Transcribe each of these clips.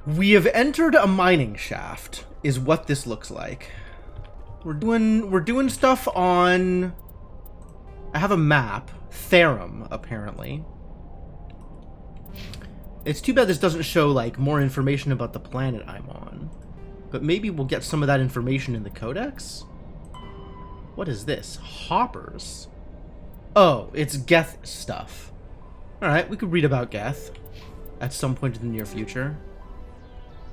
We have entered a mining shaft, is what this looks like. We're doing stuff on... I have a map. Therum, apparently. It's too bad this doesn't show, like, more information about the planet I'm on. But maybe we'll get some of that information in the codex? What is this? Hoppers? Oh, it's Geth stuff. Alright, we could read about Geth at some point in the near future.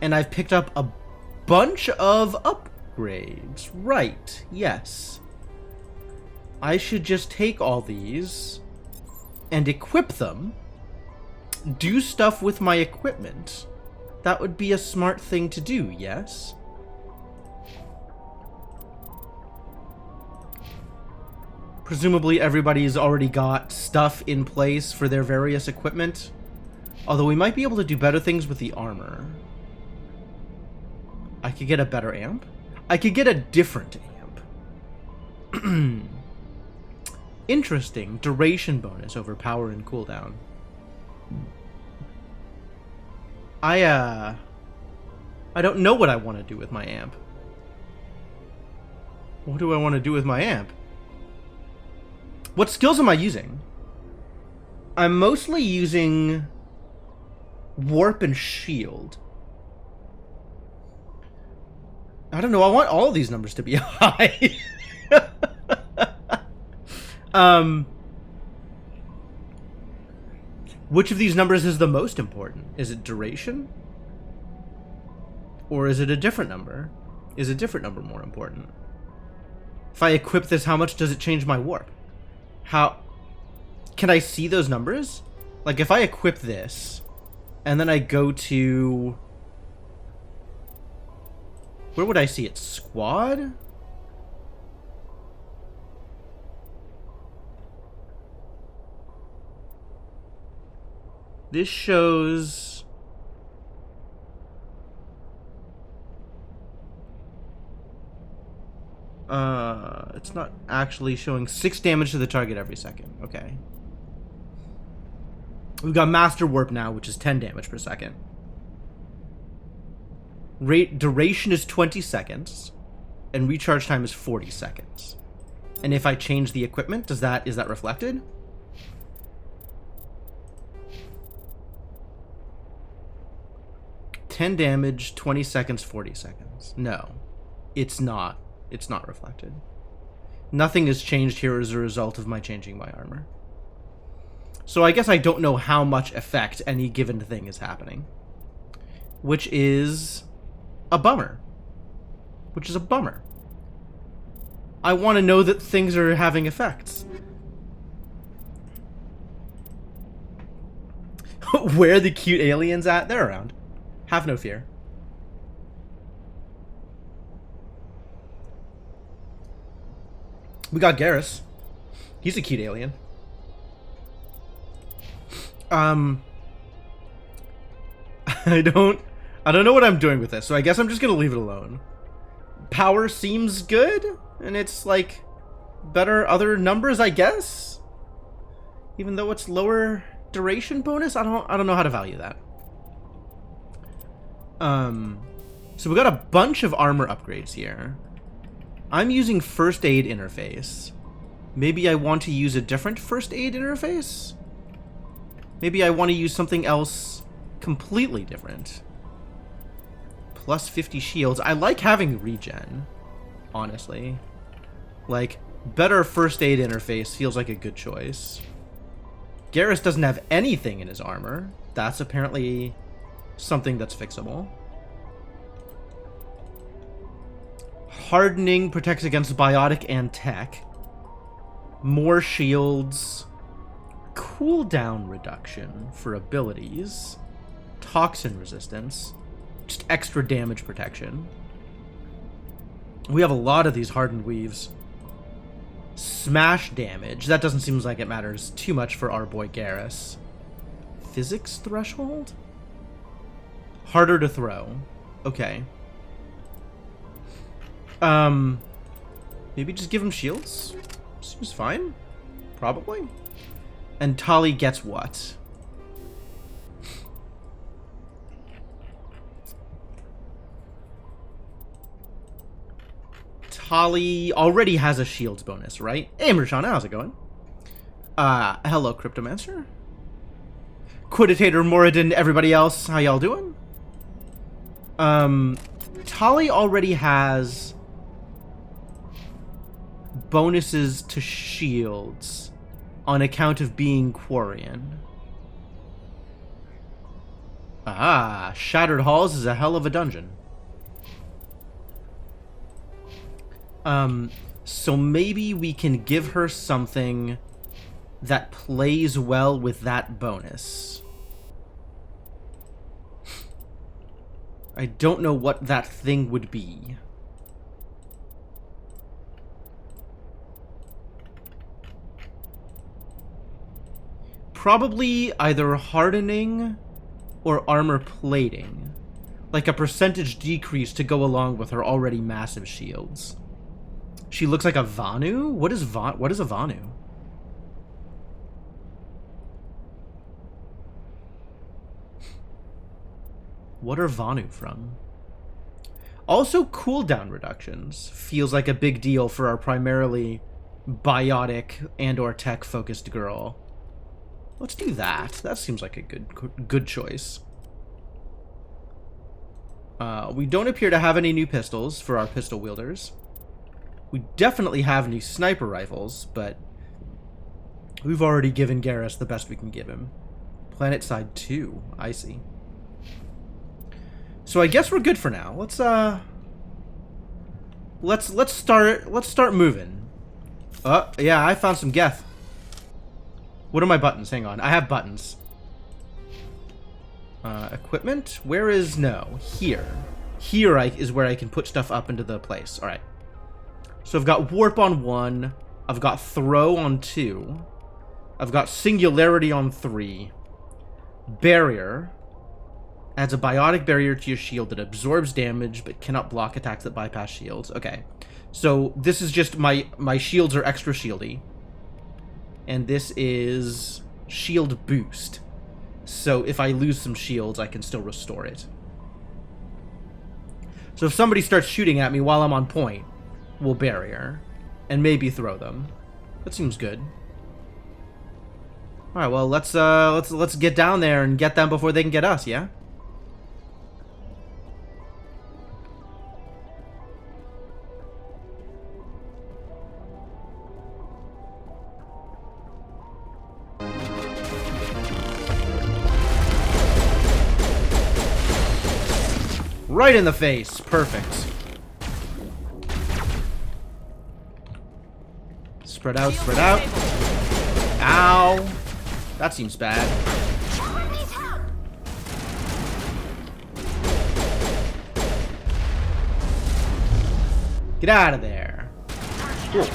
And I've picked up a bunch of upgrades. Right, yes. I should just take all these and equip them. Do stuff with my equipment. That would be a smart thing to do, yes? Presumably everybody's already got stuff in place for their various equipment. Although we might be able to do better things with the armor. I could get a better amp. I could get a different amp. Interesting. Duration bonus over power and cooldown. I don't know what I want to do with my amp. What do I want to do with my amp? What skills am I using? I'm mostly using warp and shield. I don't know, I want all of these numbers to be high. Which of these numbers is the most important? Is it duration? Or is it a different number? Is a different number more important? If I equip this, how much does it change my warp? How... Can I see those numbers? Like, if I equip this, and then I go to... Where would I see it? Squad? This shows... It's not actually showing 6 damage to the target every second. Okay. We've got Master Warp now, which is 10 damage per second. Duration is 20 seconds, and recharge time is 40 seconds. And if I change the equipment, is that reflected? $10 damage, 20 seconds, 40 seconds. No, it's not. It's not reflected. Nothing has changed here as a result of my changing my armor. So I guess I don't know how much effect any given thing is happening. Which is a bummer. Which is a bummer. I want to know that things are having effects. Where are the cute aliens at? They're around. Have no fear. We got Garrus. He's a cute alien. I don't know what I'm doing with this, so I guess I'm just gonna leave it alone. Power seems good, and it's like better other numbers, I guess. Even though it's lower duration bonus, I don't know how to value that. So we got a bunch of armor upgrades here. I'm using first aid interface. Maybe I want to use a different first aid interface? Maybe I want to use something else completely different. Plus 50 shields. I like having regen, honestly. Like, better first aid interface feels like a good choice. Garrus doesn't have anything in his armor. That's apparently something that's fixable. Hardening protects against biotic and tech. More shields. Cooldown reduction for abilities. Toxin resistance. Just extra damage protection. We have a lot of these hardened weaves. Smash damage. That doesn't seem like it matters too much for our boy Garrus. Physics threshold? Harder to throw. Okay. Maybe just give him shields? Seems fine. Probably. And Tali gets what? Tali already has a shields bonus, right? Hey, Mershana, how's it going? Hello, Cryptomancer. Quiditator, Moradin, everybody else, how y'all doing? Tali already has bonuses to shields on account of being Quarian. Ah, Shattered Halls is a hell of a dungeon. So maybe we can give her something that plays well with that bonus. I don't know what that thing would be. Probably either hardening or armor plating. Like a percentage decrease to go along with her already massive shields. She looks like a Vanu? What is a Vanu? What are Vanu from? Also, cooldown reductions good like a big deal for our primarily biotic and or tech focused girl. Let's do that. That seems like a good choice. We don't appear to have any new pistols for our pistol wielders. We definitely have new sniper rifles, but we've already given Garrus the best we can give him. Planetside 2, I see. So I guess we're good for now. Let's start moving. Oh, yeah, I found some Geth. What are my buttons? Hang on. I have buttons. Equipment? Where is... No. Here. Here is where I can put stuff up into the place. Alright. So I've got Warp on 1. I've got Throw on 2. I've got Singularity on 3. Barrier. Adds a biotic barrier to your shield that absorbs damage but cannot block attacks that bypass shields. Okay. So this is just my shields are extra shieldy. And this is shield boost. So if I lose some shields, I can still restore it. So if somebody starts shooting at me while I'm on point, we'll barrier and maybe throw them. That seems good. All right, well, let's get down there and get them before they can get us, yeah? Right in the face. Perfect. Spread out, spread out. Ow. That seems bad. Get out of there. Cool.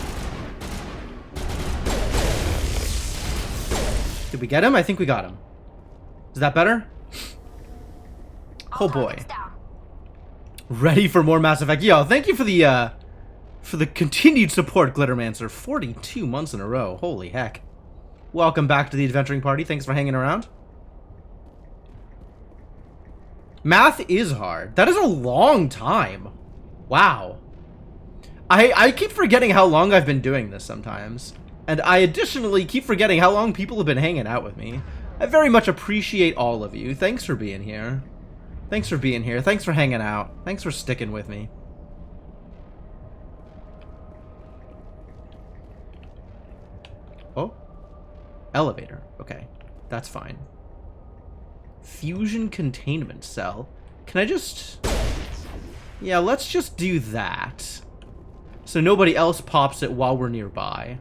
Did we get him? I think we got him. Is that better? Oh boy. Ready for more Mass Effect. Yo, thank you for the continued support, Glittermancer. 42 months in a row. Holy heck. Welcome back to the adventuring party. Thanks for hanging around. Math is hard. That is a long time. Wow. I keep forgetting how long I've been doing this sometimes. And I additionally keep forgetting how long people have been hanging out with me. I very much appreciate all of you. Thanks for being here. Thanks for being here. Thanks for hanging out. Thanks for sticking with me. Oh. Elevator. Okay. That's fine. Fusion containment cell. Can I just... Yeah, let's just do that. So nobody else pops it while we're nearby.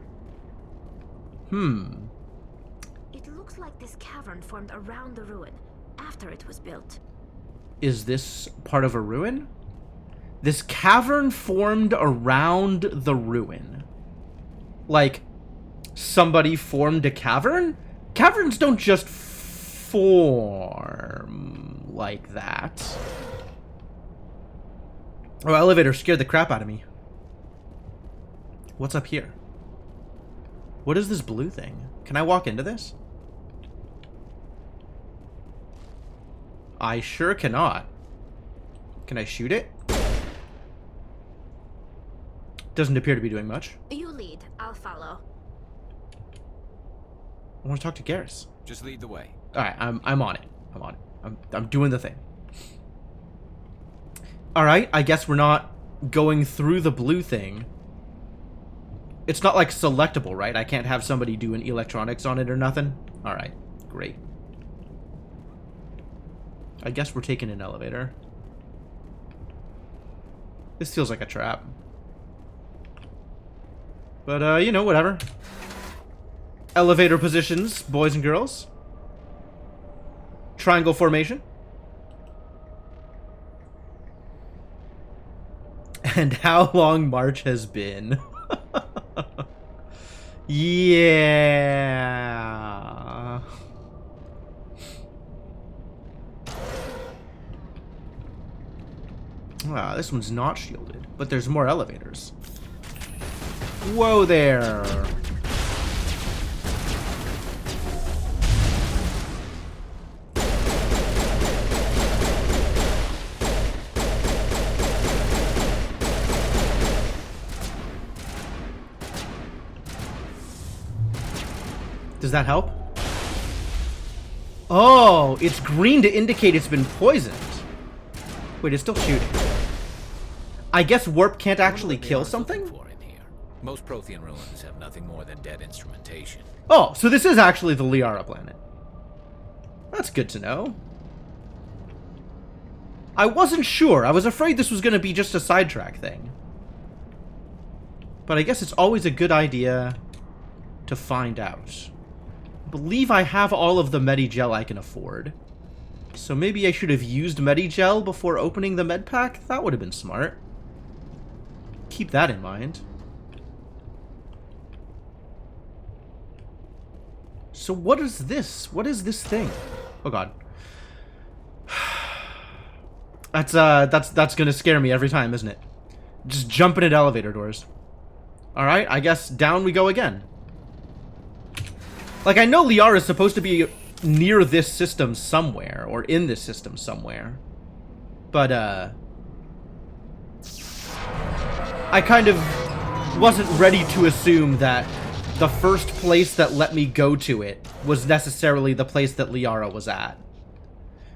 It looks like this cavern formed around the ruin after it was built. Is this part of a ruin? This cavern formed around the ruin. Like, somebody formed a cavern? Caverns don't just form like that. Oh, elevator scared the crap out of me. What's up here? What is this blue thing? Can I walk into this? I sure cannot. Can I shoot it? Doesn't appear to be doing much. You lead. I'll follow. I want to talk to Garrus. Just lead the way. Alright, I'm on it. I'm on it. I'm doing the thing. Alright, I guess we're not going through the blue thing. It's not like selectable, right? I can't have somebody do an electronics on it or nothing? Alright, great. I guess we're taking an elevator. This feels like a trap. But, you know, whatever. Elevator positions, boys and girls. Triangle formation. And how long March has been. Yeah. Wow, this one's not shielded, but there's more elevators. Whoa there. Does that help? Oh, it's green to indicate it's been poisoned. Wait, it's still shooting. I guess warp can't actually kill something? Most Prothean ruins have nothing more than dead instrumentation. Oh, so this is actually the Liara planet. That's good to know. I wasn't sure. I was afraid this was going to be just a sidetrack thing. But I guess it's always a good idea to find out. I believe I have all of the Medigel I can afford. So maybe I should have used Medigel before opening the med pack? That would have been smart. Keep that in mind. So what is this? What is this thing? Oh god. That's gonna scare me every time, isn't it? Just jumping at elevator doors. Alright, I guess down we go again. Like, I know Liara is supposed to be near this system somewhere, or in this system somewhere. But, I kind of wasn't ready to assume that the first place that let me go to it was necessarily the place that Liara was at.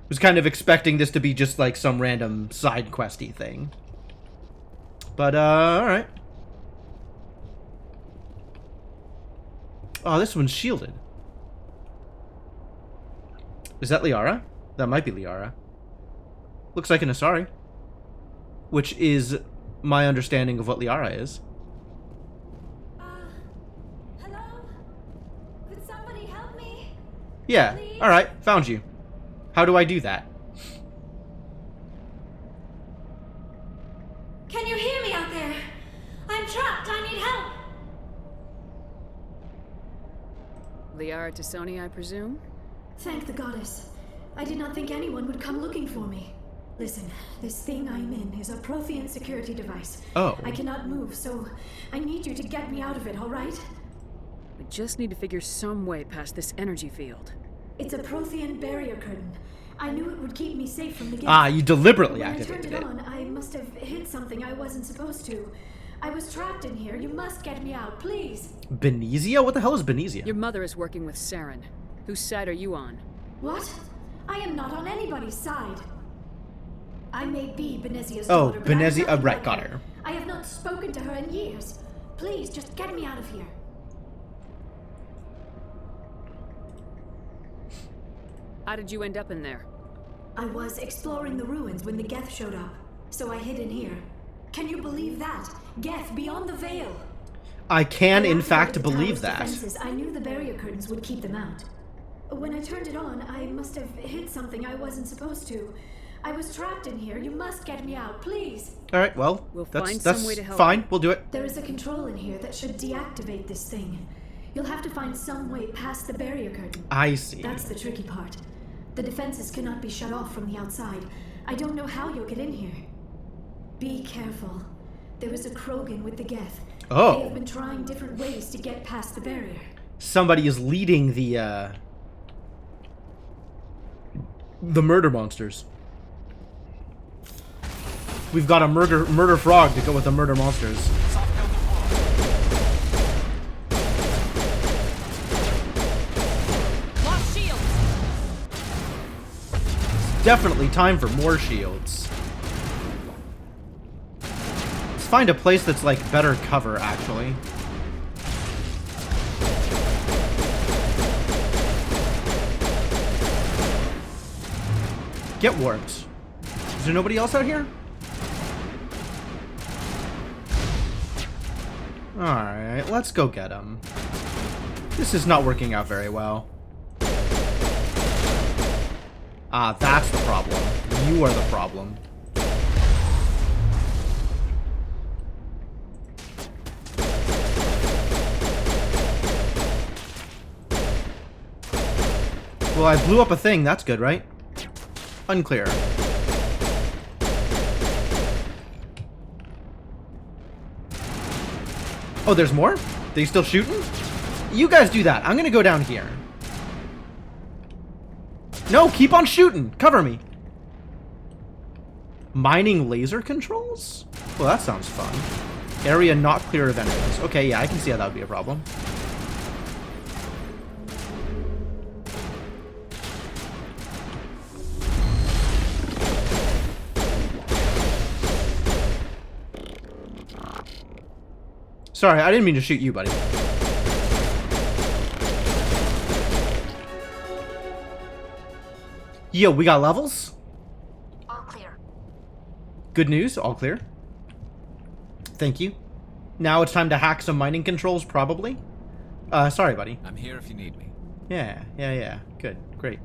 Was kind of expecting this to be just like some random side questy thing. But, alright. Oh, this one's shielded. Is that Liara? That might be Liara. Looks like an Asari. Which is my understanding of what Liara is. Hello? Could somebody help me? Yeah, Please? alright, found you. How do I do that? Can you hear me out there? I'm trapped. I need help. Liara T'Soni, I presume? Thank the goddess. I did not think anyone would come looking for me. Listen, this thing I'm in is a Prothean security device. Oh. I cannot move, so I need you to get me out of it, all right? We just need to figure some way past this energy field. It's a Prothean barrier curtain. I knew it would keep me safe from the gate. Ah, you deliberately When I turned activated it it. on, I must have hit something I wasn't supposed to. I was trapped in here. You must get me out, please. Benezia? What the hell is Benezia? Your mother is working with Saren. Whose side are you on? What? I am not on anybody's side. I may be Benezia's Oh, daughter, but I'm Benezia. nothing Right, like got her. I have not spoken to her in years. Please, just get me out of here. How did you end up in there? I was exploring the ruins when the Geth showed up, so I hid in here. Can you believe that? Geth beyond the veil. I can, I in activated fact, the believe tower's that. defenses. I knew the barrier curtains would keep them out. When I turned it on, I must have hit something I wasn't supposed to. I was trapped in here. You must get me out, please. Alright, well, We'll that's find some way to help fine. you. We'll do it. There is a control in here that should deactivate this thing. You'll have to find some way past the barrier curtain. I see. That's the tricky part. The defenses cannot be shut off from the outside. I don't know how you'll get in here. Be careful. There is a Krogan with the Geth. Oh. They have been trying different ways to get past the barrier. Somebody is leading the murder monsters. We've got a murder frog to go with the murder monsters. Soft definitely time for more shields. Let's find a place that's, like, better cover, actually. Get warped. Is there nobody else out here? Alright, let's go get him. This is not working out very well. Ah, that's the problem. You are the problem. Well, I blew up a thing. That's good, right? Unclear. Oh, there's more? They still shooting? You guys do that. I'm gonna go down here. No, keep on shooting. Cover me. Mining laser controls? Well, that sounds fun. Area not clear of enemies. Okay, yeah, I can see how that would be a problem. Sorry, I didn't mean to shoot you, buddy. Yo, we got levels? All clear. Good news, all clear. Thank you. Now it's time to hack some mining controls, probably. Sorry, buddy. I'm here if you need me. Yeah. Good, great.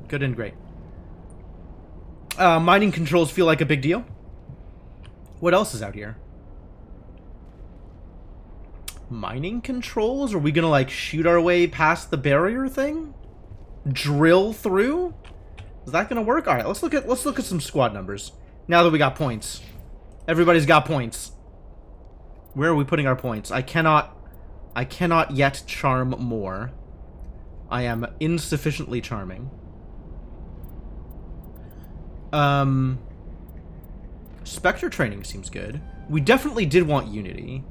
Good and great. Mining controls feel like a big deal. What else is out here? Mining controls? Are we gonna, like, shoot our way past the barrier thing? Drill through? Is that gonna work? Alright, let's look at some squad numbers. Now that we got points. Everybody's got points. Where are we putting our points? I cannot yet charm more. I am insufficiently charming. Spectre training seems good. We definitely did want Unity.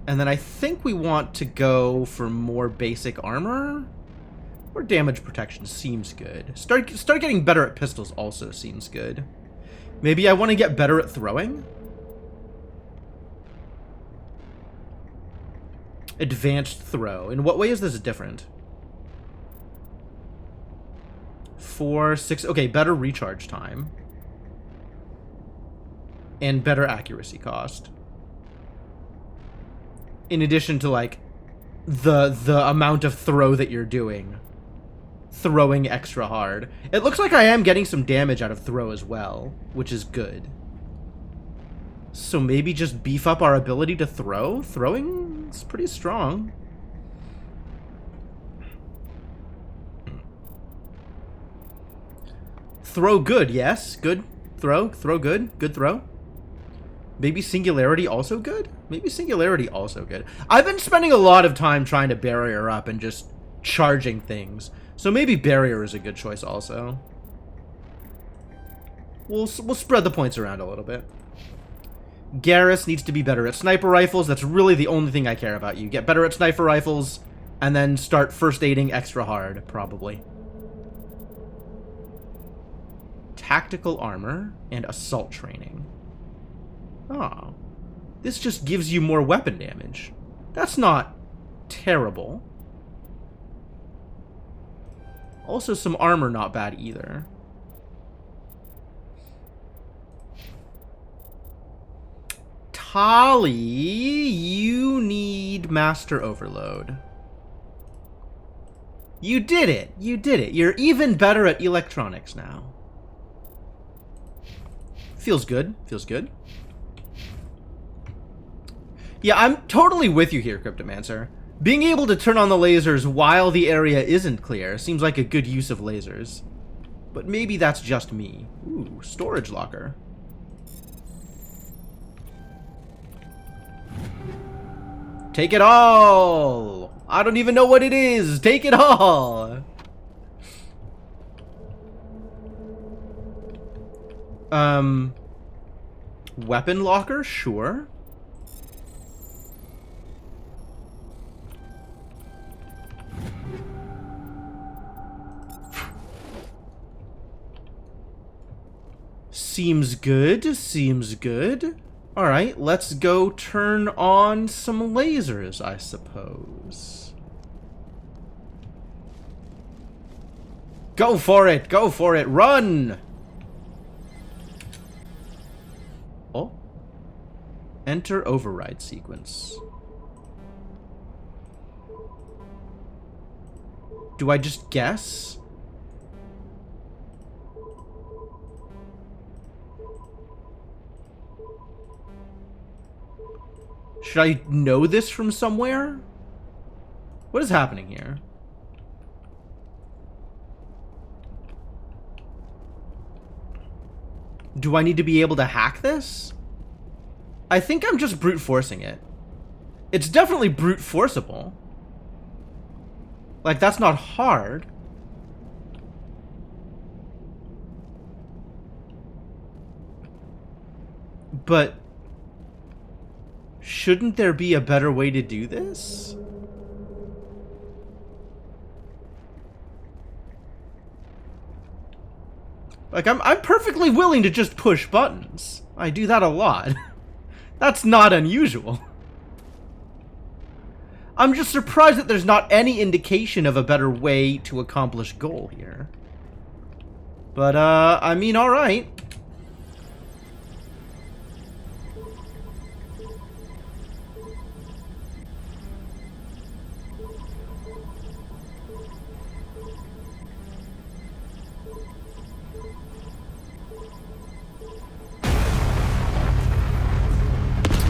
And then I think we want to go for more basic armor. Or damage protection seems good. Start getting better at pistols also seems good. Maybe I want to get better at throwing? Advanced throw. In what way is this different? 4, 6... Okay, better recharge time. And better accuracy cost. In addition to, like, the amount of throw that you're doing. Throwing extra hard. It looks like I am getting some damage out of throw as well, which is good. So maybe just beef up our ability to throw? Throwing is pretty strong. Throw good, yes. Good throw. Throw good. Good throw. Maybe Singularity also good? Maybe Singularity also good. I've been spending a lot of time trying to barrier up and just charging things. So maybe Barrier is a good choice also. We'll spread the points around a little bit. Garrus needs to be better at sniper rifles. That's really the only thing I care about. You get better at sniper rifles, and then start first aiding extra hard, probably. Tactical armor and assault training. Oh. This just gives you more weapon damage. That's not terrible. Also, some armor not bad either. Tali, you need Master Overload. You did it. You did it. You're even better at electronics now. Feels good. Feels good. Yeah, I'm totally with you here, Cryptomancer. Being able to turn on the lasers while the area isn't clear seems like a good use of lasers. But maybe that's just me. Ooh, storage locker. Take it all! I don't even know what it is! Take it all! Weapon locker? Sure. Seems good, seems good. Alright, let's go turn on some lasers, I suppose. Go for it, run! Oh. Enter override sequence. Do I just guess? Should I know this from somewhere? What is happening here? Do I need to be able to hack this? I think I'm just brute forcing it. It's definitely brute forceable. Like, that's not hard. But shouldn't there be a better way to do this? Like, I'm perfectly willing to just push buttons. I do that a lot. That's not unusual. I'm just surprised that there's not any indication of a better way to accomplish goal here. But, I mean, alright.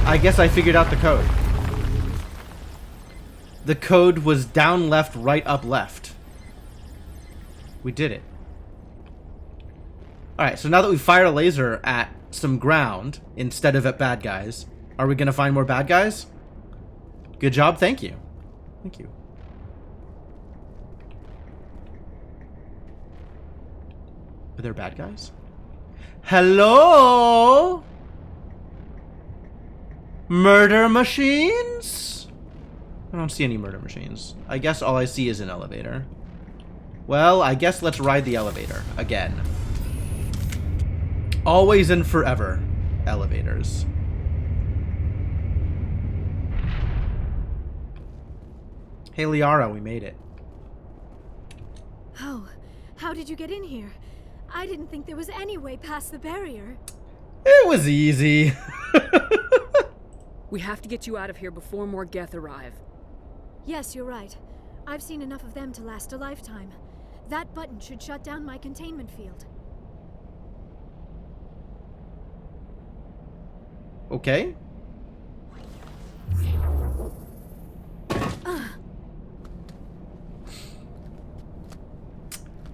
I guess I figured out the code. The code was down left, right up left. We did it. Alright, so now that we fired a laser at some ground instead of at bad guys, are we gonna find more bad guys? Good job, thank you. Thank you. Are there bad guys? Hello? Murder machines? I don't see any murder machines. I guess all I see is an elevator. Well, I guess let's ride the elevator again. Always and forever, elevators. Hey, Liara, we made it. Oh, how did you get in here? I didn't think there was any way past the barrier. It was easy. We have to get you out of here before more Geth arrive. Yes, you're right. I've seen enough of them to last a lifetime. That button should shut down my containment field. Okay.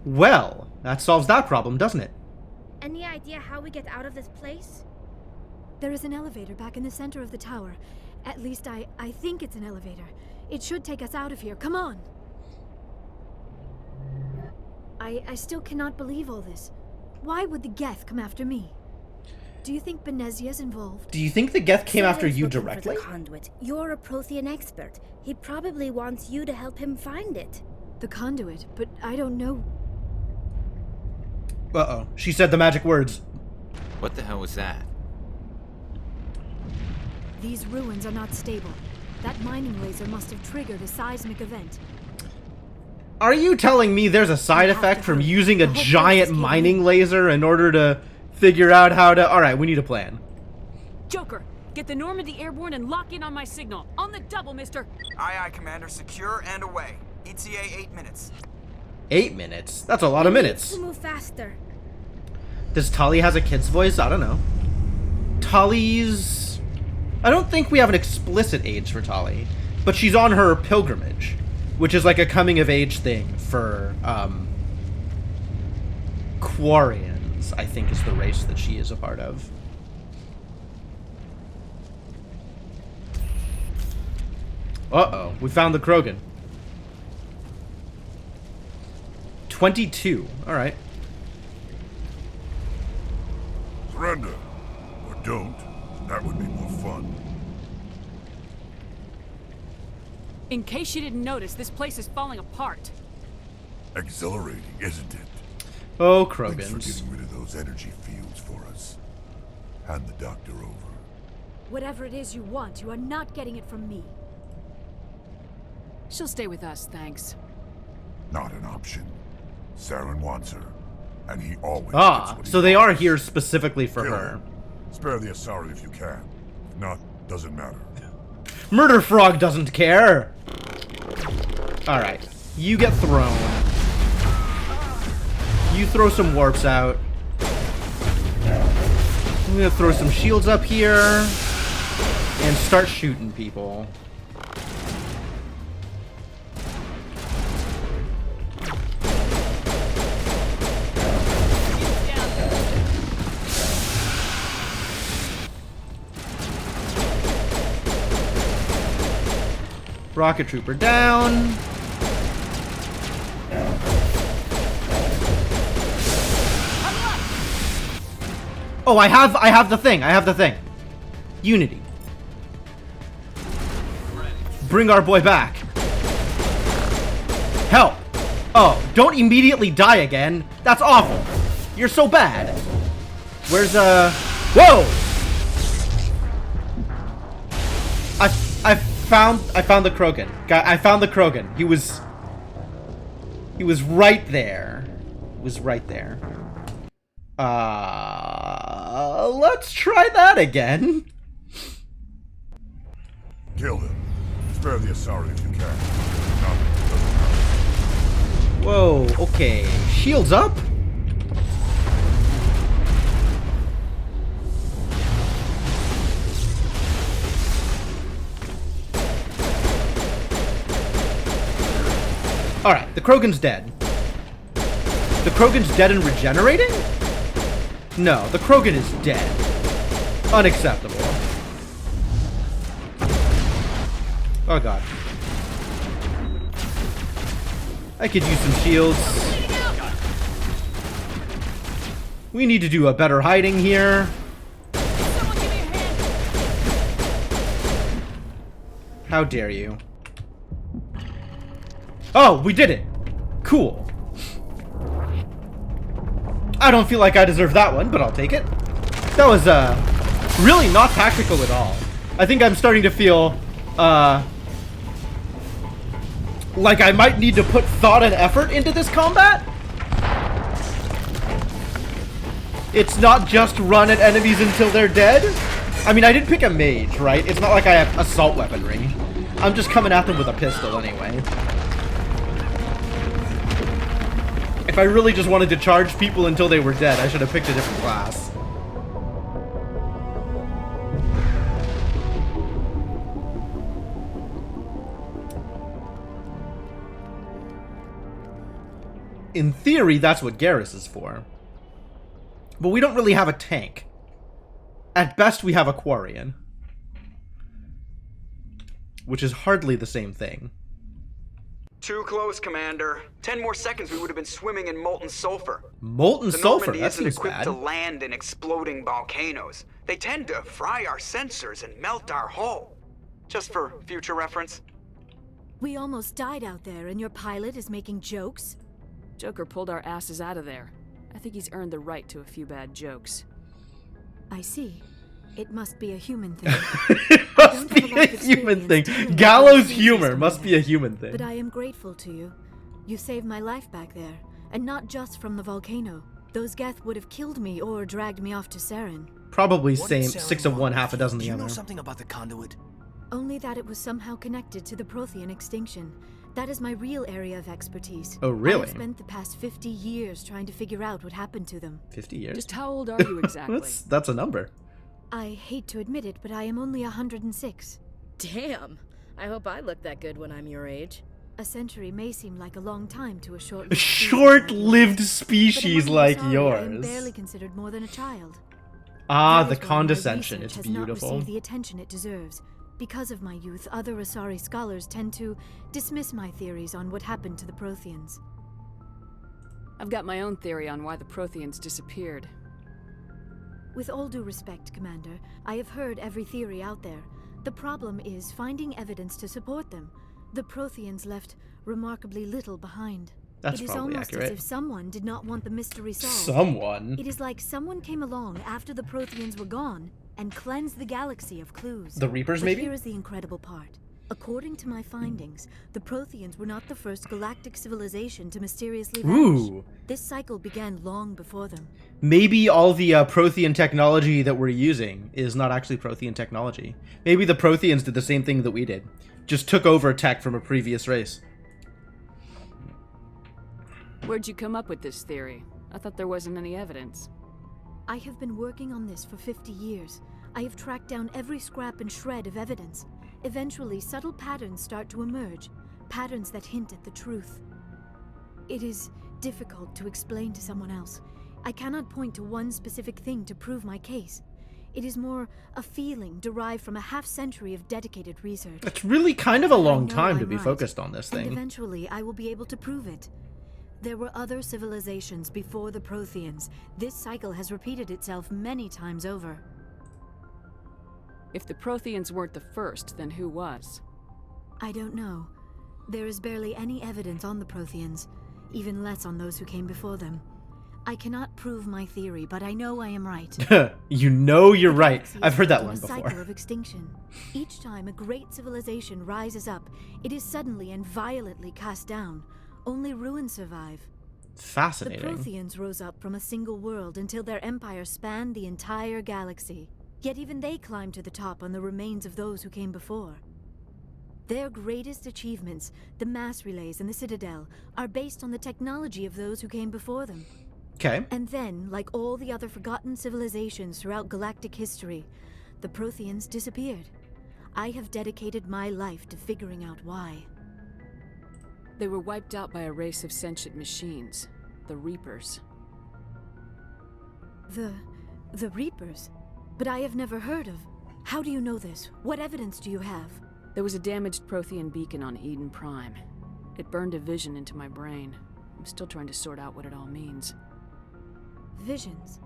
Well, that solves that problem, doesn't it? Any idea how we get out of this place? There is an elevator back in the center of the tower. At least I think it's an elevator. It should take us out of here. Come on! I still cannot believe all this. Why would the Geth come after me? Do you think Benezia's involved? Do you think the Geth came after Someone's you looking for directly? the conduit. You're a Prothean expert. He probably wants you to help him find it. The conduit, but I don't know. Uh-oh. She said the magic words. What the hell was that? These ruins are not stable. That mining laser must have triggered a seismic event. Are you telling me there's a side We have effect to from hurry. using a The whole place is giant caving mining in. laser in order to figure out how to... Alright, we need a plan. Joker, get the Normandy airborne and lock in on my signal. On the double, mister. Aye, aye, Commander. Secure and away. ETA 8 minutes. 8 minutes? That's a lot of minutes. To move faster. Does Tali has a kid's voice? I don't know. Tali's... I don't think we have an explicit age for Tali, but she's on her pilgrimage, which is like a coming-of-age thing for, Quarians, I think is the race that she is a part of. Uh-oh, we found the Krogan. 22, alright. Surrender. Or don't. That would be more fun. In case you didn't notice, this place is falling apart. Exhilarating, isn't it? Oh, Thanks for Krogans. getting rid of those energy fields for us. Hand the doctor over. Whatever it is you want, you are not getting it from me. She'll stay with us, thanks. Not an option. Saren wants her, and he always gets Ah, what he so they are wants. here specifically for Kill her. Spare the Asari if you can. If not, doesn't matter. Murder Frog doesn't care! Alright, you get thrown. You throw some warps out. I'm gonna throw some shields up here and start shooting people. Rocket Trooper down. Oh, I have the thing. I have the thing. Unity. Bring our boy back. Help. Oh, don't immediately die again. That's awful. You're so bad. Where's whoa! I found the Krogan. I found the Krogan. He was right there. He was right there. Let's try that again. Kill him. Spare the Asari if you can. If not, doesn't matter. Whoa, okay. Shields up? Alright, the Krogan's dead. The Krogan's dead and regenerating? No, the Krogan is dead. Unacceptable. Oh god. I could use some shields. We need to do a better hiding here. Someone give me a hand. How dare you? Oh, we did it! Cool. I don't feel like I deserve that one, but I'll take it. That was, really not tactical at all. I think I'm starting to feel, like I might need to put thought and effort into this combat. It's not just run at enemies until they're dead. I mean, I did pick a mage, right? It's not like I have assault weaponry. I'm just coming at them with a pistol anyway. If I really just wanted to charge people until they were dead, I should have picked a different class. In theory, that's what Garrus is for. But we don't really have a tank. At best, we have a Quarian. Which is hardly the same thing. Too close, Commander. 10 more seconds we would have been swimming in molten sulfur. Molten The sulfur, Normandy that isn't seems equipped bad. to land in exploding volcanoes. They tend to fry our sensors and melt our hull. Just for future reference. We almost died out there, and your pilot is making jokes? Joker pulled our asses out of there. I think he's earned the right to a few bad jokes. I see. It must be a human thing. It must be a human thing. Gallows humor must be a human thing. But I am grateful to you. You saved my life back there, and not just from the volcano. Those Geth would have killed me or dragged me off to Saren. Probably What did same, Saren 6 of one, want? half a dozen Do the you other. know something about the conduit? Only that it was somehow connected to the Prothean extinction. That is my real area of expertise. Oh, really? I've spent the past 50 years trying to figure out what happened to them. 50 years? Just how old are you exactly? That's a number. I hate to admit it, but I am only 106. Damn. I hope I look that good when I'm your age. A century may seem like a long time to a A short-lived short-lived species species like like yours. But among the Asari, I am yours. barely considered more than a child. Ah, That the is why my condescension. research It's has not beautiful. received the attention it deserves. Because of my youth, other Asari scholars tend to dismiss my theories on what happened to the Protheans. I've got my own theory on why the Protheans disappeared. With all due respect, Commander, I have heard every theory out there. The problem is finding evidence to support them. The Protheans left remarkably little behind. That's it is probably almost accurate. as if someone did not want the mystery solved. Someone? It is like someone came along after the Protheans were gone and cleansed the galaxy of clues. The Reapers, But maybe? here is the incredible part. According to my findings, the Protheans were not the first galactic civilization to mysteriously vanish. Ooh. This cycle began long before them. Maybe all the Prothean technology that we're using is not actually Prothean technology. Maybe the Protheans did the same thing that we did. Just took over tech from a previous race. Where'd you come up with this theory? I thought there wasn't any evidence. I have been working on this for 50 years. I have tracked down every scrap and shred of evidence. Eventually, subtle patterns start to emerge, patterns that hint at the truth. It is difficult to explain to someone else. I cannot point to one specific thing to prove my case. It is more a feeling derived from a half-century of dedicated research. It's really kind of a long I know time to I'm be right, focused on this And thing. eventually, I will be able to prove it. There were other civilizations before the Protheans. This cycle has repeated itself many times over. If the Protheans weren't the first, then who was? I don't know. There is barely any evidence on the Protheans, even less on those who came before them. I cannot prove my theory, but I know I am right. You know you're The right. galaxy I've is heard that in one a before. cycle of extinction. Each time a great civilization rises up, it is suddenly and violently cast down. Only ruins survive. The Fascinating. Protheans rose up from a single world until their empire spanned the entire galaxy. Yet even they climbed to the top on the remains of those who came before. Their greatest achievements, the mass relays and the Citadel, are based on the technology of those who came before them. Okay. And then, like all the other forgotten civilizations throughout galactic history, the Protheans disappeared. I have dedicated my life to figuring out why. They were wiped out by a race of sentient machines, the Reapers. The Reapers? But I have never heard of. How do you know this? What evidence do you have? There was a damaged Prothean beacon on Eden Prime. It burned a vision into my brain. I'm still trying to sort out what it all means. Visions.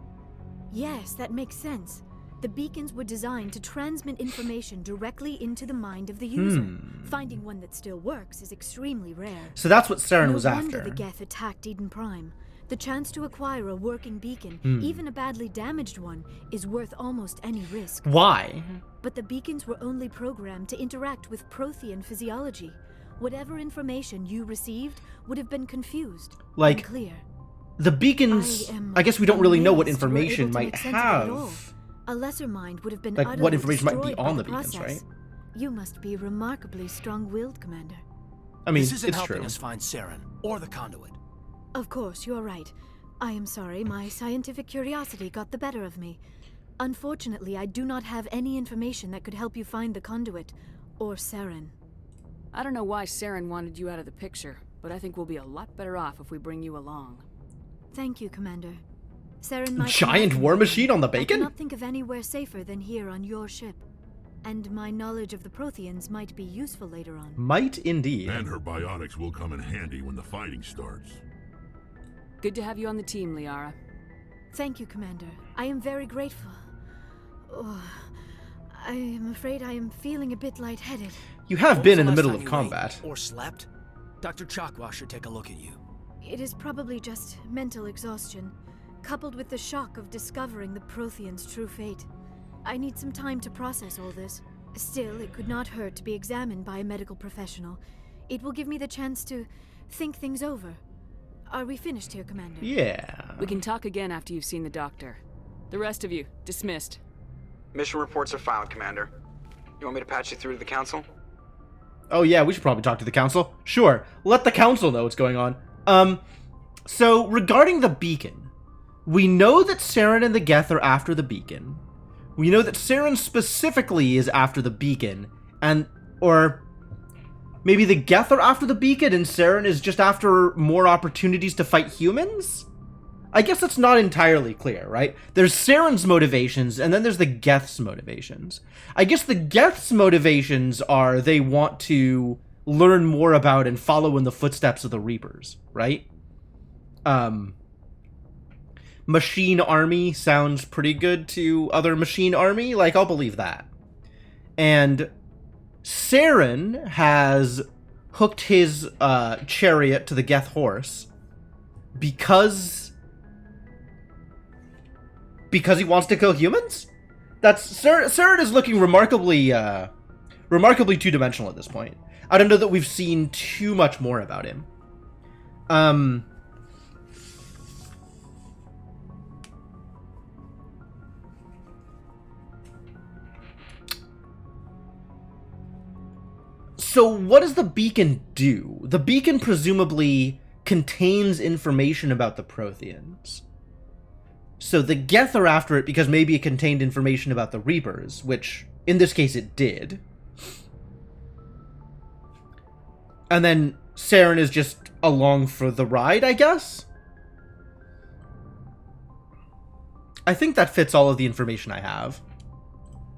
Yes, that makes sense. The beacons were designed to transmit information directly into the mind of the user. Finding one that still works is extremely rare. So that's what Saren No was wonder after. the Geth attacked Eden Prime. The chance to acquire a working beacon, even a badly damaged one, is worth almost any risk. Why? But the beacons were only programmed to interact with Prothean physiology. Whatever information you received would have been confused, Like, unclear. The beacons, am I guess we don't really know what amazed you were information able to might make sense of it at all. have. A lesser mind would have been Like, utterly what information might be destroyed by on the beacons, process. right? You must be remarkably strong-willed, Commander. I mean, This isn't it's helping true. us find Saren or the conduit. Of course, you're right. I am sorry, my scientific curiosity got the better of me. Unfortunately, I do not have any information that could help you find the conduit, or Saren. I don't know why Saren wanted you out of the picture, but I think we'll be a lot better off if we bring you along. Thank you, Commander. Saren might Giant come war after me. machine on the I bacon? cannot think of anywhere safer than here on your ship. And my knowledge of the Protheans might be useful later on. Might indeed. And her biotics will come in handy when the fighting starts. Good to have you on the team, Liara. Thank you, Commander. I am very grateful. Oh, I am afraid I am feeling a bit lightheaded. You have When been was in the last middle time of you combat. ate or slept? Dr. Chakwa should take a look at you. It is probably just mental exhaustion, coupled with the shock of discovering the Protheans' true fate. I need some time to process all this. Still, it could not hurt to be examined by a medical professional. It will give me the chance to think things over. Are we finished here, Commander? Yeah. We can talk again after you've seen the doctor. The rest of you, dismissed. Mission reports are filed, Commander. You want me to patch you through to the Council? Oh yeah, we should probably talk to the council. Sure, let the council know what's going on. So regarding the beacon, we know that Saren and the Geth are after the beacon. We know that Saren specifically is after the beacon, or maybe the Geth are after the beacon and Saren is just after more opportunities to fight humans? I guess that's not entirely clear, right? There's Saren's motivations, and then there's the Geth's motivations. I guess the Geth's motivations are they want to learn more about and follow in the footsteps of the Reapers, right? Machine Army sounds pretty good to other Machine Army, like, I'll believe that. And Saren has hooked his chariot to the Geth horse because he wants to kill humans? Saren is looking remarkably two-dimensional at this point. I don't know that we've seen too much more about him. So what does the beacon do? The beacon presumably contains information about the Protheans. So the Geth are after it because maybe it contained information about the Reapers, which, in this case, it did. And then Saren is just along for the ride, I guess? I think that fits all of the information I have.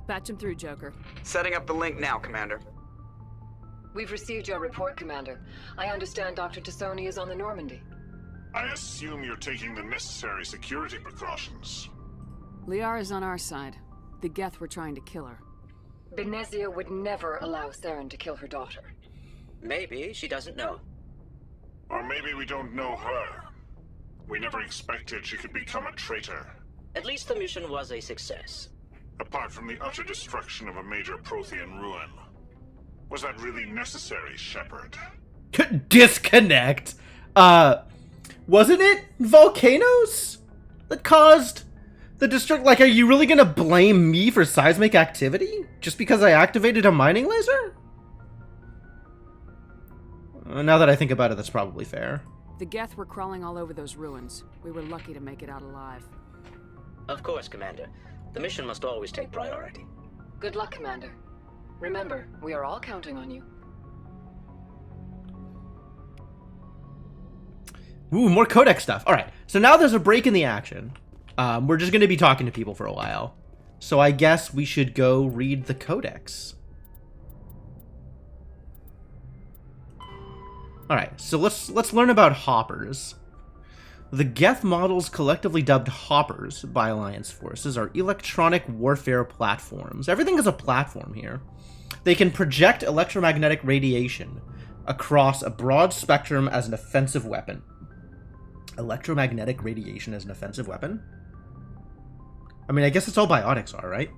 Patch him through, Joker. Setting up the link now, Commander. We've received your report, Commander. I understand Dr. Tassoni is on the Normandy. I assume you're taking the necessary security precautions. Liara's on our side. The Geth were trying to kill her. Benezia would never allow Saren to kill her daughter. Maybe she doesn't know. Or maybe we don't know her. We never expected she could become a traitor. At least the mission was a success. Apart from the utter destruction of a major Prothean ruin. Was that really necessary, Shepard? Disconnect. Wasn't it volcanoes that caused the destruct? Like, are you really gonna blame me for seismic activity just because I activated a mining laser? Now that I think about it, that's probably fair. The Geth were crawling all over those ruins. We were lucky to make it out alive. Of course, Commander. The mission must always take priority. Good luck, Commander. Remember, we are all counting on you. Ooh, more Codex stuff. All right, so now there's a break in the action. We're just going to be talking to people for a while. So I guess we should go read the Codex. All right, so let's learn about hoppers. The Geth models, collectively dubbed hoppers by Alliance forces, are electronic warfare platforms. Everything is a platform here. They can project electromagnetic radiation across a broad spectrum as an offensive weapon. Electromagnetic radiation as an offensive weapon? I mean, I guess it's all biotics are, right?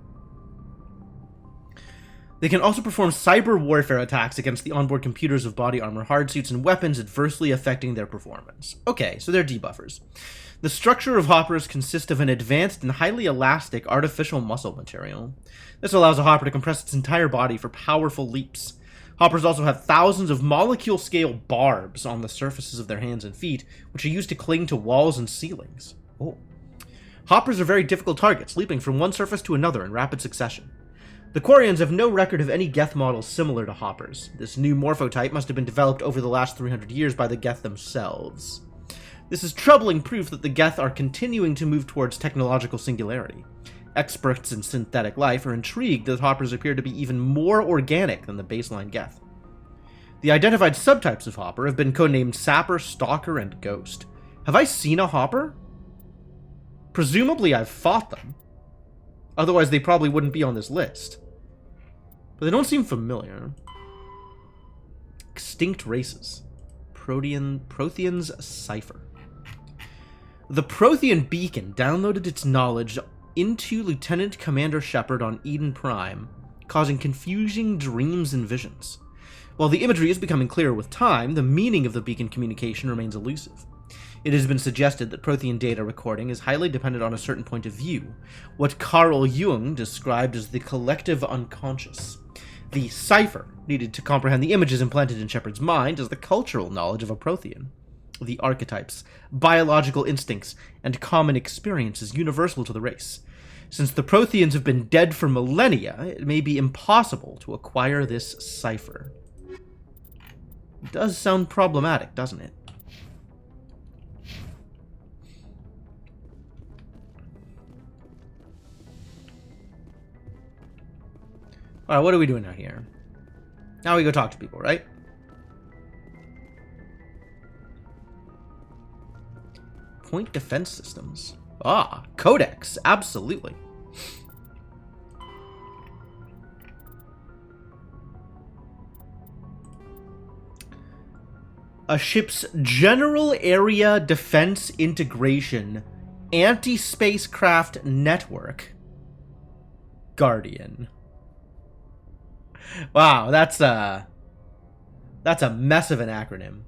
They can also perform cyber warfare attacks against the onboard computers of body armor, hardsuits, and weapons, adversely affecting their performance. Okay, so they're debuffers. The structure of hoppers consists of an advanced and highly elastic artificial muscle material. This allows a hopper to compress its entire body for powerful leaps. Hoppers also have thousands of molecule-scale barbs on the surfaces of their hands and feet, which are used to cling to walls and ceilings. Oh. Hoppers are very difficult targets, leaping from one surface to another in rapid succession. The Quarians have no record of any Geth models similar to hoppers. This new morphotype must have been developed over the last 300 years by the Geth themselves. This is troubling proof that the Geth are continuing to move towards technological singularity. Experts in synthetic life are intrigued that hoppers appear to be even more organic than the baseline Geth. The identified subtypes of hopper have been codenamed Sapper, Stalker, and Ghost. Have I seen a hopper? Presumably I've fought them. Otherwise they probably wouldn't be on this list. But they don't seem familiar. Extinct races. Prothean's Cipher. The Prothean Beacon downloaded its knowledge into Lieutenant Commander Shepard on Eden Prime, causing confusing dreams and visions. While the imagery is becoming clearer with time, the meaning of the beacon communication remains elusive. It has been suggested that Prothean data recording is highly dependent on a certain point of view, what Carl Jung described as the collective unconscious. The cipher needed to comprehend the images implanted in Shepard's mind is the cultural knowledge of a Prothean. The archetypes, biological instincts, and common experiences universal to the race. Since the Protheans have been dead for millennia, it may be impossible to acquire this cipher. It does sound problematic, doesn't it? Alright, what are we doing out here? Now we go talk to people, right? Point defense systems. Ah, Codex, absolutely. A ship's general area defense integration anti-spacecraft network. Guardian. Wow, that's a mess of an acronym.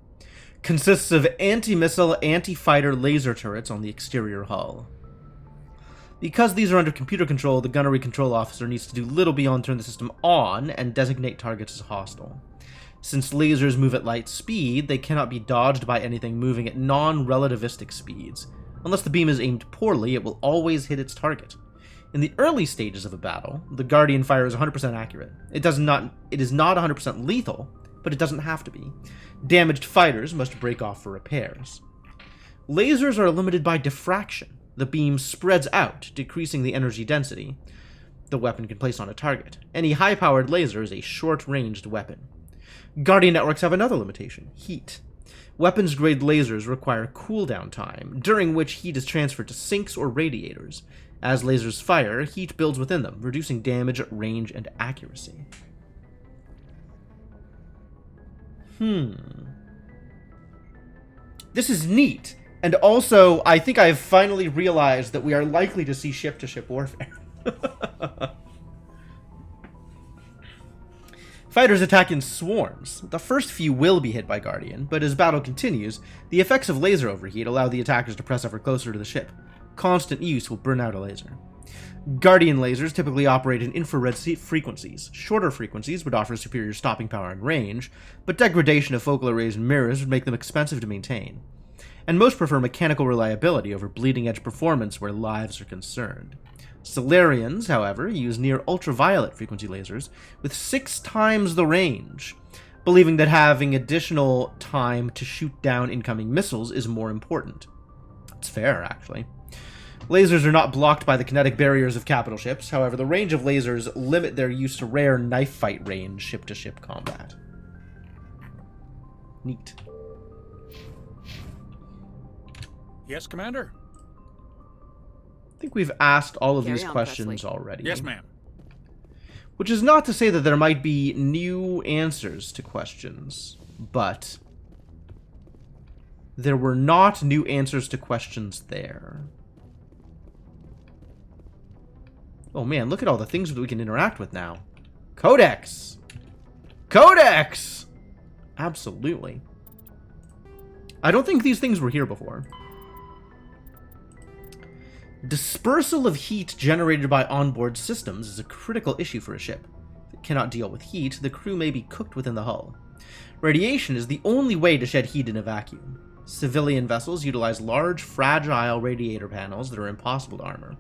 Consists of anti-missile, anti-fighter laser turrets on the exterior hull. Because these are under computer control, the gunnery control officer needs to do little beyond turn the system on and designate targets as hostile. Since lasers move at light speed, they cannot be dodged by anything moving at non-relativistic speeds. Unless the beam is aimed poorly, it will always hit its target. In the early stages of a battle, the Guardian fire is 100% accurate. It is not 100% lethal, but it doesn't have to be. Damaged fighters must break off for repairs. Lasers are limited by diffraction. The beam spreads out, decreasing the energy density the weapon can place on a target. Any high-powered laser is a short-ranged weapon. Guardian networks have another limitation: heat. Weapons-grade lasers require cooldown time, during which heat is transferred to sinks or radiators. As lasers fire, heat builds within them, reducing damage, range, and accuracy. This is neat. And also, I think I've finally realized that we are likely to see ship-to-ship warfare. Fighters attack in swarms. The first few will be hit by Guardian, but as battle continues, the effects of laser overheat allow the attackers to press ever closer to the ship. Constant use will burn out a laser. Guardian lasers typically operate in infrared frequencies. Shorter frequencies would offer superior stopping power and range, but degradation of focal arrays and mirrors would make them expensive to maintain. And most prefer mechanical reliability over bleeding-edge performance where lives are concerned. Solarians, however, use near-ultraviolet frequency lasers with 6 times the range, believing that having additional time to shoot down incoming missiles is more important. It's fair, actually. Lasers are not blocked by the kinetic barriers of capital ships, however, the range of lasers limit their use to rare knife fight range ship-to-ship combat. Neat. Yes, Commander? I think we've asked all of Carry these on, questions Presley. already. Yes, ma'am. Which is not to say that there might be new answers to questions, but there were not new answers to questions there. Oh man, look at all the things that we can interact with now. Codex! Codex! Absolutely. I don't think these things were here before. Dispersal of heat generated by onboard systems is a critical issue for a ship. If it cannot deal with heat, the crew may be cooked within the hull. Radiation is the only way to shed heat in a vacuum. Civilian vessels utilize large, fragile radiator panels that are impossible to armor.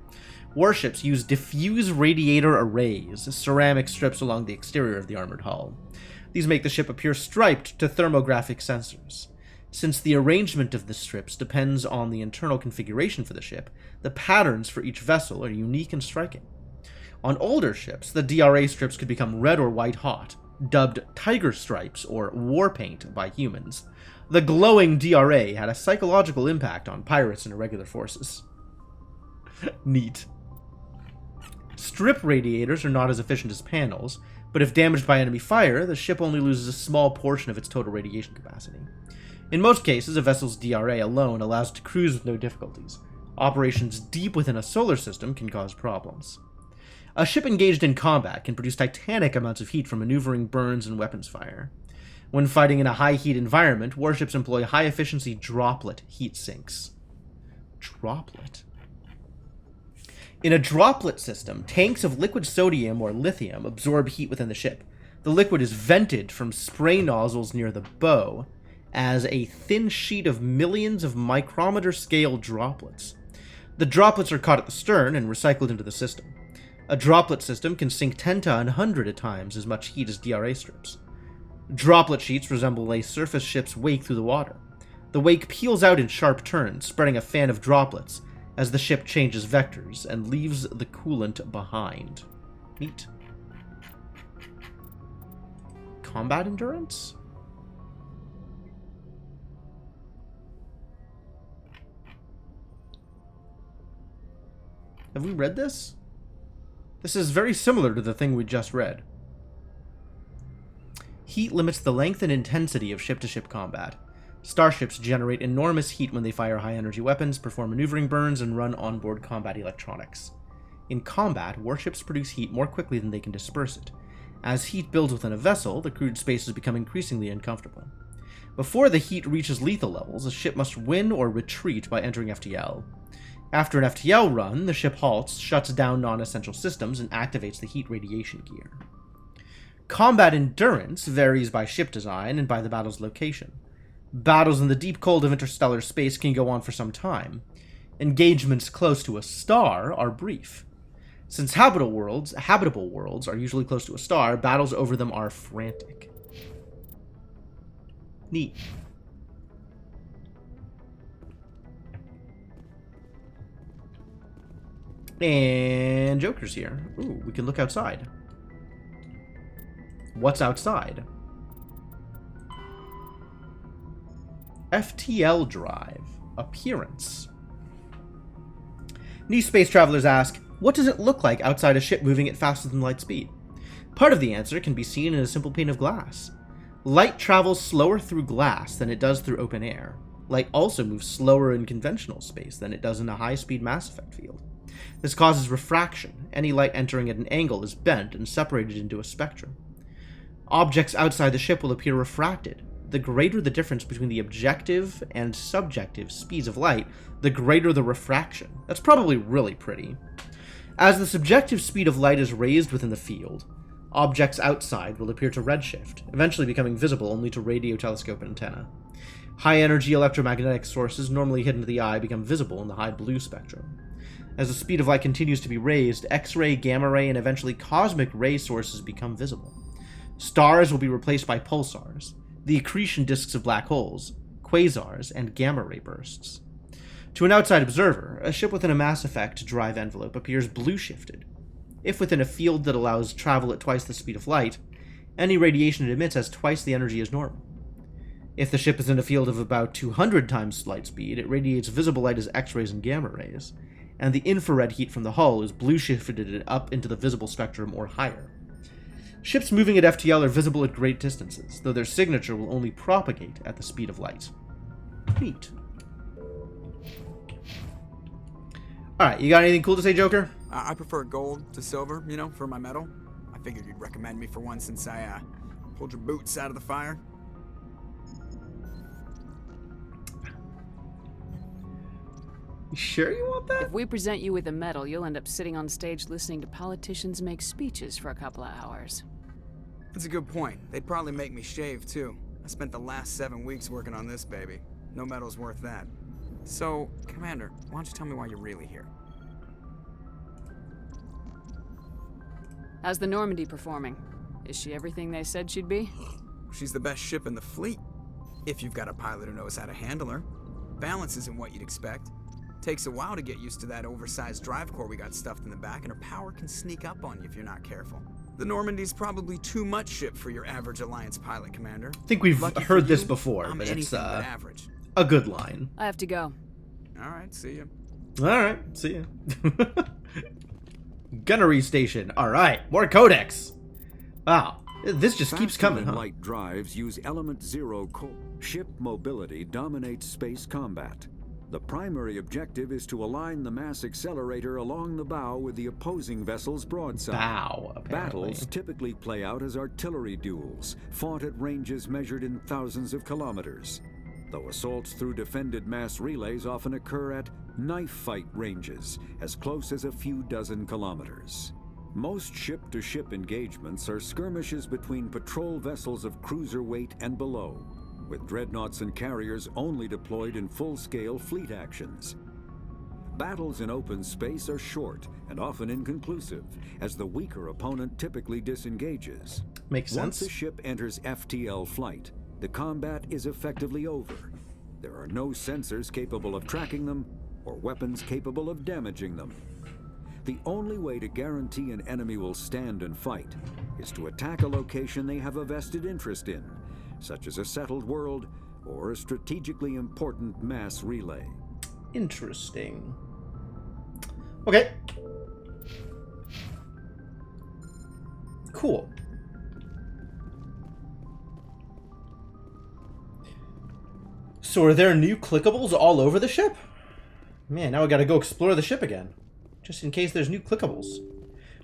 Warships use diffuse radiator arrays, ceramic strips along the exterior of the armored hull. These make the ship appear striped to thermographic sensors. Since the arrangement of the strips depends on the internal configuration for the ship, the patterns for each vessel are unique and striking. On older ships, the DRA strips could become red or white hot, dubbed tiger stripes or war paint by humans. The glowing DRA had a psychological impact on pirates and irregular forces. Neat. Strip radiators are not as efficient as panels, but if damaged by enemy fire, the ship only loses a small portion of its total radiation capacity. In most cases, a vessel's DRA alone allows it to cruise with no difficulties. Operations deep within a solar system can cause problems. A ship engaged in combat can produce titanic amounts of heat from maneuvering, burns, and weapons fire. When fighting in a high-heat environment, warships employ high-efficiency droplet heat sinks. Droplet? In a droplet system, tanks of liquid sodium or lithium absorb heat within the ship. The liquid is vented from spray nozzles near the bow as a thin sheet of millions of micrometer-scale droplets. The droplets are caught at the stern and recycled into the system. A droplet system can sink 10 to 100 times as much heat as DRA strips. Droplet sheets resemble a surface ship's wake through the water. The wake peels out in sharp turns, spreading a fan of droplets as the ship changes vectors and leaves the coolant behind. Neat. Combat endurance? Have we read this? This is very similar to the thing we just read. Heat limits the length and intensity of ship-to-ship combat. Starships generate enormous heat when they fire high-energy weapons, perform maneuvering burns, and run onboard combat electronics. In combat, warships produce heat more quickly than they can disperse it. As heat builds within a vessel, the crewed spaces become increasingly uncomfortable. Before the heat reaches lethal levels, a ship must win or retreat by entering FTL. After an FTL run, the ship halts, shuts down non-essential systems, and activates the heat radiation gear. Combat endurance varies by ship design and by the battle's location. Battles in the deep cold of interstellar space can go on for some time. Engagements close to a star are brief. Since habitable worlds are usually close to a star, battles over them are frantic. Neat. And Joker's here. Ooh, we can look outside. What's outside? FTL drive. Appearance. New space travelers ask, what does it look like outside a ship moving at faster than light speed? Part of the answer can be seen in a simple pane of glass. Light travels slower through glass than it does through open air. Light also moves slower in conventional space than it does in a high-speed Mass Effect field. This causes refraction. Any light entering at an angle is bent and separated into a spectrum. Objects outside the ship will appear refracted. The greater the difference between the objective and subjective speeds of light, the greater the refraction. That's probably really pretty. As the subjective speed of light is raised within the field, objects outside will appear to redshift, eventually becoming visible only to radio telescope and antenna. High-energy electromagnetic sources normally hidden to the eye become visible in the high blue spectrum. As the speed of light continues to be raised, X-ray, gamma-ray, and eventually cosmic ray sources become visible. Stars will be replaced by pulsars, the accretion disks of black holes, quasars, and gamma-ray bursts. To an outside observer, a ship within a Mass Effect drive envelope appears blue-shifted. If within a field that allows travel at twice the speed of light, any radiation it emits has twice the energy as normal. If the ship is in a field of about 200 times light speed, it radiates visible light as X-rays and gamma-rays, and the infrared heat from the hull is blue-shifted up into the visible spectrum or higher. Ships moving at FTL are visible at great distances, though their signature will only propagate at the speed of light. Neat. Alright, you got anything cool to say, Joker? I prefer gold to silver, you know, for my medal. I figured you'd recommend me for one since I, pulled your boots out of the fire. You sure you want that? If we present you with a medal, you'll end up sitting on stage listening to politicians make speeches for a couple of hours. That's a good point. They'd probably make me shave, too. I spent the last 7 weeks working on this baby. No medal's worth that. So, Commander, why don't you tell me why you're really here? How's the Normandy performing? Is she everything they said she'd be? She's the best ship in the fleet. If you've got a pilot who knows how to handle her. Balance isn't what you'd expect. Takes a while to get used to that oversized drive core we got stuffed in the back, and her power can sneak up on you if you're not careful. The Normandy's probably too much ship for your average Alliance pilot, Commander. I think we've heard this before, but it's average. A good line. I have to go. Alright, see ya. Alright, see ya. Gunnery station. Alright, more codex. Wow, this just keeps coming, huh? Light drives use element zero core. Ship mobility dominates space combat. The primary objective is to align the mass accelerator along the bow with the opposing vessel's broadside. Bow, apparently. Battles typically play out as artillery duels, fought at ranges measured in thousands of kilometers, though assaults through defended mass relays often occur at knife fight ranges, as close as a few dozen kilometers. Most ship-to-ship engagements are skirmishes between patrol vessels of cruiser weight and below, with dreadnoughts and carriers only deployed in full-scale fleet actions. Battles in open space are short and often inconclusive, as the weaker opponent typically disengages. Makes sense. Once a ship enters FTL flight, the combat is effectively over. There are no sensors capable of tracking them, or weapons capable of damaging them. The only way to guarantee an enemy will stand and fight is to attack a location they have a vested interest in, such as a settled world or a strategically important mass relay. Interesting. Okay. Cool. So are there new clickables all over the ship? Man, now I gotta go explore the ship again. Just in case there's new clickables.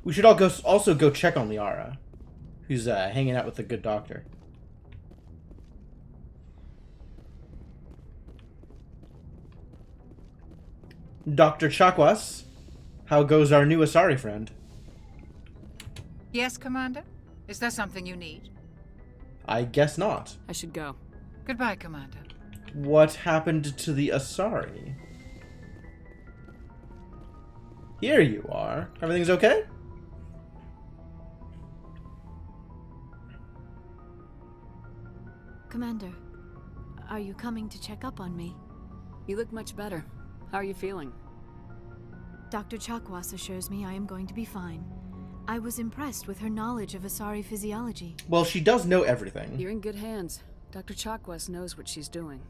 We should also go check on Liara, who's hanging out with the good doctor. Dr. Chakwas, how goes our new Asari friend? Yes, Commander? Is there something you need? I guess not. I should go. Goodbye, Commander. What happened to the Asari? Here you are. Everything's okay? Commander, are you coming to check up on me? You look much better. How are you feeling? Dr. Chakwas assures me I am going to be fine. I was impressed with her knowledge of Asari physiology. Well, she does know everything. You're in good hands. Dr. Chakwas knows what she's doing.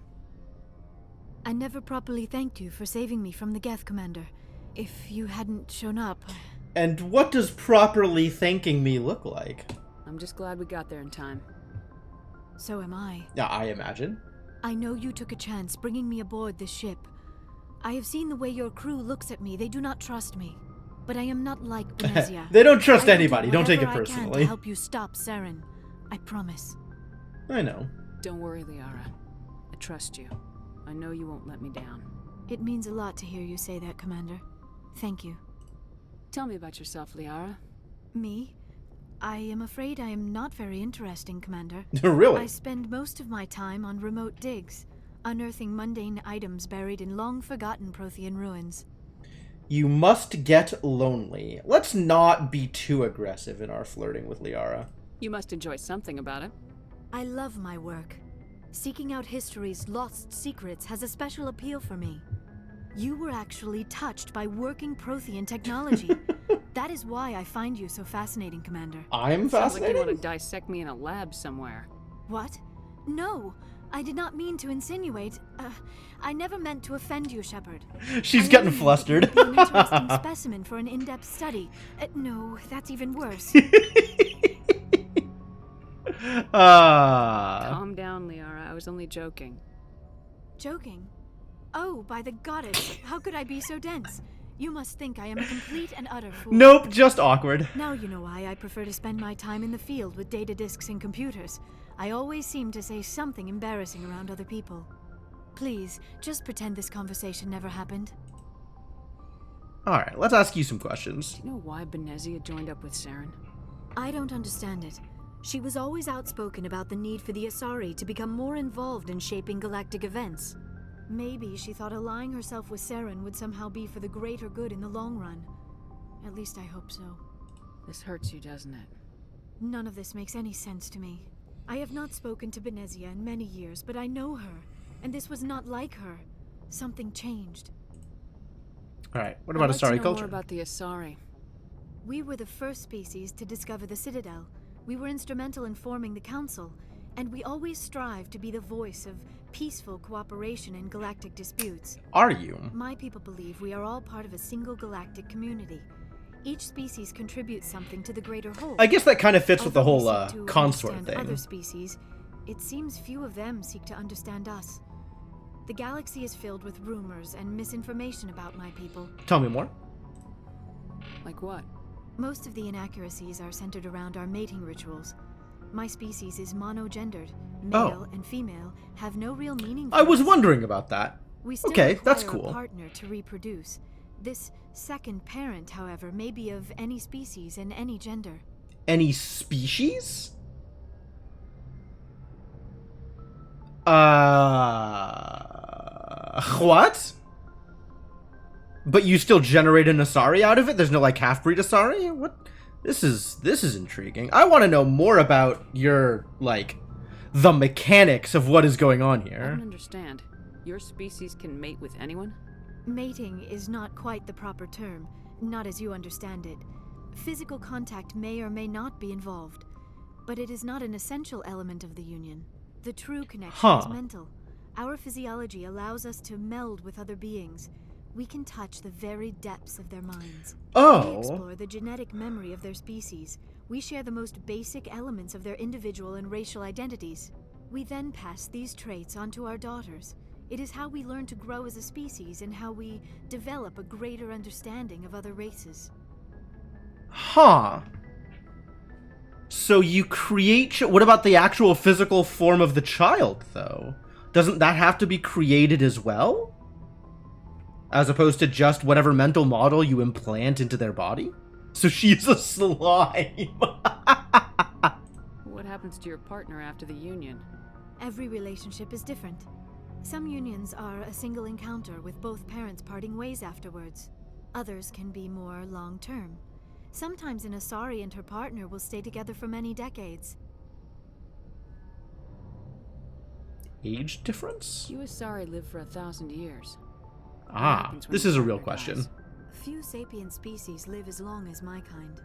I never properly thanked you for saving me from the Geth, Commander. If you hadn't shown up... And what does properly thanking me look like? I'm just glad we got there in time. So am I. Yeah, I imagine. I know you took a chance bringing me aboard this ship. I have seen the way your crew looks at me. They do not trust me. But I am not like Benezia. They don't trust anybody. Don't take it I can personally. to help you stop Saren. I promise. I know. Don't worry, Liara. I trust you. I know you won't let me down. It means a lot to hear you say that, Commander. Thank you. Tell me about yourself, Liara. Me? I am afraid I am not very interesting, Commander. Really? I spend most of my time on remote digs, unearthing mundane items buried in long-forgotten Prothean ruins. You must get lonely. Let's not be too aggressive in our flirting with Liara. You must enjoy something about it. I love my work. Seeking out history's lost secrets has a special appeal for me. You were actually touched by working Prothean technology. That is why I find you so fascinating, Commander. I'm Sounds like fascinated? you want to dissect me in a lab somewhere. What? No, I did not mean to insinuate. I never meant to offend you, Shepard. She's getting flustered. Be an interesting specimen for an in-depth study. No, that's even worse. Calm down, Liara. I was only joking. Joking? Oh, by the goddess, how could I be so dense? You must think I am a complete and utter fool. Nope, just awkward. Now you know why I prefer to spend my time in the field with data disks and computers. I always seem to say something embarrassing around other people. Please, just pretend this conversation never happened. Alright, let's ask you some questions. Do you know why Benezia joined up with Saren? I don't understand it. She was always outspoken about the need for the Asari to become more involved in shaping galactic events. Maybe she thought allying herself with Saren would somehow be for the greater good in the long run. At least I hope so. This hurts you, doesn't it? None of this makes any sense to me. I have not spoken to Benezia in many years, but I know her, and this was not like her. Something changed. Alright, what about I'd like to Asari know culture? more about the Asari. We were the first species to discover the Citadel. We were instrumental in forming the Council, and we always strive to be the voice of peaceful cooperation in galactic disputes. Are you? My people believe we are all part of a single galactic community. Each species contributes something to the greater whole. I guess that kind of fits with the whole Although we seek to consort understand thing. Other species, it seems few of them seek to understand us. The galaxy is filled with rumors and misinformation about my people. Tell me more. Like what? Most of the inaccuracies are centered around our mating rituals. My species is monogendered. Male and female have no real meaning for I was us. wondering about that. We still Okay, that's require cool. a partner to reproduce. This second parent, however, may be of any species and any gender. Any species? What? But you still generate an Asari out of it? There's no, like, half-breed Asari? What? This is intriguing. I want to know more about your, like, the mechanics of what is going on I here. don't understand. Your species can mate with anyone? Mating is not quite the proper term, not as you understand it. Physical contact may or may not be involved, but it is not an essential element of the union. The true connection is mental. Our physiology allows us to meld with other beings. We can touch the very depths of their minds. Oh. We explore the genetic memory of their species. We share the most basic elements of their individual and racial identities. We then pass these traits on to our daughters. It is how we learn to grow as a species and how we develop a greater understanding of other races. Huh. So you create... What about the actual physical form of the child, though? Doesn't that have to be created as well? As opposed to just whatever mental model you implant into their body? So she's a slime. What happens to your partner after the union? Every relationship is different. Some unions are a single encounter with both parents parting ways afterwards. Others can be more long-term. Sometimes an Asari and her partner will stay together for many decades. Age difference? You Asari live for 1,000 years. Ah, this is a real question. Few sapient species live as long as my kind.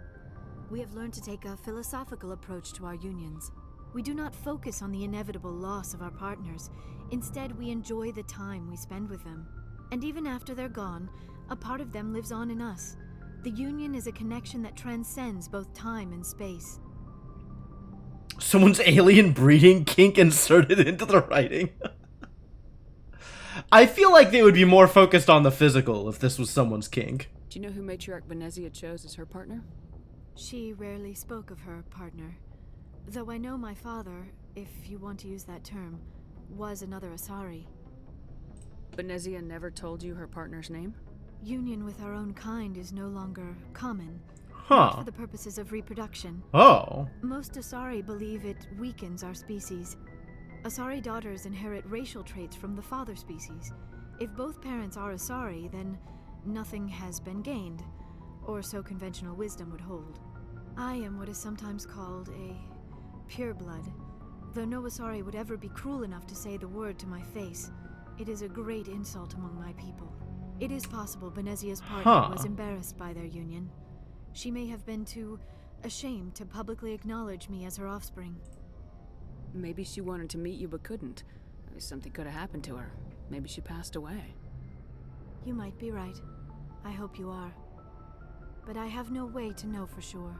We have learned to take a philosophical approach to our unions. We do not focus on the inevitable loss of our partners. Instead, we enjoy the time we spend with them. And even after they're gone, a part of them lives on in us. The union is a connection that transcends both time and space. Someone's alien breeding kink inserted into the writing. I feel like they would be more focused on the physical if this was someone's kink. Do you know who Matriarch Benezia chose as her partner? She rarely spoke of her partner. Though I know my father, if you want to use that term, was another Asari. Benezia never told you her partner's name? Union with our own kind is no longer common. Huh. Not for the purposes of reproduction. Oh. Most Asari believe it weakens our species. Asari daughters inherit racial traits from the father species. If both parents are Asari, then nothing has been gained, or so conventional wisdom would hold. I am what is sometimes called a pureblood. Though no Asari would ever be cruel enough to say the word to my face, it is a great insult among my people. It is possible Benezia's partner was embarrassed by their union. She may have been too ashamed to publicly acknowledge me as her offspring. Maybe she wanted to meet you but couldn't. Something could have happened to her. Maybe she passed away. You might be right. I hope you are. But I have no way to know for sure.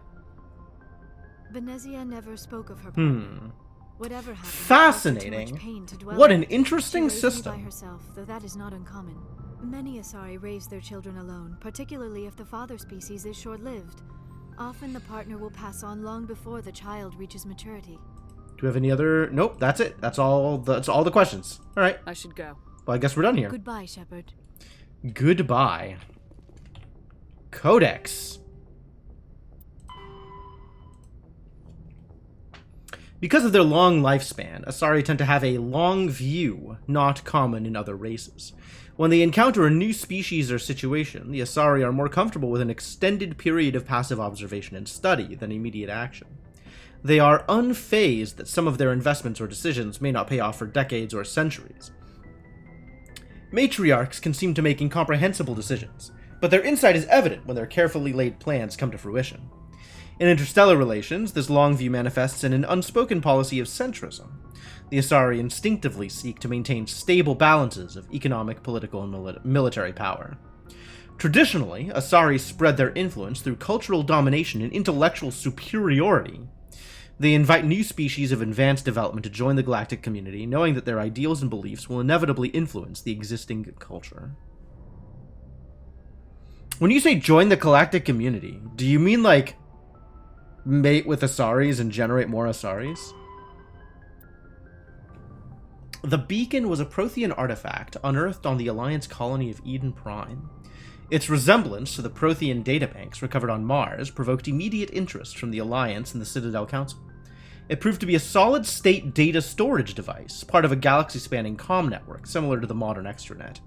Benezia never spoke of her partner. Whatever happened, fascinating. too much pain to dwell What on. an interesting She raised me system. by herself, though that is not uncommon. Many Asari raise their children alone, particularly if the father species is short-lived. Often the partner will pass on long before the child reaches maturity. Do we have any other? Nope, that's it. That's all the questions. All right. I should go. Well, I guess we're done here. Goodbye, Shepard. Goodbye. Codex. Because of their long lifespan, Asari tend to have a long view, not common in other races. When they encounter a new species or situation, the Asari are more comfortable with an extended period of passive observation and study than immediate action. They are unfazed that some of their investments or decisions may not pay off for decades or centuries. Matriarchs can seem to make incomprehensible decisions, but their insight is evident when their carefully laid plans come to fruition. In interstellar relations, this long view manifests in an unspoken policy of centrism. The Asari instinctively seek to maintain stable balances of economic, political, and military power. Traditionally, Asari spread their influence through cultural domination and intellectual superiority. They invite new species of advanced development to join the galactic community, knowing that their ideals and beliefs will inevitably influence the existing culture. When you say join the galactic community, do you mean like mate with Asaris and generate more Asaris? The beacon was a Prothean artifact unearthed on the Alliance colony of Eden Prime. Its resemblance to the Prothean databanks recovered on Mars provoked immediate interest from the Alliance and the Citadel Council. It proved to be a solid-state data storage device, part of a galaxy-spanning comm network similar to the modern extranet.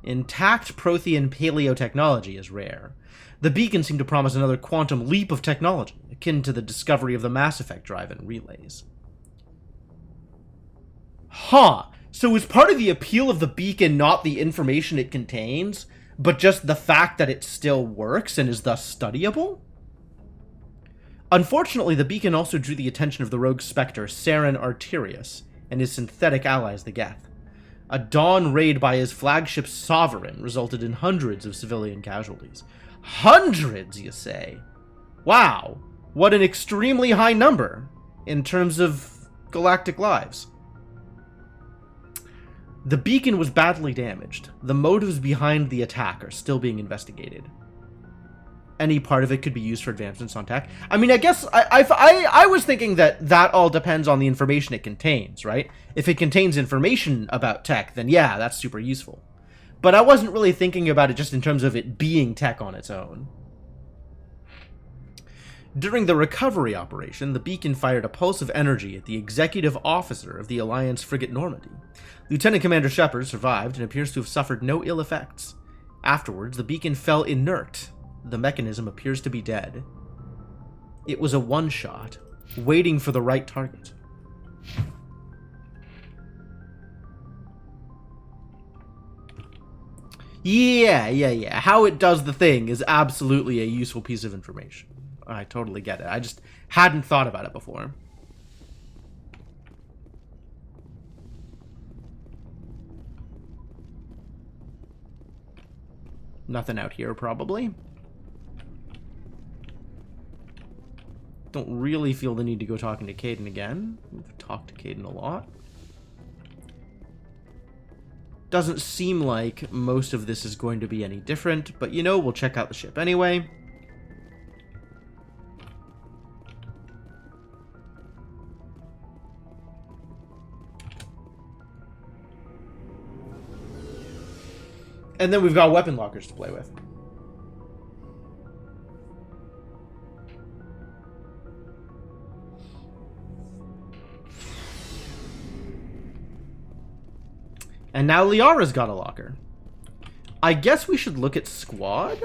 Intact Prothean paleotechnology is rare. The beacon seemed to promise another quantum leap of technology, akin to the discovery of the Mass Effect drive and relays. Huh. So is part of the appeal of the beacon not the information it contains, but just the fact that it still works and is thus studyable? Unfortunately, the beacon also drew the attention of the rogue Spectre Saren Arterius and his synthetic allies, the Geth. A dawn raid by his flagship Sovereign resulted in hundreds of civilian casualties. Hundreds, you say? Wow, what an extremely high number in terms of galactic lives. The beacon was badly damaged. The motives behind the attack are still being investigated. Any part of it could be used for advancements on tech. I mean, I guess I was thinking that all depends on the information it contains, right? If it contains information about tech, then yeah, that's super useful. But I wasn't really thinking about it just in terms of it being tech on its own. During the recovery operation, the beacon fired a pulse of energy at the executive officer of the Alliance frigate Normandy. Lieutenant Commander Shepard survived and appears to have suffered no ill effects. Afterwards, the beacon fell inert. The mechanism appears to be dead. It was a one-shot, waiting for the right target. Yeah. How it does the thing is absolutely a useful piece of information. I totally get it. I just hadn't thought about it before. Nothing out here, probably. Don't really feel the need to go talking to Kaidan again. We've talked to Kaidan a lot. Doesn't seem like most of this is going to be any different, but you know, we'll check out the ship anyway. And then we've got weapon lockers to play with. And now Liara's got a locker. I guess we should look at squad?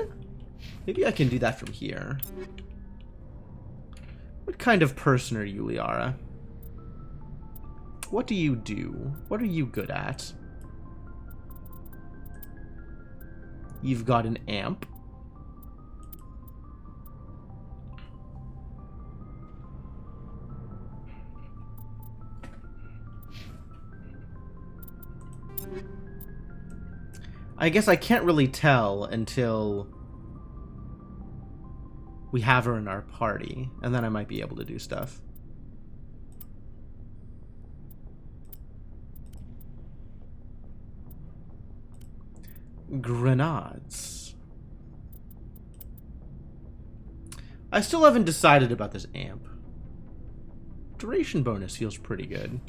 Maybe I can do that from here. What kind of person are you, Liara? What do you do? What are you good at? You've got an amp. I guess I can't really tell until we have her in our party, and then I might be able to do stuff. Grenades. I still haven't decided about this amp. Duration bonus feels pretty good.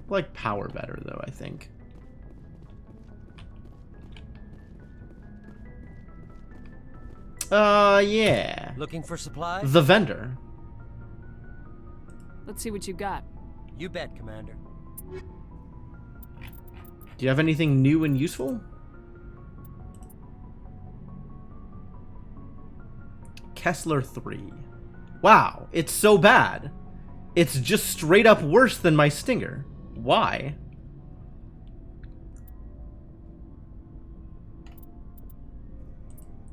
I like power better, though, I think. Yeah. Looking for supplies? The vendor. Let's see what you got. You bet, Commander. Do you have anything new and useful? Kessler 3. Wow, it's so bad. It's just straight up worse than my Stinger. Why?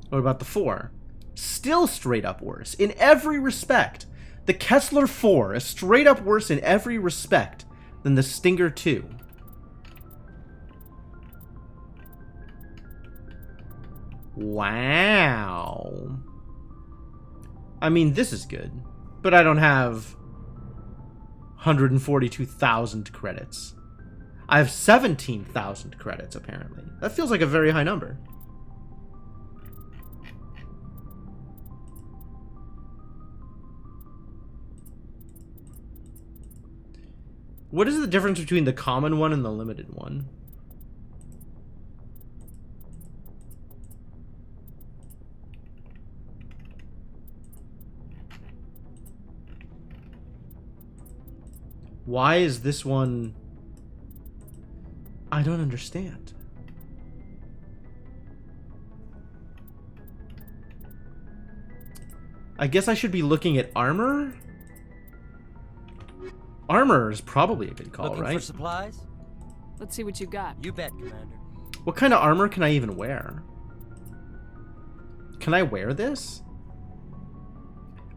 What about the 4? Still straight up worse in every respect. The Kessler 4 is straight up worse in every respect than the Stinger 2. Wow. I mean, this is good, but I don't have 142,000 credits. I have 17,000 credits, apparently. That feels like a very high number. What is the difference between the common one and the limited one? Why is this one... I don't understand. I guess I should be looking at armor? Armor is probably a good call, Looking right? for supplies? Let's see what you got. You bet, Commander. What kind of armor can I even wear? Can I wear this?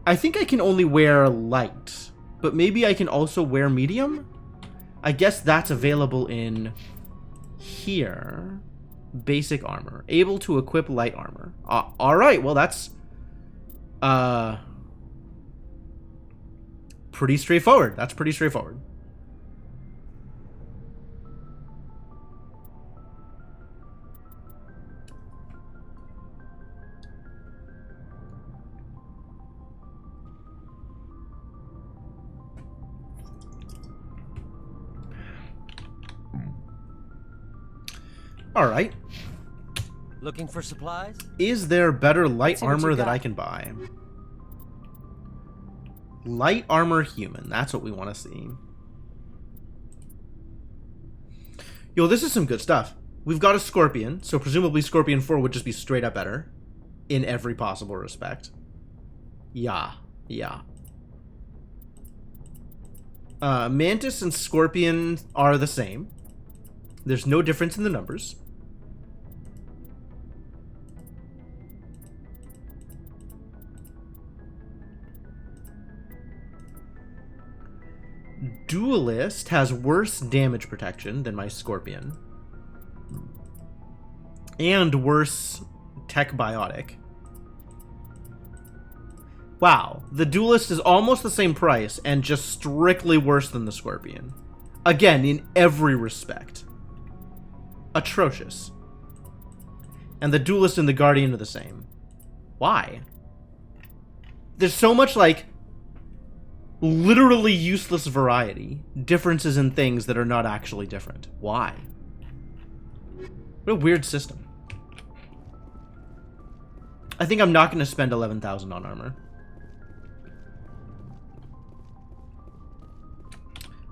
I think I can only wear light. But maybe I can also wear medium? I guess that's available in here. Basic armor. Able to equip light armor. Alright, well that's... pretty straightforward. That's pretty straightforward. Alright. Looking for supplies? Is there better light see what you armor that got. I can buy? Light armor human. That's what we want to see. Yo, this is some good stuff. We've got a Scorpion, so presumably Scorpion 4 would just be straight up better. In every possible respect. Yeah. Mantis and Scorpion are the same. There's no difference in the numbers. Duelist has worse damage protection than my Scorpion. And worse tech biotic. Wow, the Duelist is almost the same price and just strictly worse than the Scorpion. Again, in every respect. Atrocious. And the Duelist and the Guardian are the same. Why? There's so much, like, literally useless variety. Differences in things that are not actually different. Why? What a weird system. I think I'm not going to spend 11,000 on armor.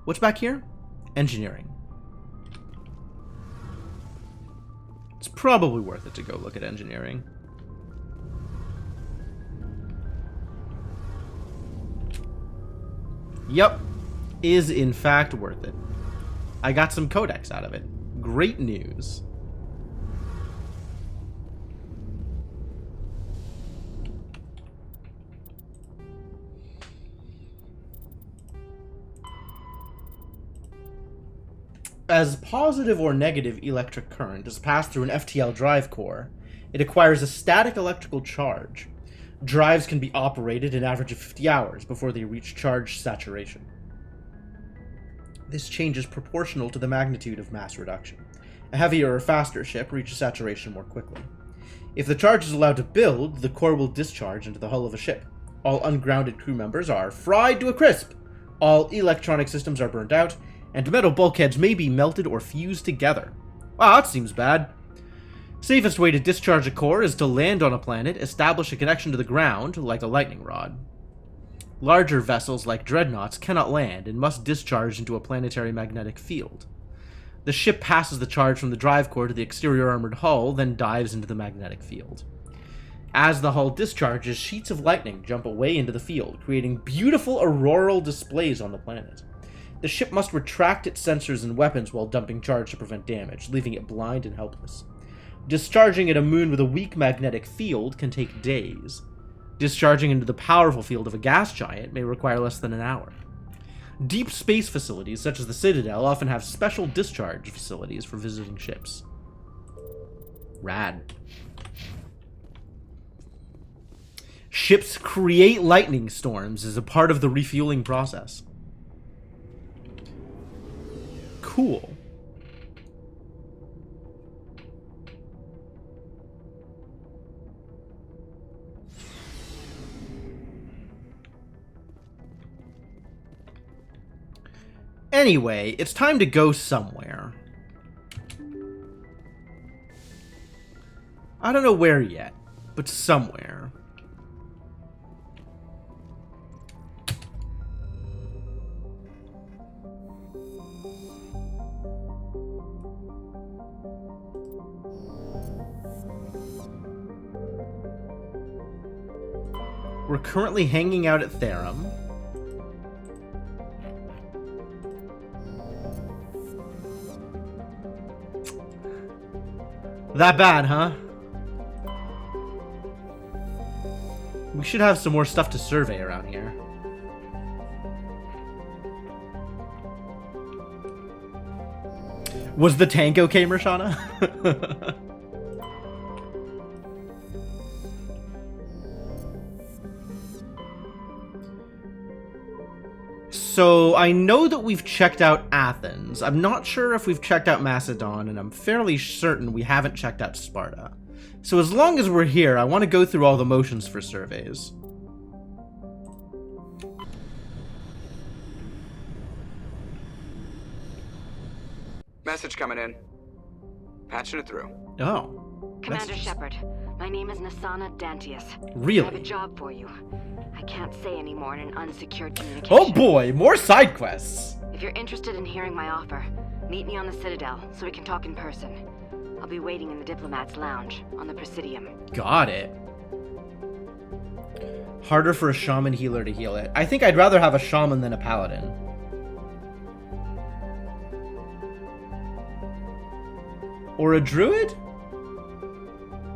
What's back here? Engineering. It's probably worth it to go look at engineering. Yep. Is in fact worth it. I got some codex out of it. Great news. As positive or negative electric current is passed through an FTL drive core, it acquires a static electrical charge. Drives can be operated an average of 50 hours before they reach charge saturation. This change is proportional to the magnitude of mass reduction. A heavier or faster ship reaches saturation more quickly. If the charge is allowed to build, the core will discharge into the hull of a ship. All ungrounded crew members are fried to a crisp. All electronic systems are burned out, and metal bulkheads may be melted or fused together. Wow, that seems bad. Safest way to discharge a core is to land on a planet, establish a connection to the ground, like a lightning rod. Larger vessels like dreadnoughts cannot land and must discharge into a planetary magnetic field. The ship passes the charge from the drive core to the exterior armored hull, then dives into the magnetic field. As the hull discharges, sheets of lightning jump away into the field, creating beautiful auroral displays on the planet. The ship must retract its sensors and weapons while dumping charge to prevent damage, leaving it blind and helpless. Discharging at a moon with a weak magnetic field can take days. Discharging into the powerful field of a gas giant may require less than an hour. Deep space facilities, such as the Citadel, often have special discharge facilities for visiting ships. Rad. Ships create lightning storms as a part of the refueling process. Cool. Anyway, it's time to go somewhere. I don't know where yet, but somewhere. We're currently hanging out at Therum. That bad, huh? We should have some more stuff to survey around here. Was the tank okay, Mershana? So, I know that we've checked out Athens. I'm not sure if we've checked out Macedon, and I'm fairly certain we haven't checked out Sparta. So as long as we're here, I want to go through all the motions for surveys. Message coming in. Patching it through. Oh. Commander Shepard, my name is Nasana Dantius. Really? I have a job for you. I can't say any more in an unsecured communication. Oh boy, more side quests. If you're interested in hearing my offer, meet me on the Citadel so we can talk in person. I'll be waiting in the Diplomat's Lounge on the Presidium. Got it. Harder for a shaman healer to heal it. I think I'd rather have a shaman than a paladin. Or a druid?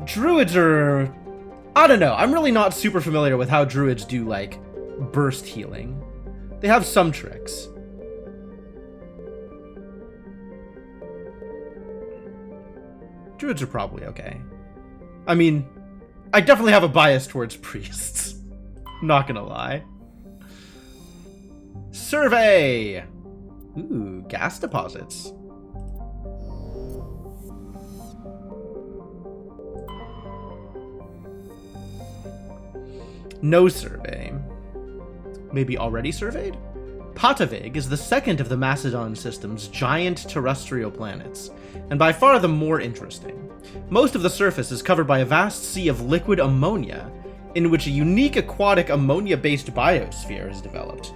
Druids are... I don't know. I'm really not super familiar with how druids do, like, burst healing. They have some tricks. Druids are probably okay. I mean, I definitely have a bias towards priests. Not gonna lie. Survey! Ooh, gas deposits. No survey. Maybe already surveyed? Patavig is the second of the Macedon system's giant terrestrial planets, and by far the more interesting. Most of the surface is covered by a vast sea of liquid ammonia, in which a unique aquatic ammonia-based biosphere is developed.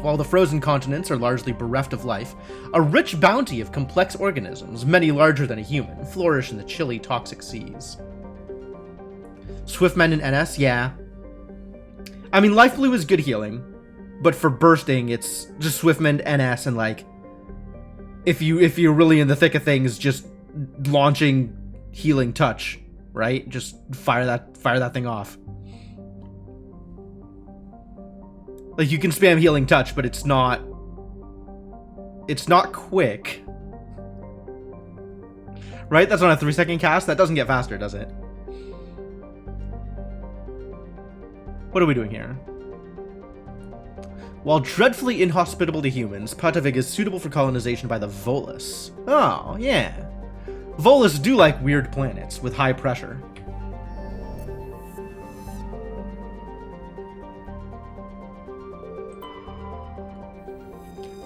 While the frozen continents are largely bereft of life, a rich bounty of complex organisms, many larger than a human, flourish in the chilly, toxic seas. Swiftmen and NS, yeah. I mean, Life Blue is good healing, but for bursting, it's just Swiftmen, NS, and like, if you're really in the thick of things, just launching Healing Touch, right? Just fire that thing off. Like, you can spam Healing Touch, but it's not quick. Right? That's on a 3-second cast? That doesn't get faster, does it? What are we doing here? While dreadfully inhospitable to humans, Patavig is suitable for colonization by the Volus. Oh, yeah. Volus do like weird planets with high pressure.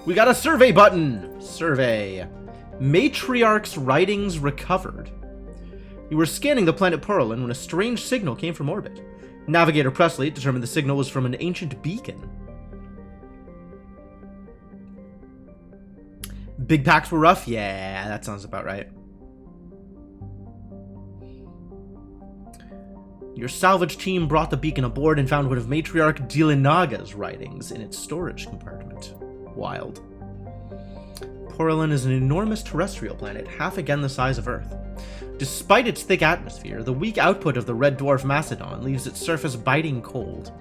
We got a survey button! Survey. Matriarch's writings recovered. You were scanning the planet Porolin when a strange signal came from orbit. Navigator Presley determined the signal was from an ancient beacon. Big packs were rough? Yeah, that sounds about right. Your salvage team brought the beacon aboard and found one of Matriarch Dilinaga's writings in its storage compartment. Wild. Porolin is an enormous terrestrial planet, half again the size of Earth. Despite its thick atmosphere, the weak output of the red dwarf Macedon leaves its surface biting cold.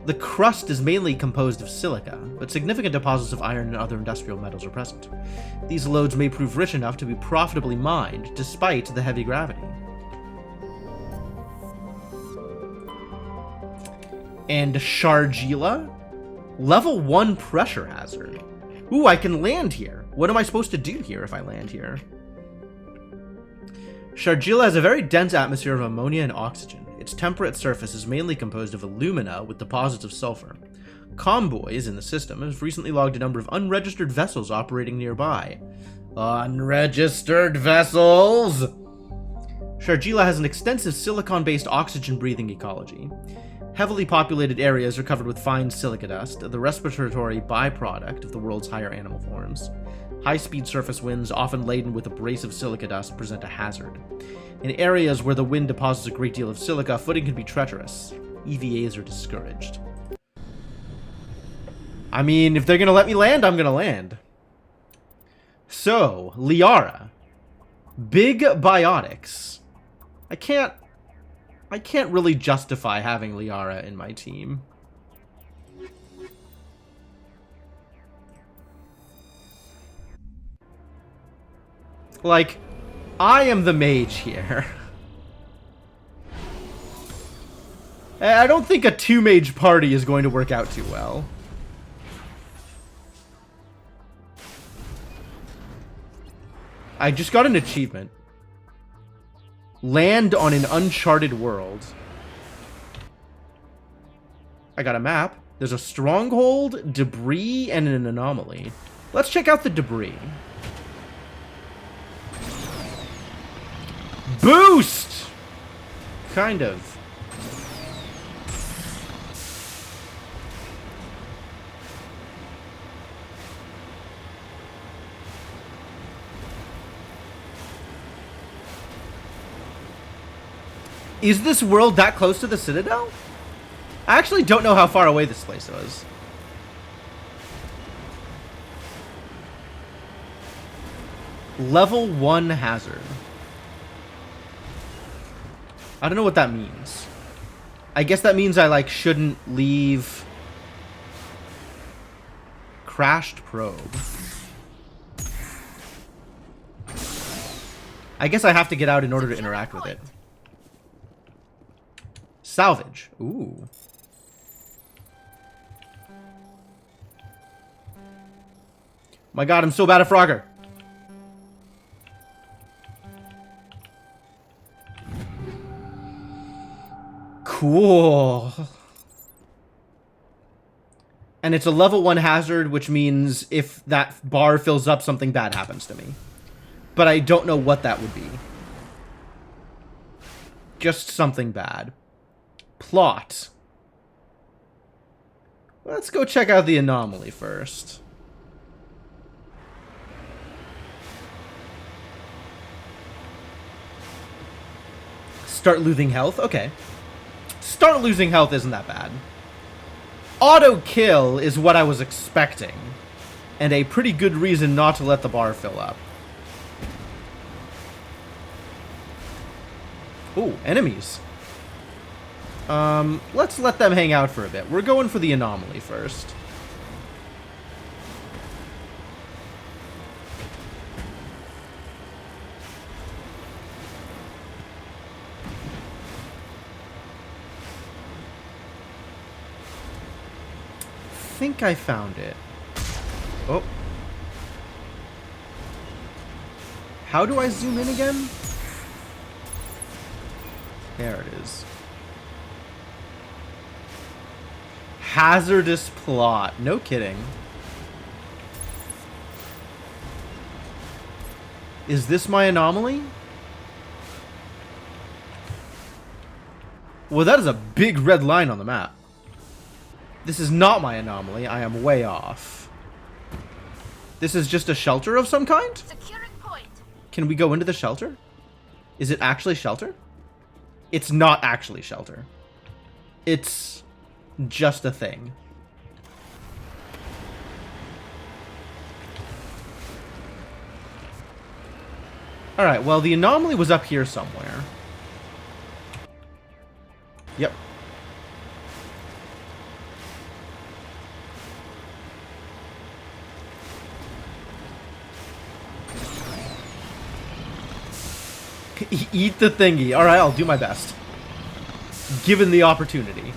The crust is mainly composed of silica, but significant deposits of iron and other industrial metals are present. These lodes may prove rich enough to be profitably mined, despite the heavy gravity. And Shargila? Level 1 pressure hazard. Ooh, I can land here. What am I supposed to do here if I land here? Shargila has a very dense atmosphere of ammonia and oxygen. Its temperate surface is mainly composed of alumina with deposits of sulfur. Convoys in the system have recently logged a number of unregistered vessels operating nearby. Unregistered vessels! Shargila has an extensive silicon-based oxygen-breathing ecology. Heavily populated areas are covered with fine silica dust, the respiratory byproduct of the world's higher animal forms. High-speed surface winds, often laden with abrasive silica dust, present a hazard. In areas where the wind deposits a great deal of silica, footing can be treacherous. EVAs are discouraged. I mean, if they're gonna let me land, I'm gonna land. So, Liara. Big biotics. I can't really justify having Liara in my team. Like, I am the mage here. I don't think a 2-mage party is going to work out too well. I just got an achievement. Land on an uncharted world. I got a map. There's a stronghold, debris, and an anomaly. Let's check out the debris. boost! Kind of. Is this world that close to the Citadel? I actually don't know how far away this place was. Level 1 hazard. I don't know what that means. I guess that means I, like, shouldn't leave... Crashed probe. I guess I have to get out in order to interact with it. Salvage. Ooh. My god, I'm so bad at Frogger. Cool. And it's a level 1 hazard, which means if that bar fills up, something bad happens to me. But I don't know what that would be. Just something bad. Plot. Let's go check out the anomaly first. Start losing health? Okay. Start losing health isn't that bad. Auto kill is what I was expecting. And a pretty good reason not to let the bar fill up. Ooh, enemies. Let's let them hang out for a bit. We're going for the anomaly first. I think I found it. Oh. How do I zoom in again? There it is. Hazardous plot. No kidding. Is this my anomaly? Well, that is a big red line on the map. This is not my anomaly. I am way off. This is just a shelter of some kind? Securing point. Can we go into the shelter? Is it actually shelter? It's not actually shelter. It's just a thing. Alright, well, the anomaly was up here somewhere. Yep. Eat the thingy. Alright, I'll do my best. Given the opportunity.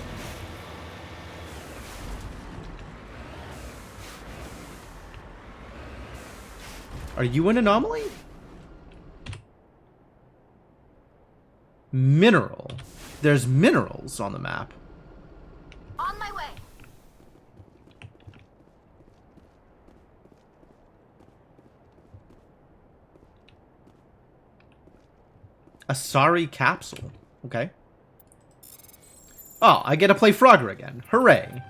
Are you an anomaly? Mineral. There's minerals on the map. On my way. Asari capsule. Okay. Oh, I get to play Frogger again. Hooray.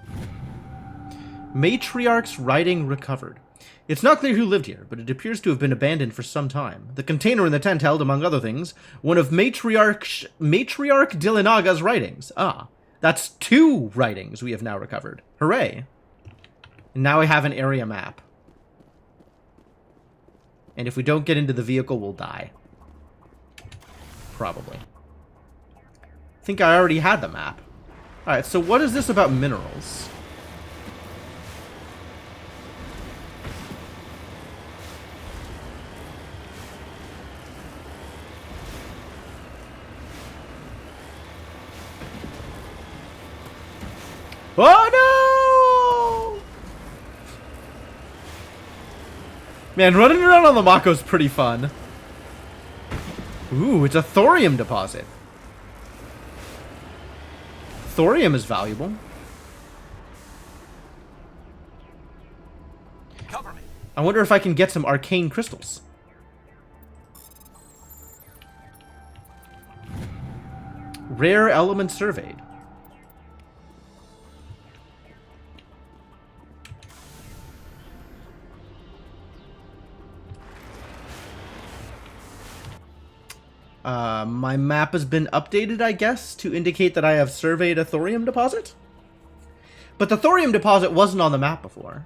Matriarch's writing recovered. It's not clear who lived here, but it appears to have been abandoned for some time. The container in the tent held, among other things, one of Matriarch Dillinaga's writings. Ah, that's 2 writings we have now recovered. Hooray. And now I have an area map. And if we don't get into the vehicle, we'll die. Probably. I think I already had the map. Alright, so what is this about minerals? Oh no! Man, running around on the Mako's pretty fun. Ooh, it's a thorium deposit. Thorium is valuable. Cover me. I wonder if I can get some arcane crystals. Rare element surveyed. My map has been updated, I guess, to indicate that I have surveyed a thorium deposit. But the thorium deposit wasn't on the map before.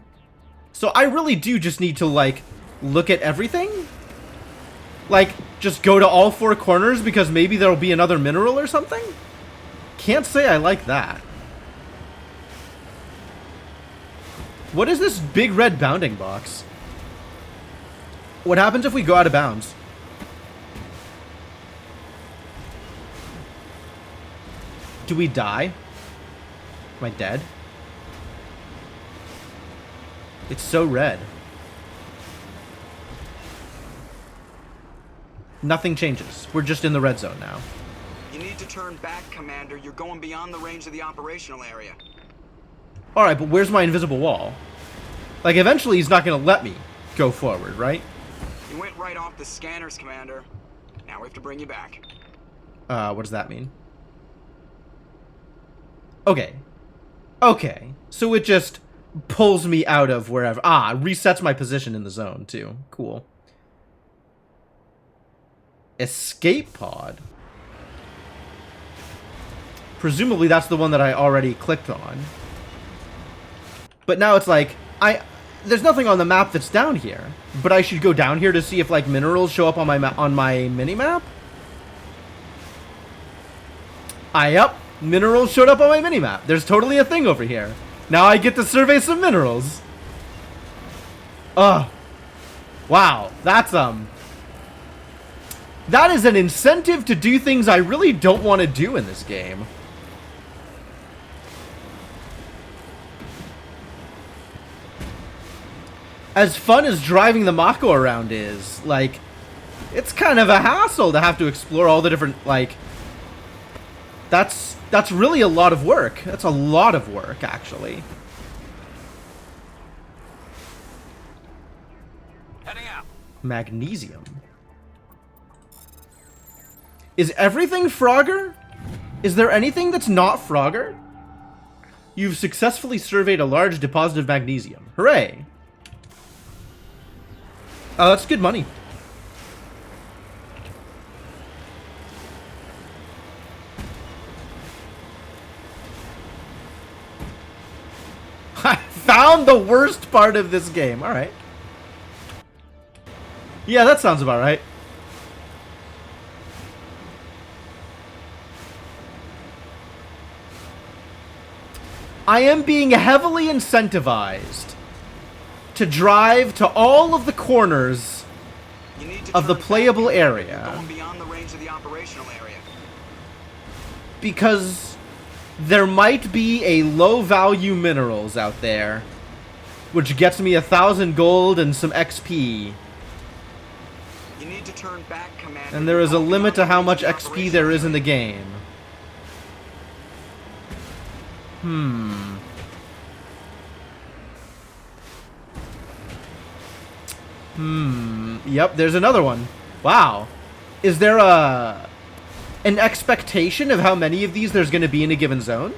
So I really do just need to, like, look at everything. Like, just go to all 4 corners because maybe there'll be another mineral or something? Can't say I like that. What is this big red bounding box? What happens if we go out of bounds? Do we die? Am I dead? It's so red. Nothing changes. We're just in the red zone now. You need to turn back, Commander. You're going beyond the range of the operational area. Alright, but where's my invisible wall? Like, eventually he's not going to let me go forward, right? You went right off the scanners, Commander. Now we have to bring you back. What does that mean? Okay. Okay. So it just pulls me out of wherever. Ah, resets my position in the zone, too. Cool. Escape pod. Presumably that's the one that I already clicked on. But now it's like, there's nothing on the map that's down here. But I should go down here to see if, like, minerals show up on my mini-map? Yep. Minerals showed up on my minimap. There's totally a thing over here. Now I get to survey some minerals. Wow. That's, that is an incentive to do things I really don't want to do in this game. As fun as driving the Mako around is, like, it's kind of a hassle to have to explore all the different, like, That's really a lot of work. That's a lot of work, actually. Heading out. Magnesium. Is everything Frogger? Is there anything that's not Frogger? You've successfully surveyed a large deposit of magnesium. Hooray! Oh, that's good money. I found the worst part of this game. Alright. Yeah, that sounds about right. I am being heavily incentivized to drive to all of the corners of the playable area. Going beyond the range of the operational area. Because there might be a low-value minerals out there, which gets me 1,000 gold and some XP. You need to turn back, Commander. And there is a limit to how much XP there is in the game. Yep, there's another one. Wow. Is there an expectation of how many of these there's going to be in a given zone?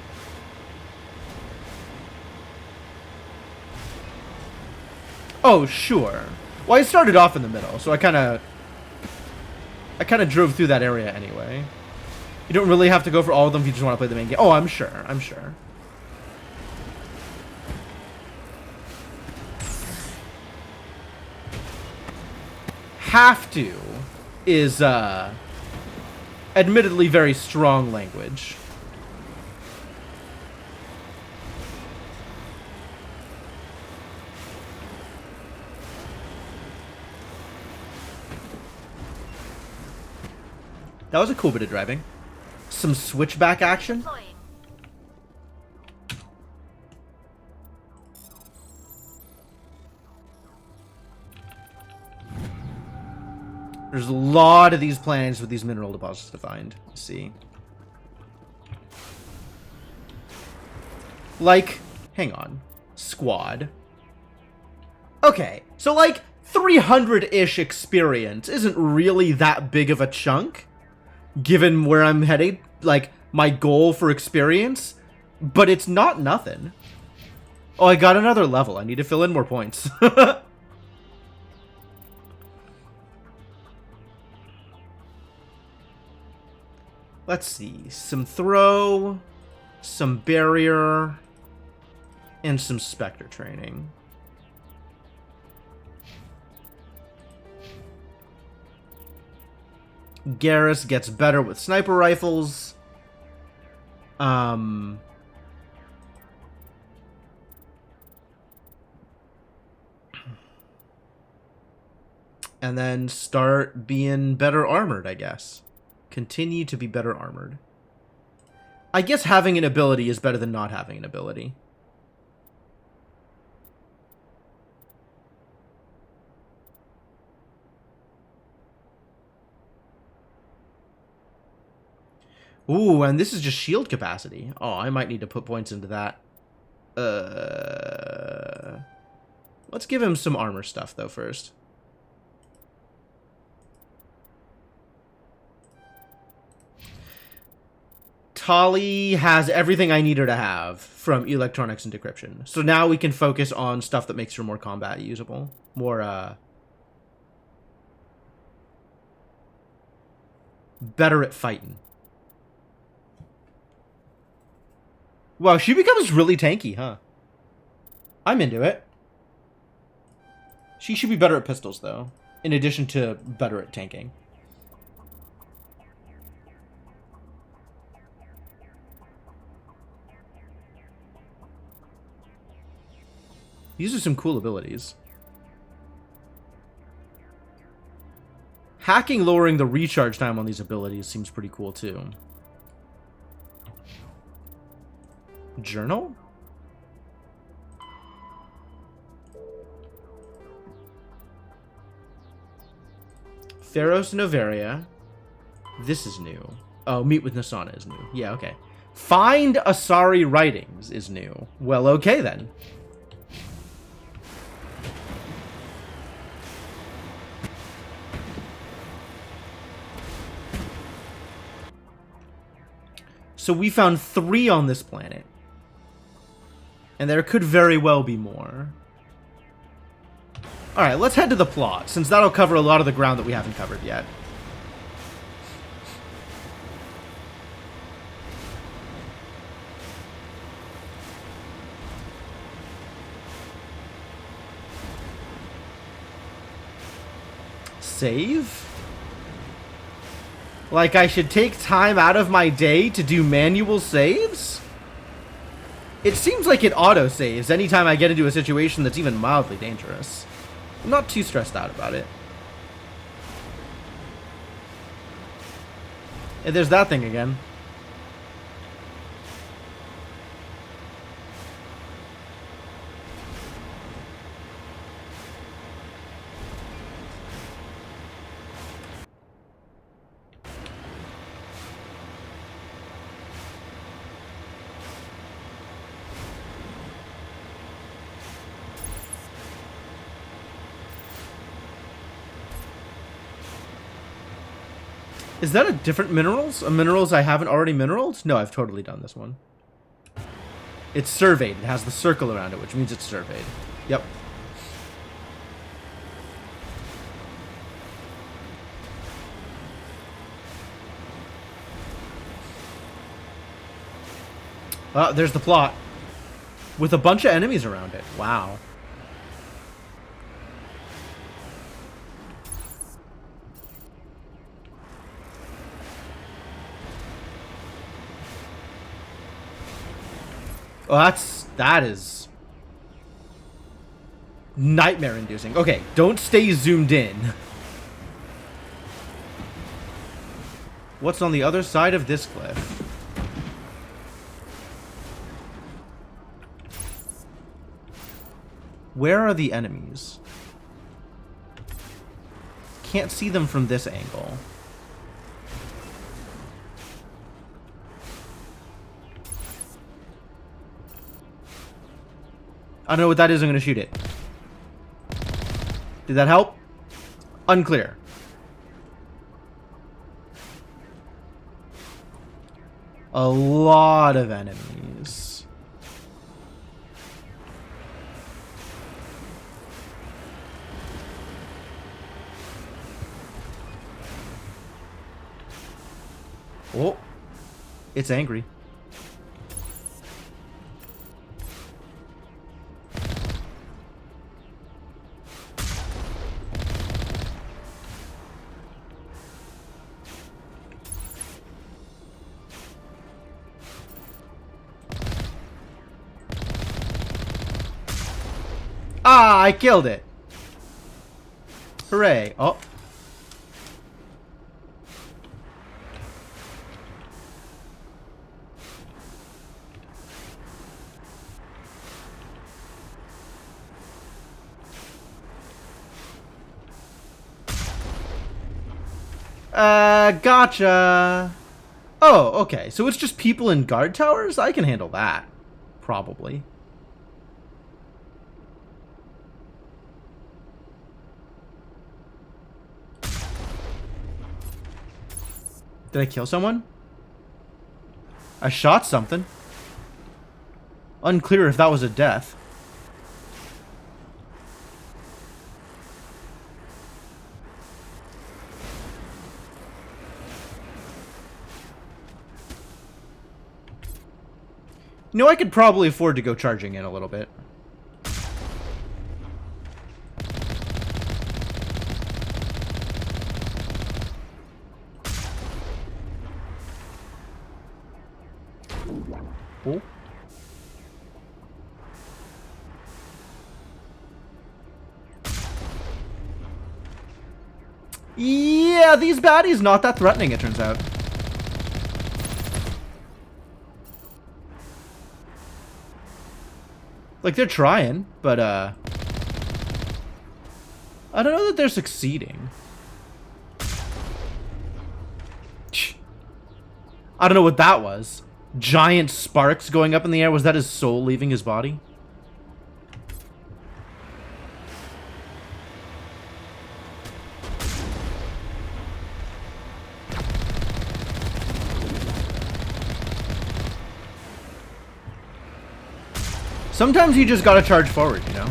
Oh, sure. Well, I started off in the middle, so I kind of drove through that area anyway. You don't really have to go for all of them if you just want to play the main game. Oh, I'm sure. I'm sure. Have to is, admittedly very strong language. That was a cool bit of driving. Some switchback action. There's a lot of these planets with these mineral deposits to find. Let's see. Like, hang on. Squad. Okay, so like 300-ish experience isn't really that big of a chunk, given where I'm headed like, my goal for experience, but it's not nothing. Oh, I got another level. I need to fill in more points. Let's see. Some throw, some barrier, and some Spectre training. Garrus gets better with sniper rifles. And then start being better armored, I guess. Continue to be better armored. I guess having an ability is better than not having an ability. Ooh, and this is just shield capacity. Oh, I might need to put points into that. Let's give him some armor stuff, though, first. Tali has everything I need her to have from electronics and decryption. So now we can focus on stuff that makes her more combat usable. More, better at fighting. Wow, she becomes really tanky, huh? I'm into it. She should be better at pistols, though. In addition to better at tanking. These are some cool abilities. Hacking lowering the recharge time on these abilities seems pretty cool, too. Journal? Theros Novaria. This is new. Oh, Meet with Nasana is new. Yeah, okay. Find Asari Writings is new. Well, okay then. So we found 3 on this planet. And there could very well be more. Alright, let's head to the plot, since that'll cover a lot of the ground that we haven't covered yet. Save? Like I should take time out of my day to do manual saves? It seems like it auto-saves anytime I get into a situation that's even mildly dangerous. I'm not too stressed out about it. And there's that thing again. Is that a different minerals? A minerals I haven't already mineraled? No, I've totally done this one. It's surveyed. It has the circle around it, which means it's surveyed. Yep. There's the plot. With a bunch of enemies around it. Wow. Oh, that is nightmare inducing. Okay, don't stay zoomed in. What's on the other side of this cliff? Where are the enemies? Can't see them from this angle. I don't know what that is, I'm gonna shoot it. Did that help? Unclear. A lot of enemies. Oh, it's angry. Ah, I killed it. Hooray. Oh. Gotcha. Oh, okay. So it's just people in guard towers? I can handle that. Probably. Did I kill someone? I shot something. Unclear if that was a death. You know, I could probably afford to go charging in a little bit. Oh. Yeah, these baddies not that threatening, it turns out. Like, they're trying, but, I don't know that they're succeeding. I don't know what that was. Giant sparks going up in the air. Was that his soul leaving his body? Sometimes you just gotta charge forward, you know?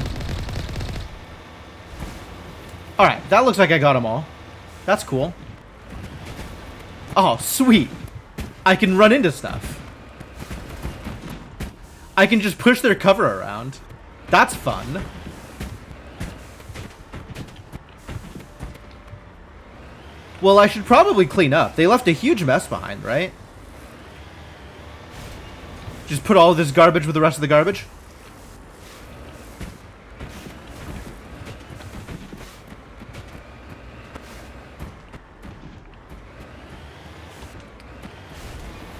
Alright, that looks like I got them all. That's cool. Oh, sweet. I can run into stuff. I can just push their cover around. That's fun. Well, I should probably clean up. They left a huge mess behind, right? Just put all of this garbage with the rest of the garbage?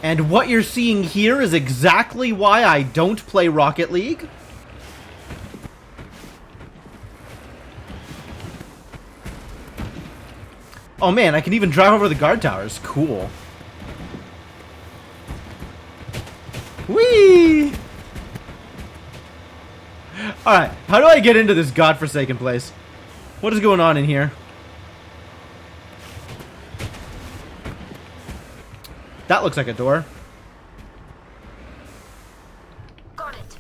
And what you're seeing here is exactly why I don't play Rocket League. Oh man, I can even drive over the guard towers. Cool. Whee! Alright, how do I get into this godforsaken place? What is going on in here? That looks like a door. Got it.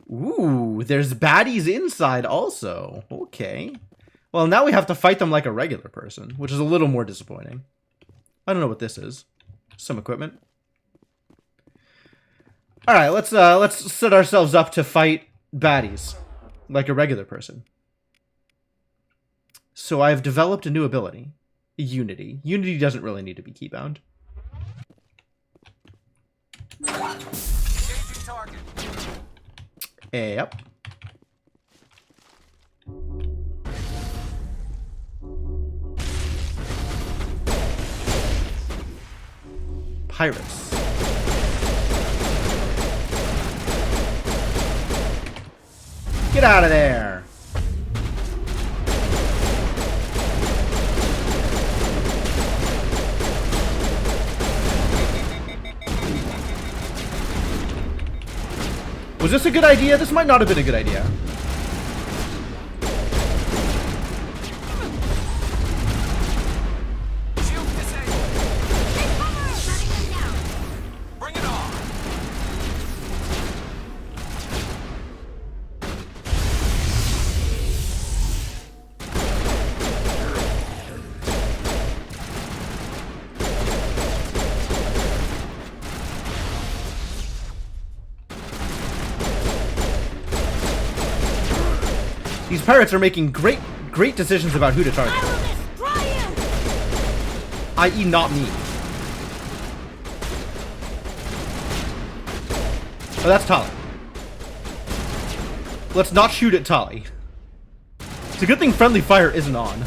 Ooh, there's baddies inside also. Okay. Well, now we have to fight them like a regular person, which is a little more disappointing. I don't know what this is. Some equipment. All right, let's set ourselves up to fight baddies like a regular person. So I've developed a new ability, Unity. Unity doesn't really need to be keybound. Yep. Pirates. Get out of there. Was this a good idea? This might not have been a good idea. pirates are making great decisions about who to target. I.e. not me. Oh, that's Tali. Let's not shoot at Tali. It's a good thing friendly fire isn't on.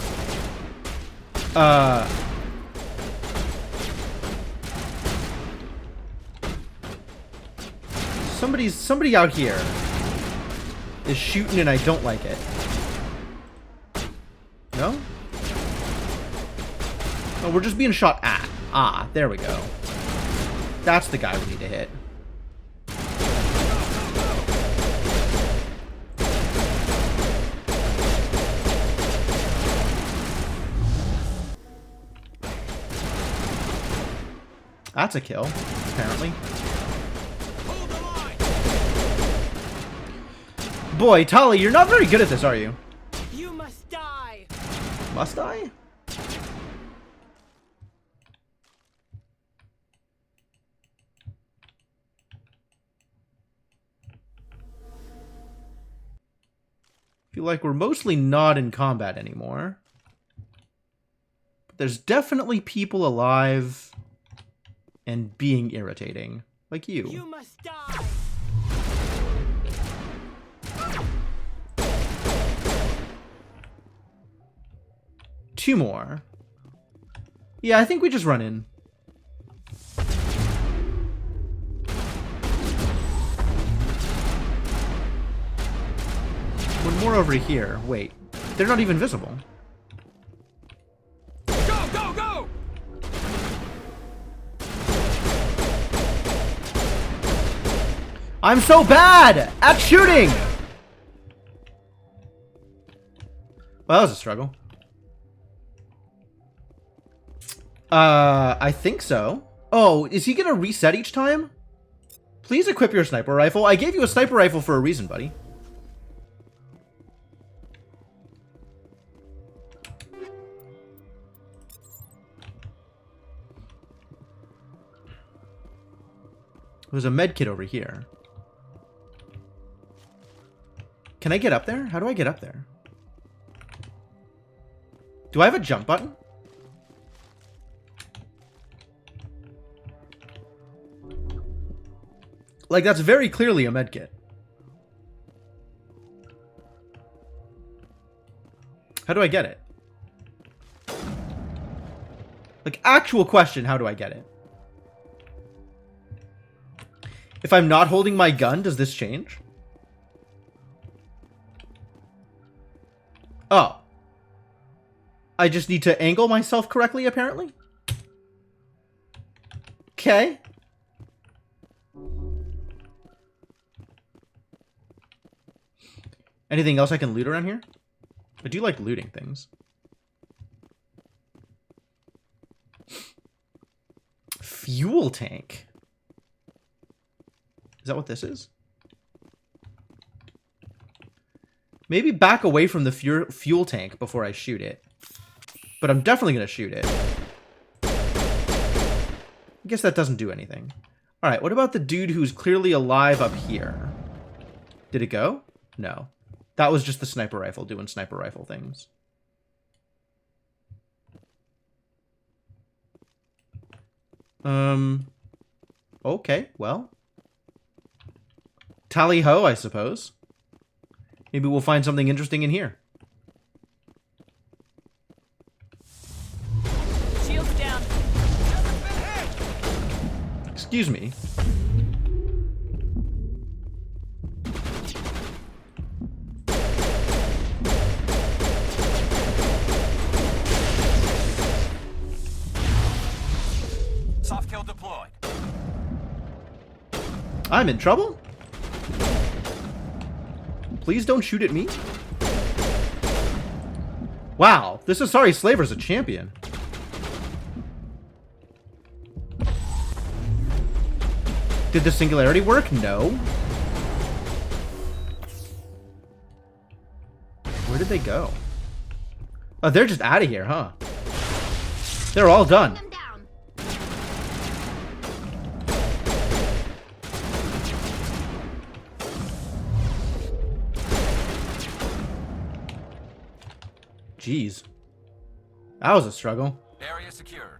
Somebody out here is shooting and I don't like it. No? Oh, we're just being shot at. Ah, there we go. That's the guy we need to hit. That's a kill, apparently. Boy, Tali, you're not very good at this, are you? You must die. Must I? Feel like we're mostly not in combat anymore. But there's definitely people alive and being irritating, like you. You must die. Two more. Yeah, I think we just run in. One more over here. Wait, they're not even visible. Go, go, go! I'm so bad at shooting! Well, that was a struggle. I think so. Oh, is he gonna reset each time? Please equip your sniper rifle. I gave you a sniper rifle for a reason, buddy. There's a med kit over here. Can I get up there? How do I get up there? Do I have a jump button? Like, that's very clearly a med kit. How do I get it? Like, actual question, how do I get it? If I'm not holding my gun, does this change? Oh. I just need to angle myself correctly, apparently? Okay. Anything else I can loot around here? I do like looting things. Fuel tank. Is that what this is? Maybe back away from the fuel tank before I shoot it. But I'm definitely going to shoot it. I guess that doesn't do anything. Alright, what about the dude who's clearly alive up here? Did it go? No. That was just the sniper rifle doing sniper rifle things. Okay, well. Tally ho, I suppose. Maybe we'll find something interesting in here. Shields down. Excuse me. Soft kill deployed. I'm in trouble? Please don't shoot at me. Wow, this Asari Slaver's a champion. Did the singularity work? No. Where did they go? Oh, they're just out of here, huh? They're all done. Jeez. That was a struggle. Area secured.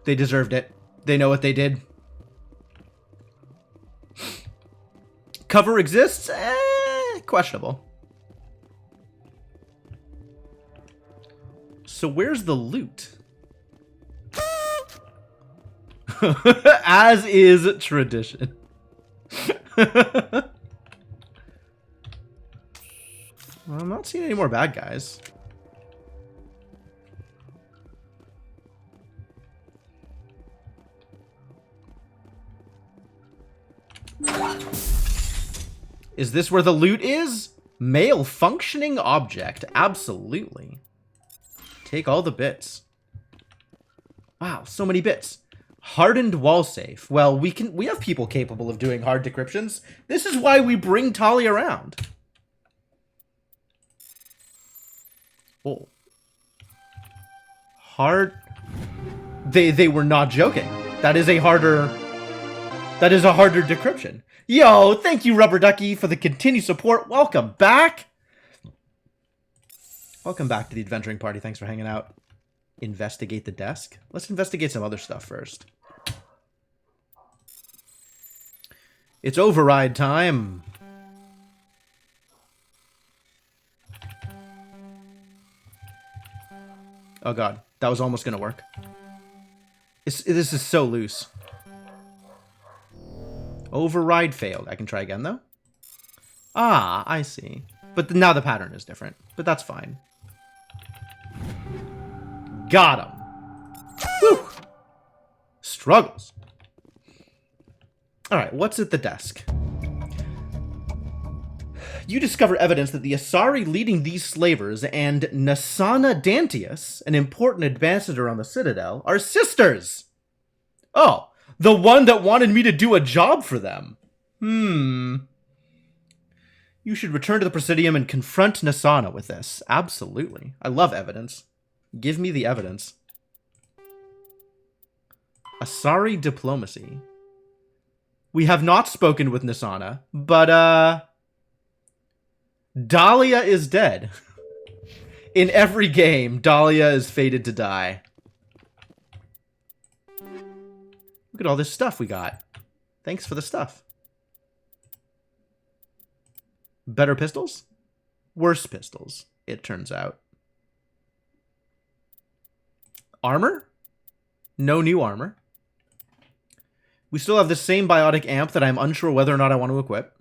They deserved it. They know what they did. Cover exists? Questionable. So where's the loot? As is tradition. I'm not seeing any more bad guys. Is this where the loot is? Male functioning object. Absolutely. Take all the bits. Wow, so many bits. Hardened wall safe. Well, we have people capable of doing hard decryptions. This is why we bring Tali around. Oh. Hard. They were not joking. That is a harder decryption. Yo, thank you, Rubber Ducky, for the continued support. Welcome back. Welcome back to the Adventuring Party. Thanks for hanging out. Investigate the desk. Let's investigate some other stuff first. It's override time. Oh god, that was almost gonna work. This is so loose. Override failed. I can try again, though. Ah, I see. But now the pattern is different. But that's fine. Got him. Whew. Struggles. Alright, what's at the desk? You discover evidence that the Asari leading these slavers and Nasana Dantius, an important ambassador on the Citadel, are sisters! Oh. The one that wanted me to do a job for them. You should return to the Presidium and confront Nasana with this. Absolutely. I love evidence. Give me the evidence. Asari diplomacy. We have not spoken with Nasana, but, Dahlia is dead. In every game, Dahlia is fated to die. Look at all this stuff we got. Thanks for the stuff. Better pistols? Worse pistols, it turns out. Armor? No new armor. We still have the same biotic amp that I'm unsure whether or not I want to equip.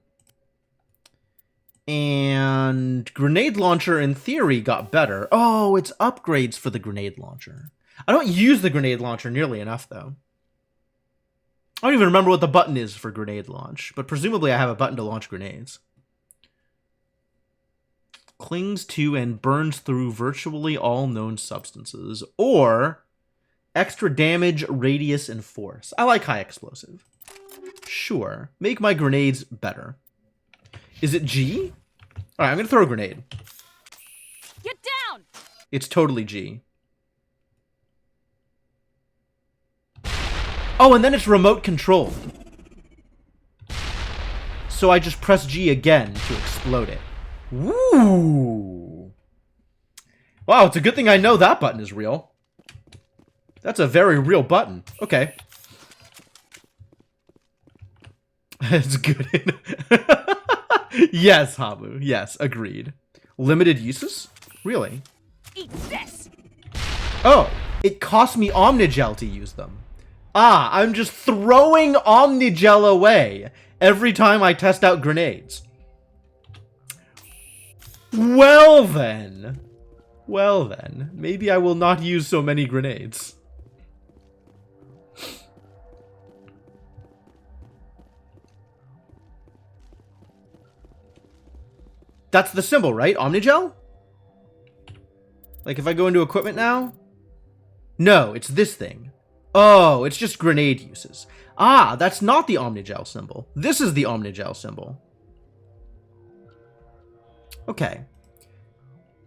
And grenade launcher, in theory, got better. Oh, it's upgrades for the grenade launcher. I don't use the grenade launcher nearly enough, though. I don't even remember what the button is for grenade launch, but presumably I have a button to launch grenades. Clings to and burns through virtually all known substances, or extra damage, radius, and force. I like high explosive. Sure. Make my grenades better. Is it G? Alright, I'm gonna throw a grenade. Get down! It's totally G. Oh, and then it's remote controlled. So I just press G again to explode it. Woo! Wow, it's a good thing I know that button is real. That's a very real button. Okay. It's good. Yes, Hamu. Yes, agreed. Limited uses? Really? Eat this! Oh, it cost me Omnigel to use them. Ah, I'm just throwing Omnigel away every time I test out grenades. Well then. Well then. Maybe I will not use so many grenades. That's the symbol, right? Omnigel? Like if I go into equipment now? No, it's this thing. Oh, it's just grenade uses. Ah, that's not the Omnigel symbol. This is the Omnigel symbol. Okay.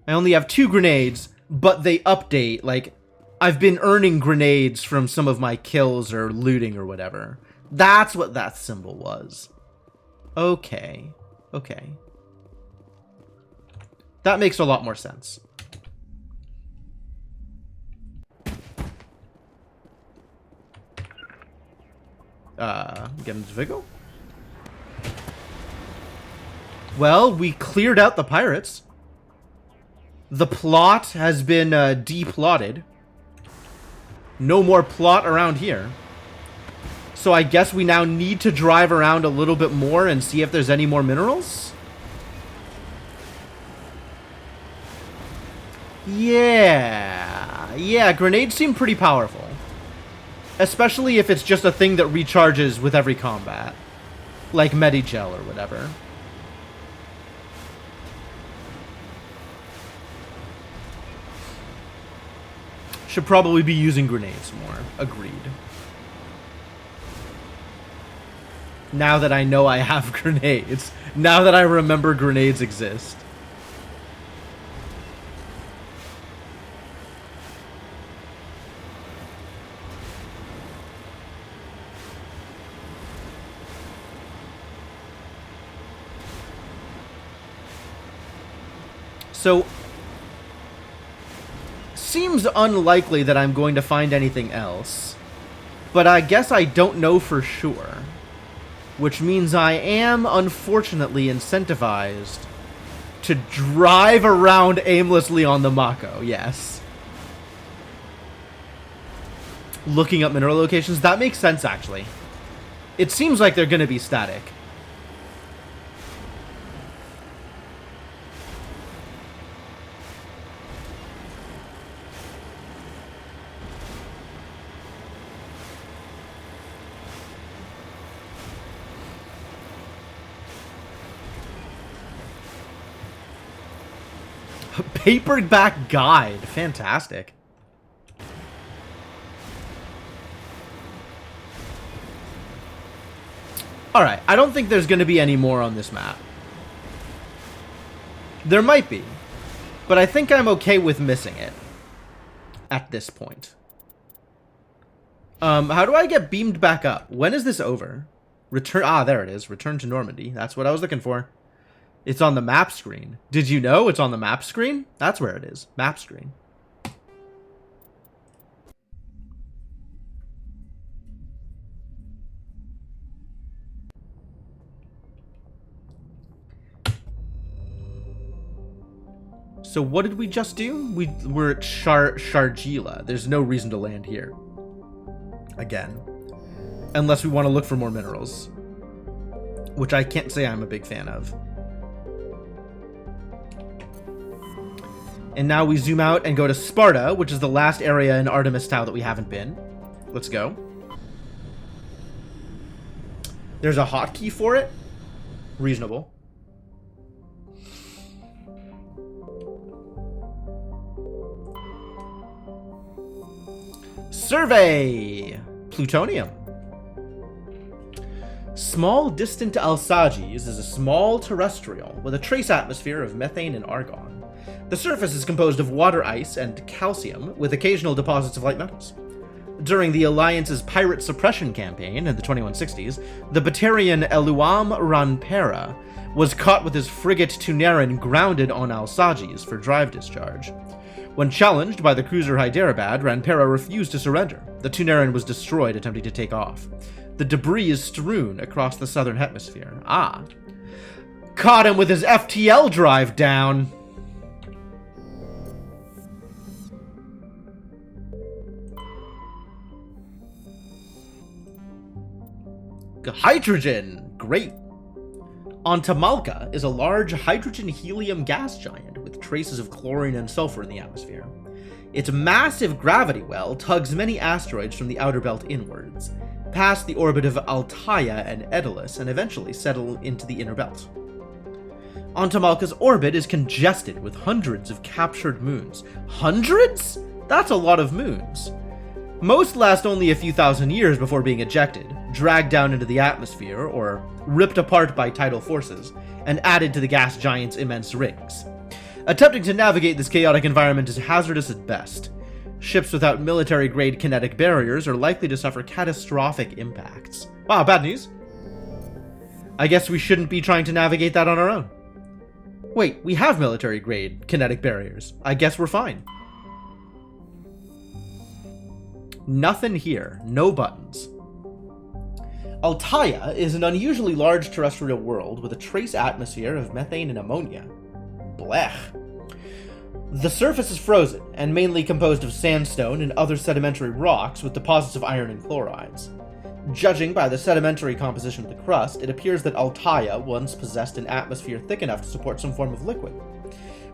I only have 2 grenades, but they update. Like, I've been earning grenades from some of my kills or looting or whatever. That's what that symbol was. Okay. Okay. That makes a lot more sense. Get into Vigo? Well, we cleared out the pirates. The plot has been deplotted. No more plot around here. So I guess we now need to drive around a little bit more and see if there's any more minerals? Yeah, grenades seem pretty powerful. Especially if it's just a thing that recharges with every combat. Like Medigel or whatever. Should probably be using grenades more. Agreed. Now that I know I have grenades. Now that I remember grenades exist. So, seems unlikely that I'm going to find anything else, but I guess I don't know for sure, which means I am unfortunately incentivized to drive around aimlessly on the Mako, yes. Looking up mineral locations, that makes sense actually. It seems like they're going to be static. Paperback guide. Fantastic. Alright, I don't think there's going to be any more on this map. There might be, but I think I'm okay with missing it at this point. How do I get beamed back up? When is this over? Return. Ah, there it is. Return to Normandy. That's what I was looking for. It's on the map screen. Did you know it's on the map screen? That's where it is. Map screen. So what did we just do? We're at Sharjila. There's no reason to land here. Again. Unless we want to look for more minerals. Which I can't say I'm a big fan of. And now we zoom out and go to Sparta, which is the last area in Artemis Tau that we haven't been. Let's go. There's a hotkey for it. Reasonable. Survey! Plutonium. Small distant Alsages is a small terrestrial with a trace atmosphere of methane and argon. The surface is composed of water ice and calcium, with occasional deposits of light metals. During the Alliance's pirate suppression campaign in the 2160s, the Batarian Eluam Ranpera was caught with his frigate Tuneran grounded on Alsages for drive discharge. When challenged by the cruiser Hyderabad, Ranpera refused to surrender. The Tuneran was destroyed attempting to take off. The debris is strewn across the southern hemisphere. Ah. Caught him with his FTL drive down. Hydrogen! Great! Antamalka is a large hydrogen-helium gas giant with traces of chlorine and sulfur in the atmosphere. Its massive gravity well tugs many asteroids from the outer belt inwards, past the orbit of Altaia and Daedalus, and eventually settle into the inner belt. Antamalka's orbit is congested with hundreds of captured moons. Hundreds? That's a lot of moons. Most last only a few thousand years before being ejected, dragged down into the atmosphere, or ripped apart by tidal forces, and added to the gas giant's immense rings. Attempting to navigate this chaotic environment is hazardous at best. Ships without military-grade kinetic barriers are likely to suffer catastrophic impacts. Wow, bad news. I guess we shouldn't be trying to navigate that on our own. Wait, we have military-grade kinetic barriers. I guess we're fine. Nothing here. No buttons. Altaia is an unusually large terrestrial world with a trace atmosphere of methane and ammonia. Blech. The surface is frozen and mainly composed of sandstone and other sedimentary rocks with deposits of iron and chlorides. Judging by the sedimentary composition of the crust, it appears that Altaia once possessed an atmosphere thick enough to support some form of liquid.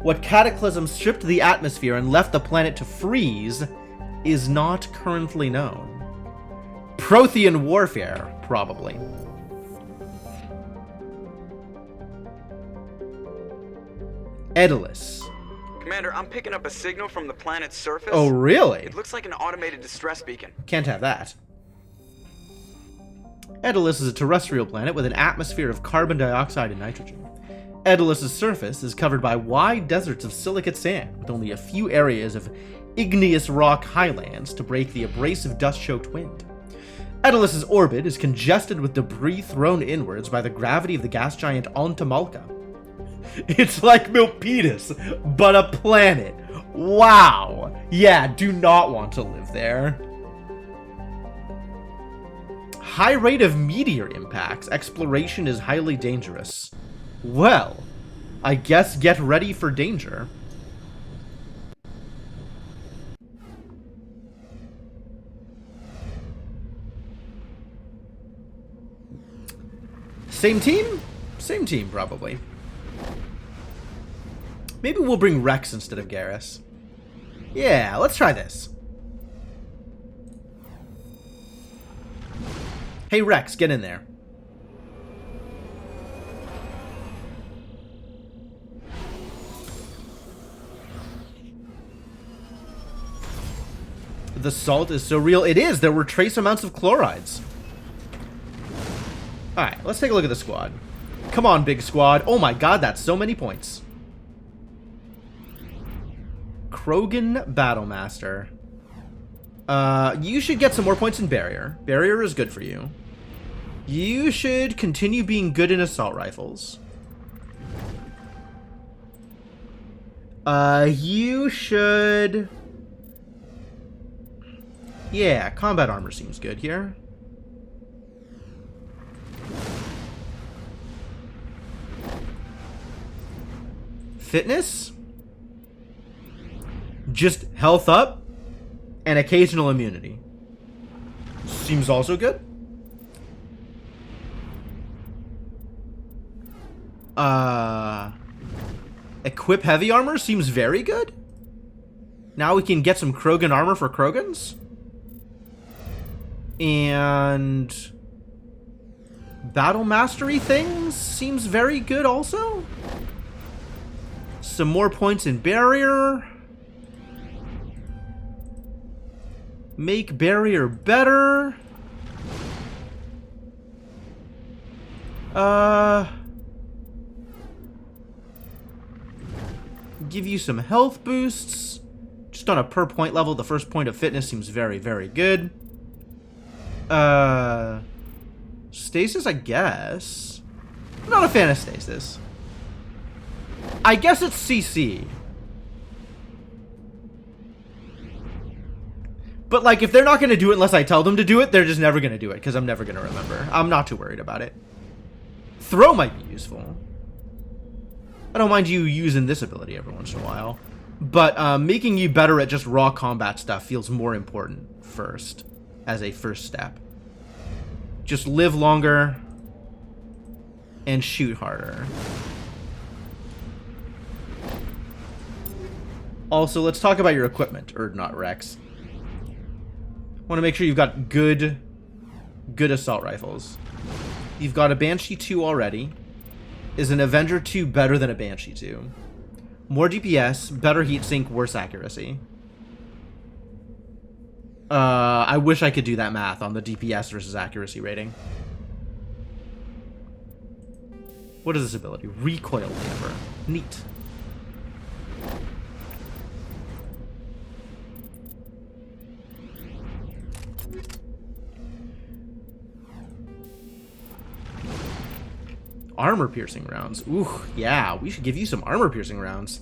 What cataclysm stripped the atmosphere and left the planet to freeze is not currently known. Prothean warfare, probably. Edalus. Commander, I'm picking up a signal from the planet's surface. Oh, really? It looks like an automated distress beacon. Can't have that. Edalus is a terrestrial planet with an atmosphere of carbon dioxide and nitrogen. Edalus's surface is covered by wide deserts of silicate sand, with only a few areas of igneous rock highlands to break the abrasive dust-choked wind. Edalus's orbit is congested with debris thrown inwards by the gravity of the gas giant Ontamalka. It's like Milpitas, but a planet. Wow. Yeah, do not want to live there. High rate of meteor impacts. Exploration is highly dangerous. Well, I guess get ready for danger. Same team? Same team, probably. Maybe we'll bring Rex instead of Garrus. Yeah, let's try this. Hey Rex, get in there. The salt is so real. It is! There were trace amounts of chlorides. Alright, let's take a look at the squad. Come on, big squad. Oh my god, that's so many points. Krogan Battlemaster. You should get some more points in Barrier. Barrier is good for you. You should continue being good in assault rifles. You should... Yeah, combat armor seems good here. Fitness? Just health up and occasional immunity. Seems also good. Equip heavy armor seems very good. Now we can get some Krogan armor for Krogans. And battle mastery things seems very good also. Some more points in Barrier. Make Barrier better. Give you some health boosts. Just on a per point level, the first point of fitness seems very, very good. Stasis, I guess. I'm not a fan of stasis. I guess it's CC. But, like, if they're not going to do it unless I tell them to do it, they're just never going to do it, because I'm never going to remember. I'm not too worried about it. Throw might be useful. I don't mind you using this ability every once in a while. But making you better at just raw combat stuff feels more important first, as a first step. Just live longer and shoot harder. Also, let's talk about your equipment, Urdnot Rex. Want to make sure you've got good assault rifles. You've got a Banshee 2 already. Is an Avenger 2 better than a Banshee 2? More DPS, better heatsink, worse accuracy. I wish I could do that math on the DPS versus accuracy rating. What is this ability? Recoil Damper. Neat. armor-piercing rounds. Ooh, yeah, we should give you some armor-piercing rounds.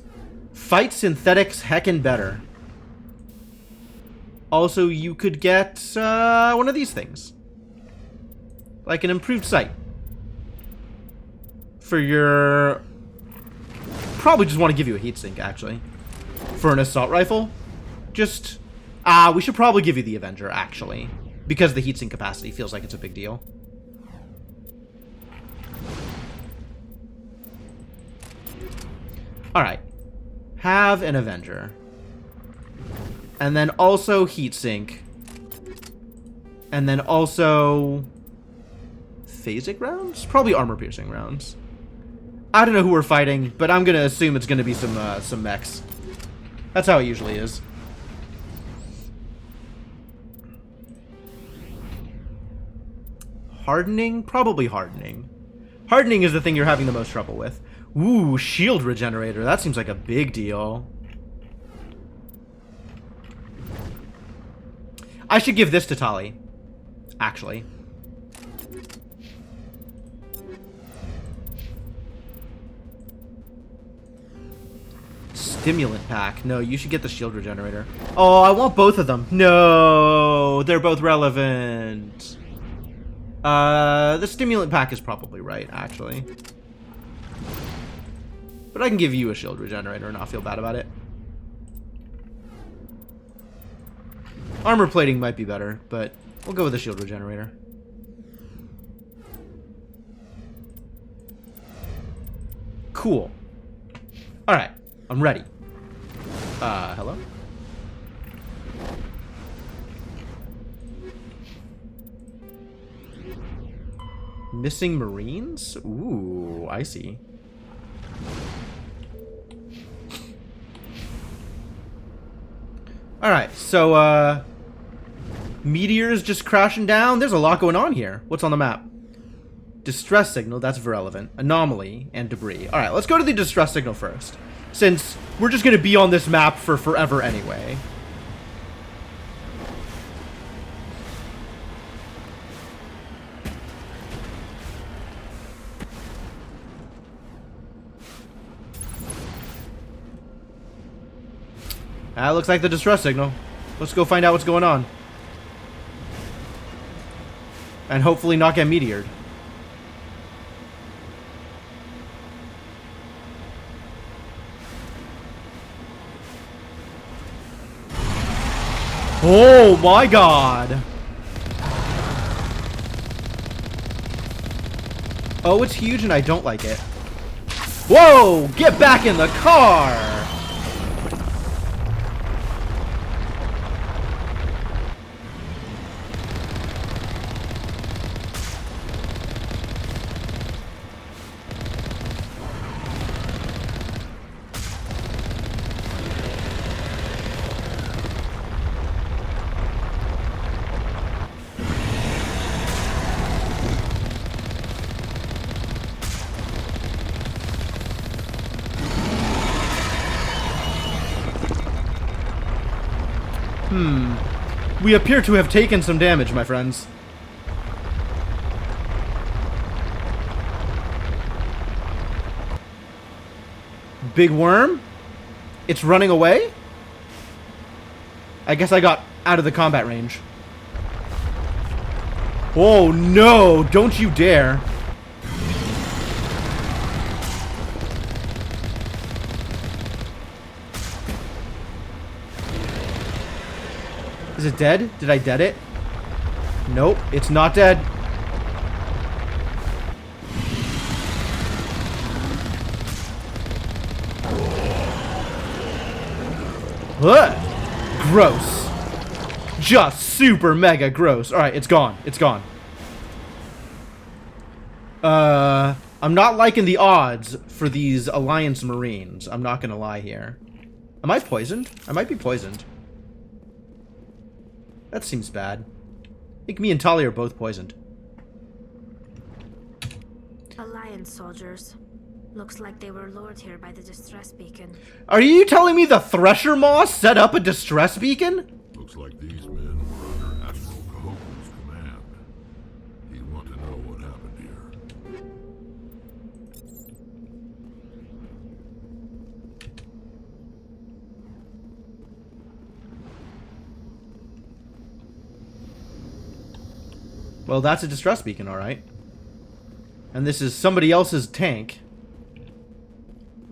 Fight synthetics heckin' better. Also, you could get one of these things. Like an improved sight. For your... Probably just want to give you a heatsink, actually. For an assault rifle. Just... we should probably give you the Avenger, actually. Because the heatsink capacity feels like it's a big deal. Alright. Have an Avenger. And then also heatsink. And then also... phasic rounds? Probably armor-piercing rounds. I don't know who we're fighting, but I'm gonna assume it's gonna be some mechs. That's how it usually is. Hardening? Probably hardening. Hardening is the thing you're having the most trouble with. Ooh, shield regenerator. That seems like a big deal. I should give this to Tali. Actually. Stimulant pack. No, you should get the shield regenerator. Oh, I want both of them. No, they're both relevant. The stimulant pack is probably right, actually. But I can give you a shield regenerator and not feel bad about it. Armor plating might be better, but we'll go with the shield regenerator. Cool. Alright, I'm ready. Hello? Missing Marines? Ooh, I see. Alright, so, meteors just crashing down. There's a lot going on here. What's on the map? Distress signal, that's irrelevant. Anomaly, and debris. Alright, let's go to the distress signal first. Since we're just gonna be on this map for forever anyway. That looks like the distress signal. Let's go find out what's going on. And hopefully not get meteored. Oh my god! Oh, it's huge and I don't like it. Whoa! Get back in the car! We appear to have taken some damage, my friends. Big worm? It's running away? I guess I got out of the combat range. Oh no, don't you dare. Is it dead? Did I dead it? Nope, it's not dead. Ugh. Gross. Just super mega gross. Alright, it's gone. It's gone. I'm not liking the odds for these Alliance Marines. I'm not gonna lie here. Am I poisoned? I might be poisoned. That seems bad. I think me and Tali are both poisoned. Alliance soldiers. Looks like they were lured here by the distress beacon. Are you telling me the Thresher Moss set up a distress beacon? Looks like these men were under Admiral Cahoon's command. You want to know what happened here? Well, that's a distress beacon, alright. And this is somebody else's tank.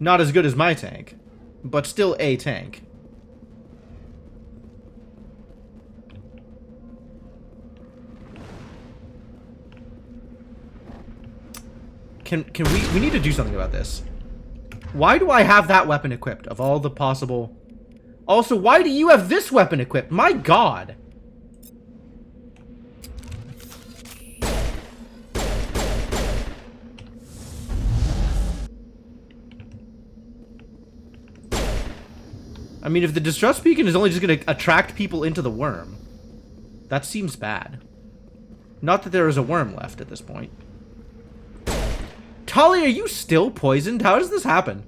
Not as good as my tank, but still a tank. Can we need to do something about this. Why do I have that weapon equipped of all the possible... Also, why do you have this weapon equipped? My god. I mean, if the distress beacon is only just going to attract people into the worm, that seems bad. Not that there is a worm left at this point. Tali, are you still poisoned? How does this happen?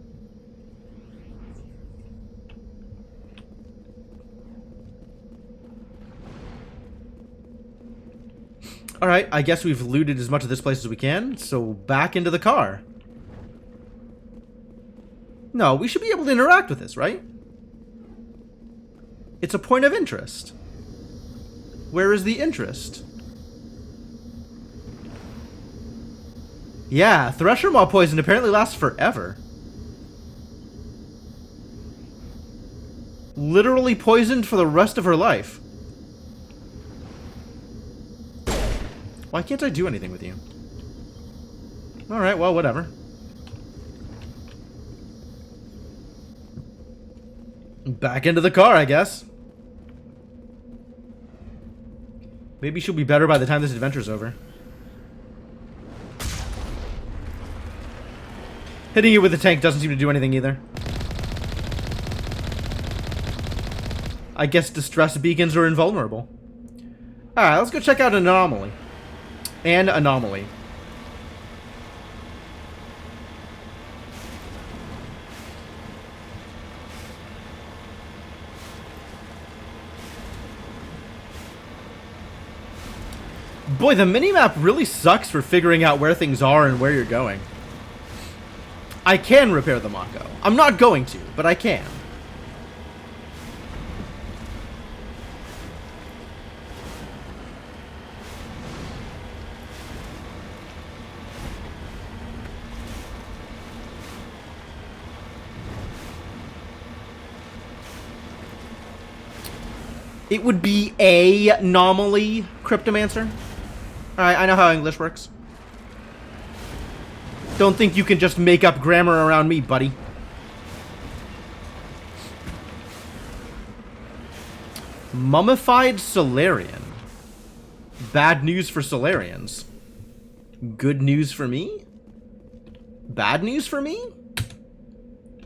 Alright, I guess we've looted as much of this place as we can, so back into the car. No, we should be able to interact with this, right? It's a point of interest. Where is the interest? Yeah, Thresher Maw poison apparently lasts forever. Literally poisoned for the rest of her life. Why can't I do anything with you? Alright, well, whatever. Back into the car, I guess. Maybe she'll be better by the time this adventure's over. Hitting you with the tank doesn't seem to do anything either. I guess distress beacons are invulnerable. Alright, let's go check out Anomaly. An anomaly. Boy, the minimap really sucks for figuring out where things are and where you're going. I can repair the Mako. I'm not going to, but I can. It would be a anomaly, Cryptomancer. Alright, I know how English works. Don't think you can just make up grammar around me, buddy. Mummified Solarian. Bad news for Solarians. Good news for me? Bad news for me?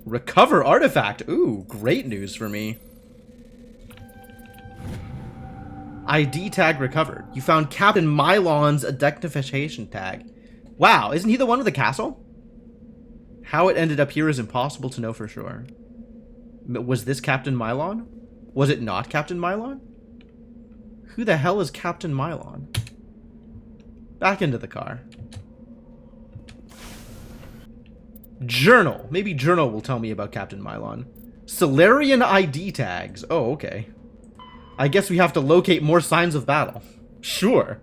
Recover artifact. Ooh, great news for me. ID tag recovered. You found Captain Mylon's identification tag. Wow, isn't he the one with the castle? How it ended up here is impossible to know for sure. Was this Captain Mylon? Was it not Captain Mylon? Who the hell is Captain Mylon? Back into the car. Journal. Maybe Journal will tell me about Captain Mylon. Solarian ID tags. Oh, okay. I guess we have to locate more signs of battle. Sure.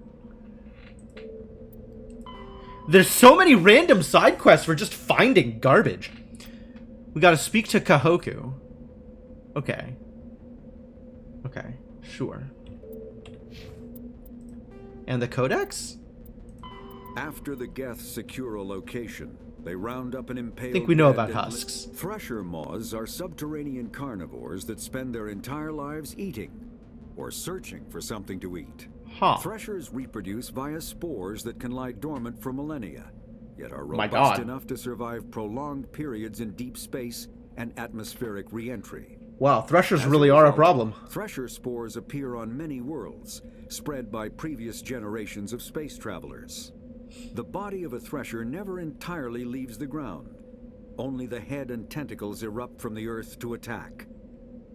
There's so many random side quests for just finding garbage. We gotta speak to Kahoku. Okay. Okay, sure. And the Codex? After the Geth secure a location, they round up an impaled... I think we know about husks. Thresher Maws are subterranean carnivores that spend their entire lives eating or searching for something to eat. Huh. Threshers reproduce via spores that can lie dormant for millennia, yet are My robust God. enough to survive prolonged periods in deep space and atmospheric re-entry. Wow, Threshers As a really are a result, problem. Thresher spores appear on many worlds, spread by previous generations of space travelers. The body of a Thresher never entirely leaves the ground. Only the head and tentacles erupt from the Earth to attack.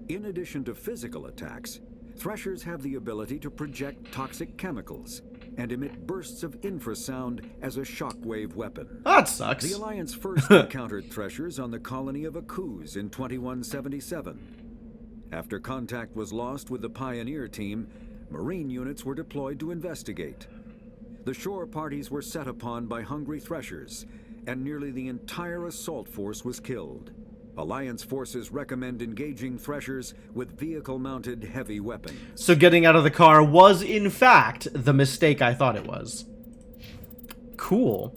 In addition to physical attacks, Threshers have the ability to project toxic chemicals and emit bursts of infrasound as a shockwave weapon. That sucks. The Alliance first encountered Threshers on the colony of Akuz in 2177. After contact was lost with the Pioneer team, Marine units were deployed to investigate. the shore parties were set upon by hungry threshers, and nearly the entire assault force was killed. Alliance forces recommend engaging threshers with vehicle-mounted heavy weapons. So getting out of the car was, in fact, the mistake I thought it was. Cool.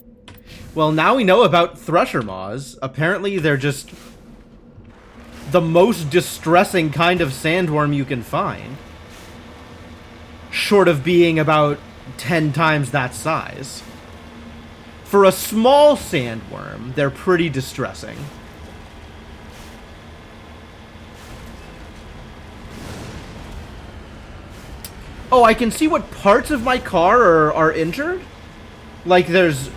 Well, now we know about Thresher Maws. Apparently they're just the most distressing kind of sandworm you can find. Short of being about 10 times that size. For a small sandworm, they're pretty distressing. Oh, I can see what parts of my car are injured? Like there's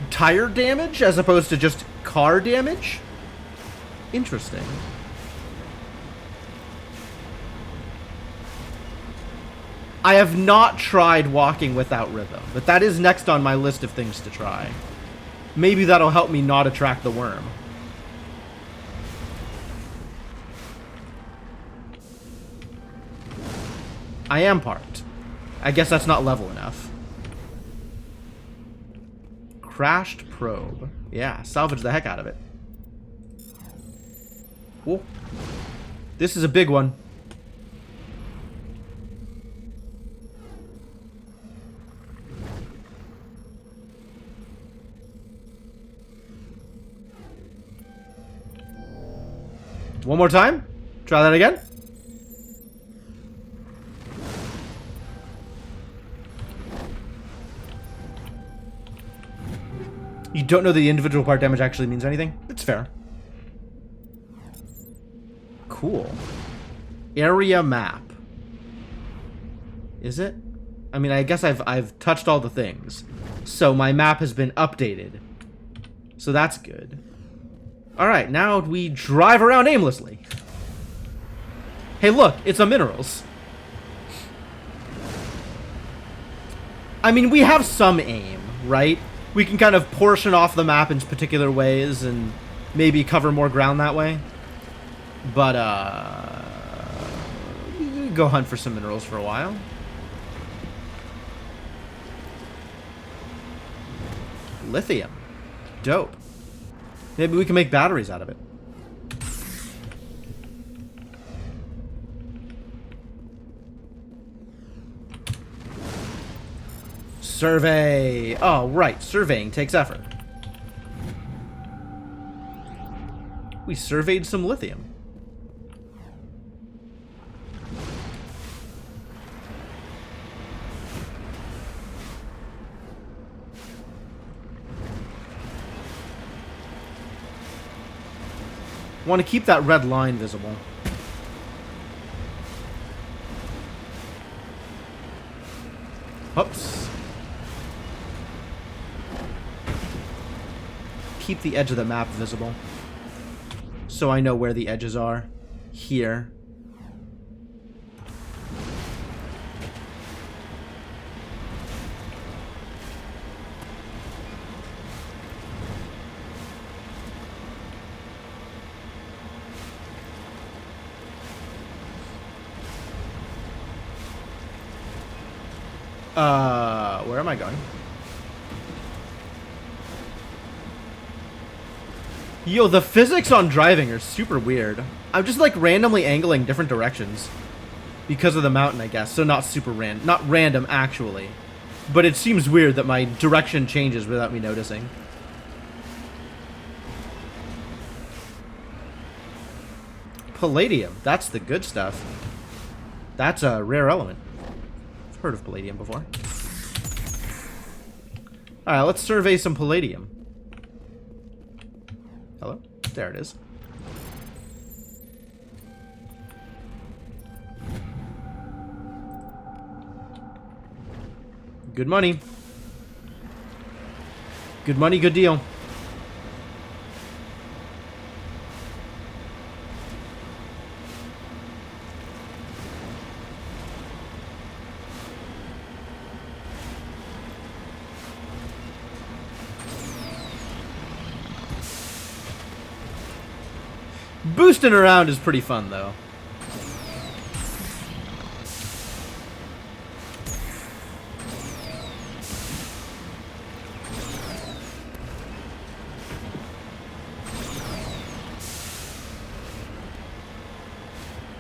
tire damage as opposed to just car damage? Interesting. I have not tried walking without rhythm, but that is next on my list of things to try. Maybe that'll help me not attract the worm. I am parked. I guess that's not level enough. Crashed probe. Yeah, salvage the heck out of it. Cool. This is a big one. One more time. Try that again. You don't know the individual part damage actually means anything? It's fair. Cool. Area map. Is it? I mean, I guess I've touched all the things. So my map has been updated. So that's good. Alright, now we drive around aimlessly. Hey look, it's a minerals. I mean, we have some aim, right? We can kind of portion off the map in particular ways and maybe cover more ground that way. But, we go hunt for some minerals for a while. Lithium. Dope. Maybe we can make batteries out of it. Survey. Oh, right. Surveying takes effort. We surveyed some lithium. Want to keep that red line visible. Oops. Keep the edge of the map visible. So I know where the edges are. Here. Where am I going? Yo, the physics on driving are super weird. I'm just like randomly angling different directions because of the mountain, I guess. So not super not random actually, but it seems weird that my direction changes without me noticing. Palladium, that's the good stuff. That's a rare element. I've heard of palladium before. Alright, let's survey some palladium. Hello? There it is. Good money. Good money, good deal. Boosting around is pretty fun, though.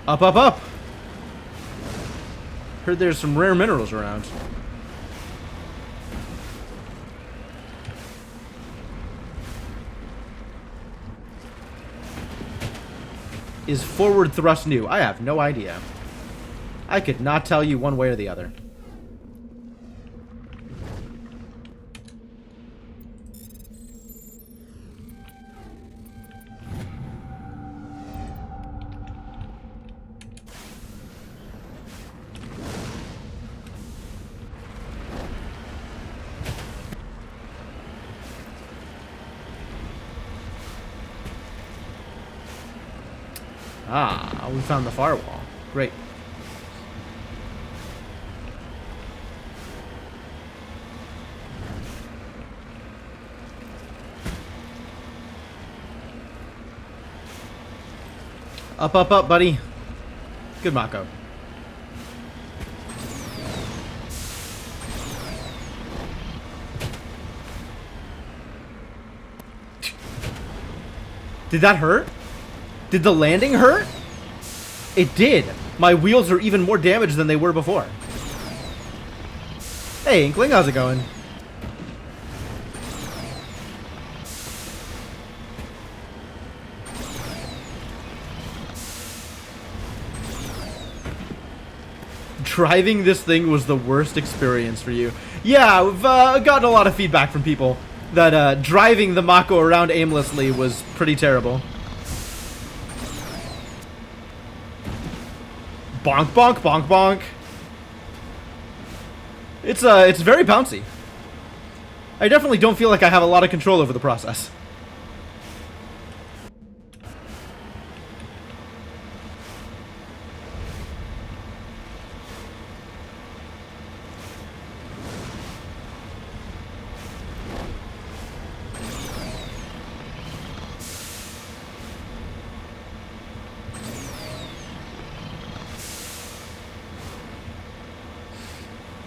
Up, up, up! Heard there's some rare minerals around. Is forward thrust new? I have no idea. I could not tell you one way or the other. Ah, we found the firewall. Great. Up, up, up, buddy. Good, Mako. Did that hurt? Did the landing hurt? It did. My wheels are even more damaged than they were before. Hey, Inkling, how's it going? Driving this thing was the worst experience for you. Yeah, we've gotten a lot of feedback from people that driving the Mako around aimlessly was pretty terrible. Bonk, bonk, bonk, bonk. It's very bouncy. I definitely don't feel like I have a lot of control over the process.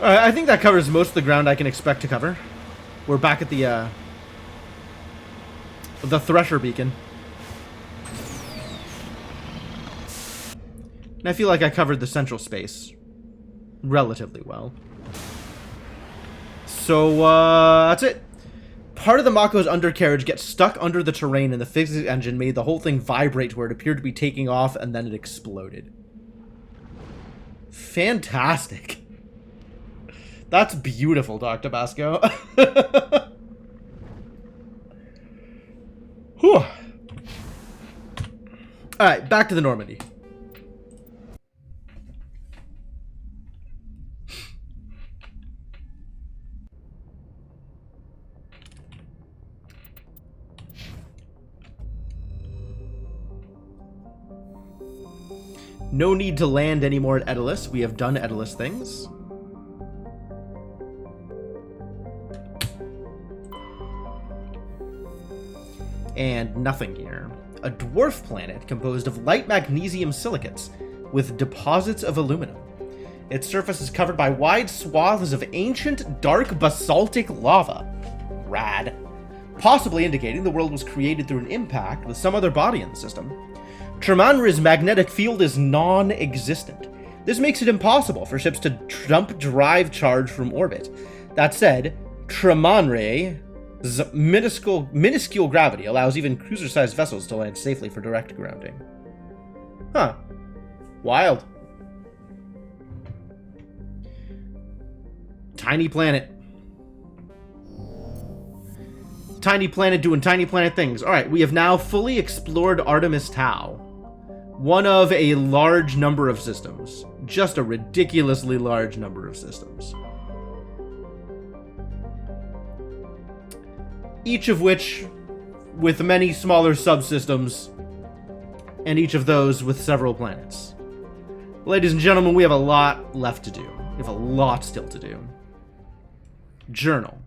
I think that covers most of the ground I can expect to cover. We're back at the Thresher Beacon. And I feel like I covered the central space relatively well. So, that's it. Part of the Mako's undercarriage gets stuck under the terrain, and the physics engine made the whole thing vibrate to where it appeared to be taking off, and then it exploded. Fantastic. That's beautiful, Dr. Basco. Whew. Alright, back to the Normandy. No need to land anymore at Edelus. We have done Edelus things. And nothing here. A dwarf planet composed of light magnesium silicates with deposits of aluminum. Its surface is covered by wide swaths of ancient dark basaltic lava. Rad. Possibly indicating the world was created through an impact with some other body in the system. Tremanre's magnetic field is non-existent. This makes it impossible for ships to dump drive charge from orbit. That said, Tremanre's minuscule gravity allows even cruiser-sized vessels to land safely for direct grounding. Huh. Wild. Tiny planet. Tiny planet doing tiny planet things. Alright, we have now fully explored Artemis Tau. One of a large number of systems. Just a ridiculously large number of systems. Each of which with many smaller subsystems, and each of those with several planets. Ladies and gentlemen, we have a lot left to do. We have a lot still to do. Journal.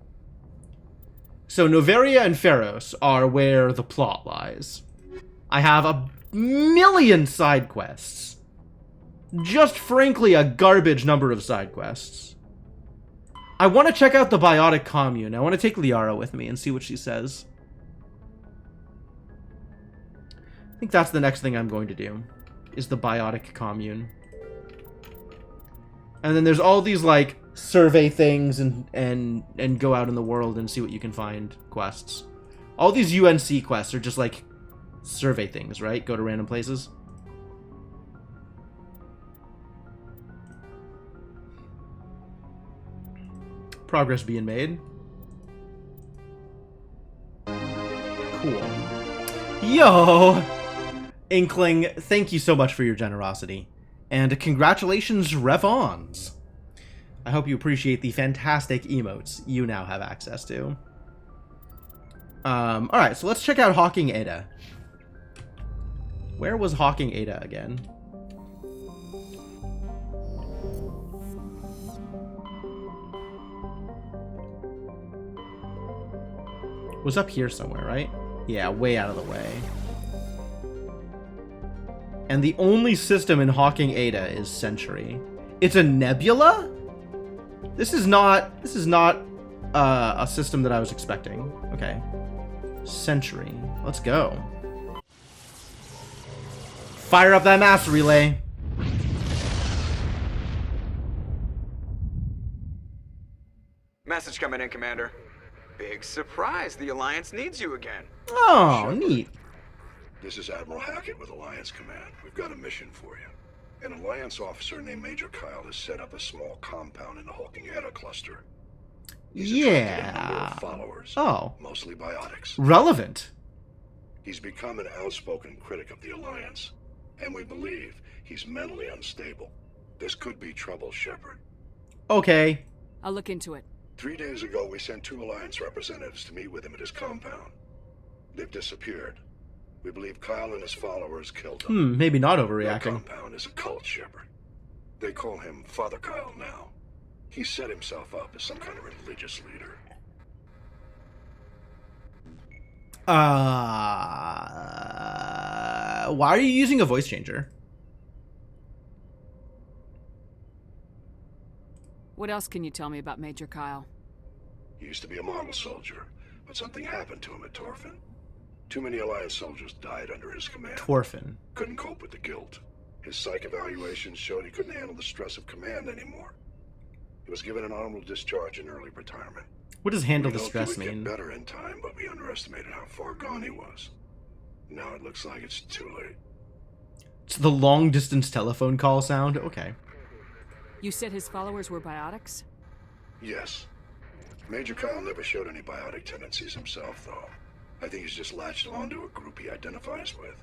So Noveria and Pharos are where the plot lies. I have a million side quests. Just frankly a garbage number of side quests. I want to check out the biotic commune. I want to take Liara with me and see what she says. I think that's the next thing I'm going to do. is the biotic commune. And then there's all these, like, survey things and go out in the world and see what you can find quests. All these UNC quests are just, like, survey things, right? Go to random places. Progress being made. Cool. Yo! Inkling, thank you so much for your generosity. And congratulations, Revons. I hope you appreciate the fantastic emotes you now have access to. Alright, so let's check out Hawking Ada. Where was Hawking Ada again? Was up here somewhere, right? Yeah, way out of the way. And the only system in Hawking Ada is Century. It's a nebula? This is not a system that I was expecting. Okay. Century. Let's go. Fire up that mass relay. Message coming in, Commander. Big surprise. The Alliance needs you again. Oh, neat. This is Admiral Hackett with Alliance Command. We've got a mission for you. An Alliance officer named Major Kyle has set up a small compound in the Hawking Ada cluster. He's attracted a number of followers, mostly biotics. Relevant. He's become an outspoken critic of the Alliance, and we believe he's mentally unstable. This could be trouble, Shepard. Okay. I'll look into it. 3 days ago, we sent 2 Alliance representatives to meet with him at his compound. They've disappeared. We believe Kyle and his followers killed him. Maybe not overreacting. Their compound is a cult, Shepard. They call him Father Kyle now. He set himself up as some kind of religious leader. Why are you using a voice changer? What else can you tell me about Major Kyle? He used to be a model soldier, but something happened to him at Torfin. Too many Alliance soldiers died under his command. Torfin. Couldn't cope with the guilt. His psych evaluations showed he couldn't handle the stress of command anymore. He was given an honorable discharge in early retirement. What does handle the stress mean? He mean? would get better in time, but we underestimated how far gone he was. Now it looks like it's too late. It's the long-distance telephone call sound? Okay. You said his followers were biotics? Yes. Major Kyle never showed any biotic tendencies himself, though. I think he's just latched onto a group he identifies with.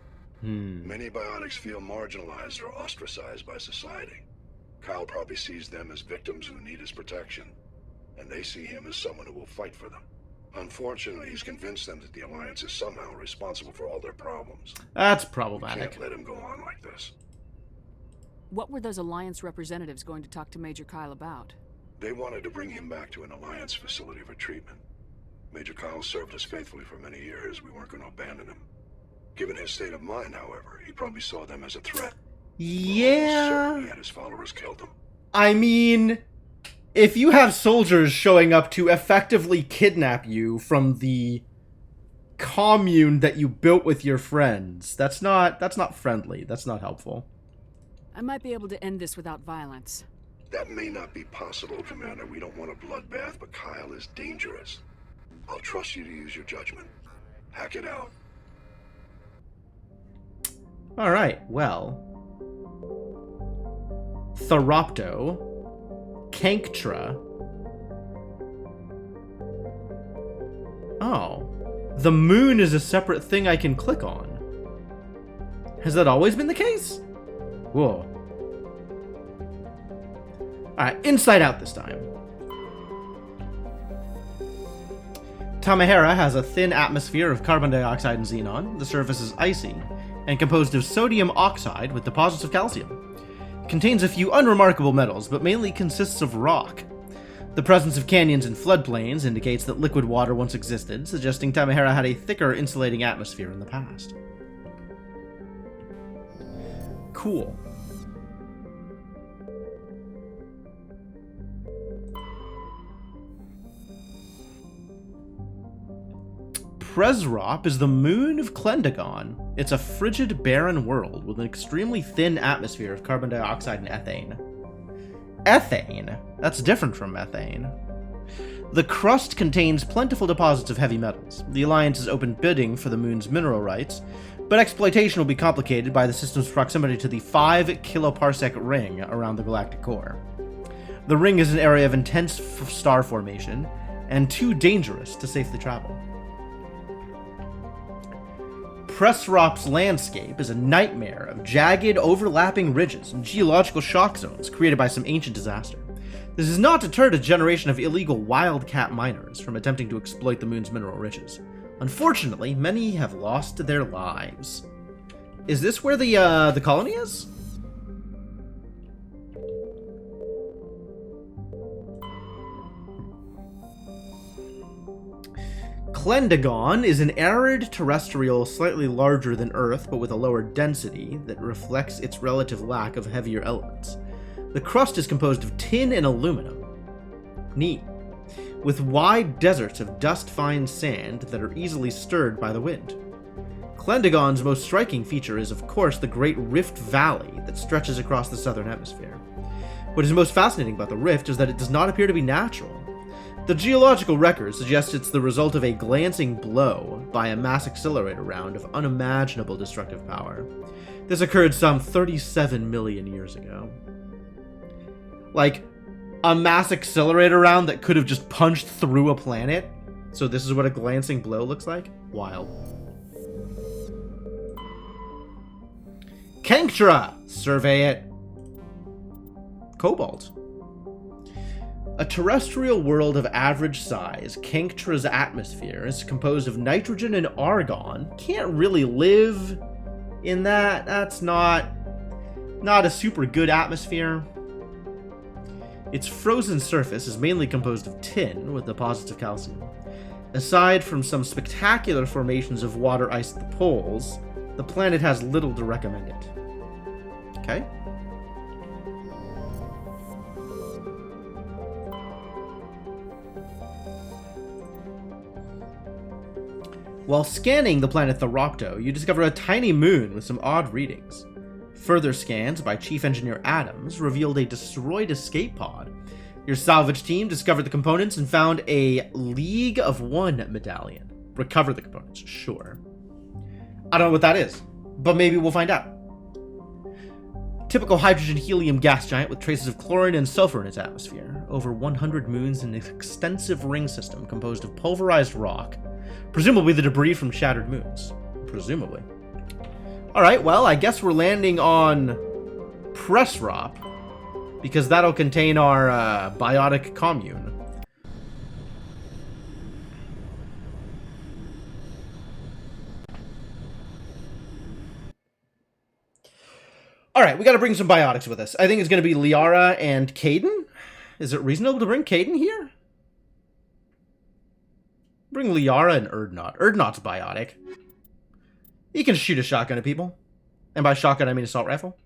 Many biotics feel marginalized or ostracized by society. Kyle probably sees them as victims who need his protection, and they see him as someone who will fight for them. Unfortunately, he's convinced them that the Alliance is somehow responsible for all their problems. That's problematic. We can't let him go on like this. What were those Alliance representatives going to talk to Major Kyle about? They wanted to bring him back to an Alliance facility for treatment. Major Kyle served us faithfully for many years. We weren't going to abandon him. Given his state of mind, however, he probably saw them as a threat. Yeah. He had his followers killed him. I mean, if you have soldiers showing up to effectively kidnap you from the commune that you built with your friends, that's not friendly. That's not helpful. I might be able to end this without violence. That may not be possible, Commander. We don't want a bloodbath, but Kyle is dangerous. I'll trust you to use your judgment. Hack it out. Alright, well. Theropto. Kanktra. Oh. The moon is a separate thing I can click on. Has that always been the case? Whoa. Alright, inside out this time. Tamahera has a thin atmosphere of carbon dioxide and xenon. The surface is icy and composed of sodium oxide with deposits of calcium. It contains a few unremarkable metals, but mainly consists of rock. The presence of canyons and floodplains indicates that liquid water once existed, suggesting Tamahera had a thicker insulating atmosphere in the past. Cool. Presrop is the moon of Klendagon. It's a frigid, barren world with an extremely thin atmosphere of carbon dioxide and ethane. Ethane? That's different from methane. The crust contains plentiful deposits of heavy metals. The Alliance is open bidding for the moon's mineral rights, but exploitation will be complicated by the system's proximity to the 5 kiloparsec ring around the galactic core. The ring is an area of intense star formation, and too dangerous to safely travel. Presrop's landscape is a nightmare of jagged, overlapping ridges and geological shock zones created by some ancient disaster. This has not deterred a generation of illegal wildcat miners from attempting to exploit the moon's mineral riches. Unfortunately, many have lost their lives. Is this where the colony is? Klendagon is an arid terrestrial slightly larger than Earth but with a lower density that reflects its relative lack of heavier elements. The crust is composed of tin and aluminum. Neat. With wide deserts of dust-fine sand that are easily stirred by the wind. Klendagon's most striking feature is, of course, the Great Rift Valley that stretches across the southern hemisphere. What is most fascinating about the rift is that it does not appear to be natural. The geological record suggests it's the result of a glancing blow by a mass accelerator round of unimaginable destructive power. This occurred some 37 million years ago. Like, a mass accelerator round that could have just punched through a planet? So this is what a glancing blow looks like? Wild. Kenktra! Survey it. Cobalt. A terrestrial world of average size, Kenktra's atmosphere is composed of nitrogen and argon. Can't really live in that. That's not a super good atmosphere. Its frozen surface is mainly composed of tin with deposits of calcium. Aside from some spectacular formations of water ice at the poles, the planet has little to recommend it. Okay. While scanning the planet Thoropto, you discover a tiny moon with some odd readings. Further scans by Chief Engineer Adams revealed a destroyed escape pod. Your salvage team discovered the components and found a League of One medallion. Recover the components, sure. I don't know what that is, but maybe we'll find out. Typical hydrogen-helium gas giant with traces of chlorine and sulfur in its atmosphere. Over 100 moons in an extensive ring system composed of pulverized rock, presumably the debris from shattered moons. Presumably. Alright, well, I guess we're landing on Presrop, because that'll contain our biotic commune. Alright, we gotta bring some biotics with us. I think it's gonna be Liara and Kaidan. Is it reasonable to bring Kaidan here? Bring Liara and Urdnot. Urdnot's biotic. He can shoot a shotgun at people. And by shotgun, I mean assault rifle.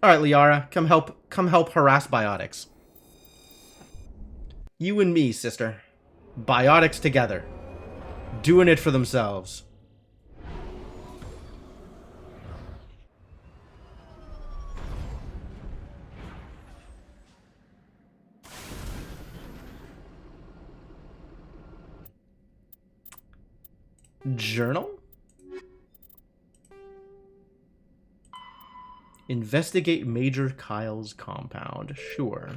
Alright, Liara, come help harass biotics. You and me, sister. Biotics together. Doing it for themselves. Journal? Investigate Major Kyle's compound. Sure.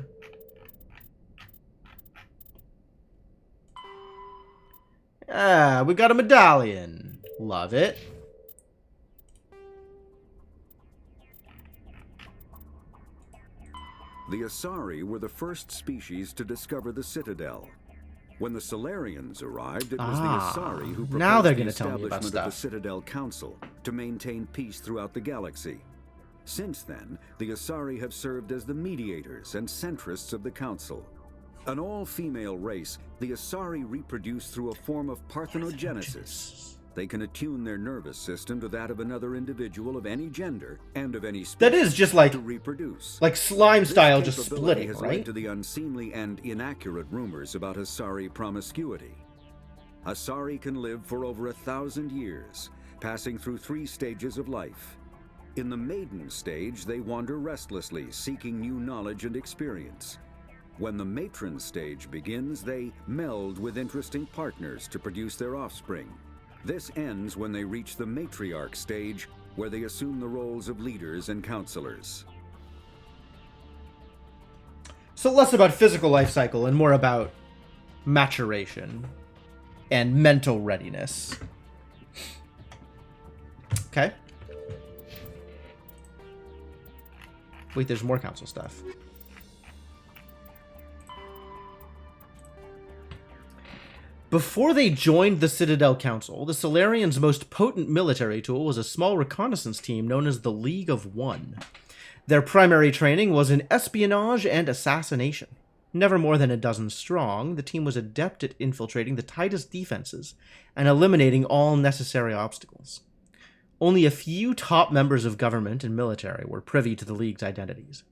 Ah, we got a medallion. Love it. The Asari were the first species to discover the Citadel. When the Solarians arrived, it was the Asari who now they're proposed the gonna tell me about establishment of the stuff. Citadel Council to maintain peace throughout the galaxy. Since then, the Asari have served as the mediators and centrists of the Council. An all-female race, the Asari reproduce through a form of parthenogenesis. They can attune their nervous system to that of another individual of any gender and of any species That is just like to reproduce. Like slime style, This just capability splitting, has right? led to the unseemly and inaccurate rumors about Asari promiscuity. Asari can live for over 1,000 years, passing through 3 stages of life. In the maiden stage, they wander restlessly, seeking new knowledge and experience. When the matron stage begins, they meld with interesting partners to produce their offspring. This ends when they reach the matriarch stage, where they assume the roles of leaders and counselors. So less about physical life cycle and more about maturation and mental readiness. Okay. Wait, there's more council stuff. Before they joined the Citadel Council, the Salarians' most potent military tool was a small reconnaissance team known as the League of One. Their primary training was in espionage and assassination. Never more than a dozen strong, the team was adept at infiltrating the tightest defenses and eliminating all necessary obstacles. Only a few top members of government and military were privy to the League's identities.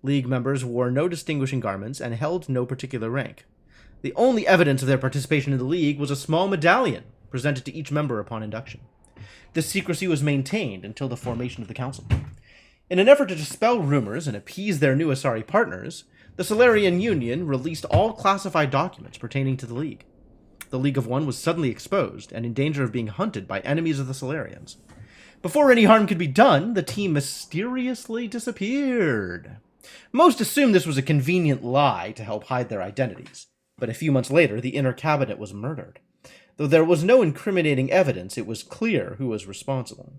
League members wore no distinguishing garments and held no particular rank. The only evidence of their participation in the League was a small medallion presented to each member upon induction. This secrecy was maintained until the formation of the Council. In an effort to dispel rumors and appease their new Asari partners, the Salarian Union released all classified documents pertaining to the League. The League of One was suddenly exposed and in danger of being hunted by enemies of the Salarians. Before any harm could be done, the team mysteriously disappeared. Most assumed this was a convenient lie to help hide their identities, but a few months later, the inner cabinet was murdered. Though there was no incriminating evidence, it was clear who was responsible.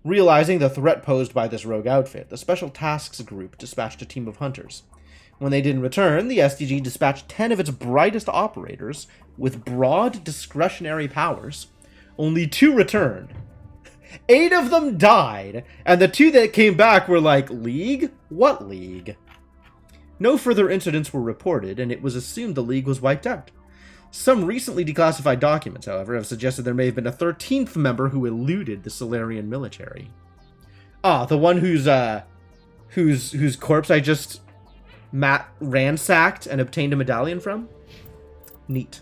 Realizing the threat posed by this rogue outfit, the Special Tasks Group dispatched a team of hunters. When they didn't return, the SDG dispatched 10 of its brightest operators with broad discretionary powers. Only 2 returned. 8 of them died, and the 2 that came back were like, League? What League? No further incidents were reported, and it was assumed the League was wiped out. Some recently declassified documents, however, have suggested there may have been a 13th member who eluded the Salarian military. Ah, the one whose corpse I just ransacked and obtained a medallion from? Neat.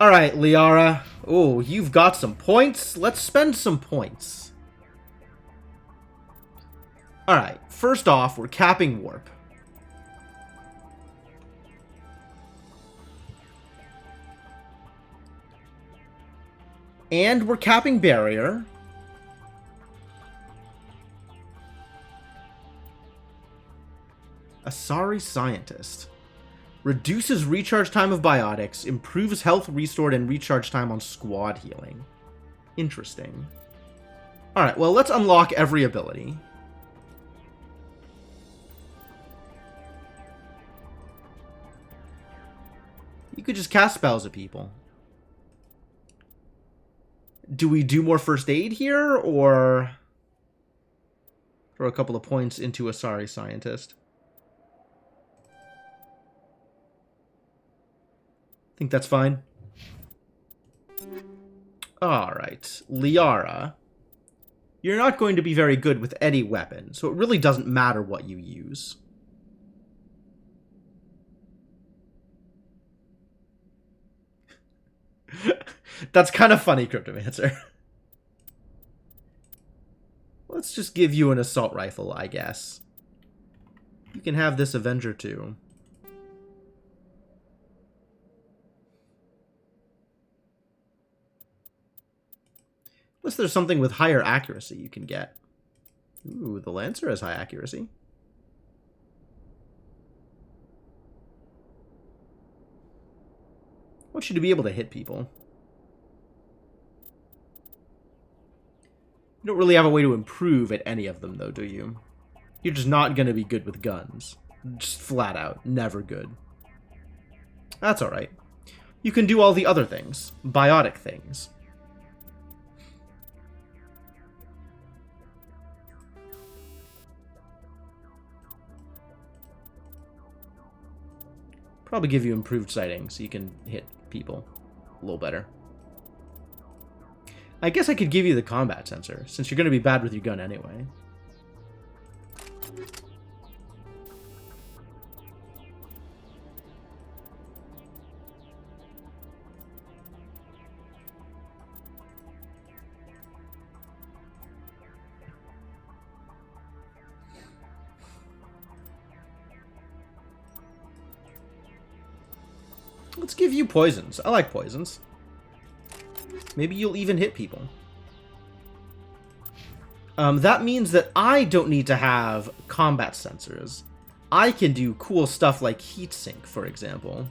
Alright, Liara. Oh, you've got some points. Let's spend some points. Alright, first off, we're capping warp. And we're capping barrier. Asari Scientist. Reduces recharge time of biotics, improves health restored and recharge time on squad healing. Interesting. Alright, well, let's unlock every ability. You could just cast spells at people. Do we do more first aid here, or throw a couple of points into Asari Scientist? Think that's fine. Alright, Liara. You're not going to be very good with any weapon, so it really doesn't matter what you use. That's kind of funny, Cryptomancer. Let's just give you an assault rifle, I guess. You can have this Avenger too. Unless there's something with higher accuracy you can get. Ooh, the Lancer has high accuracy. I want you to be able to hit people. You don't really have a way to improve at any of them, though, do you? You're just not going to be good with guns. Just flat out. Never good. That's alright. You can do all the other things. Biotic things. Probably give you improved sighting so you can hit people a little better. I guess I could give you the combat sensor, since you're going to be bad with your gun anyway. Let's give you poisons. I like poisons. Maybe you'll even hit people. That means that I don't need to have combat sensors. I can do cool stuff like heatsink, for example.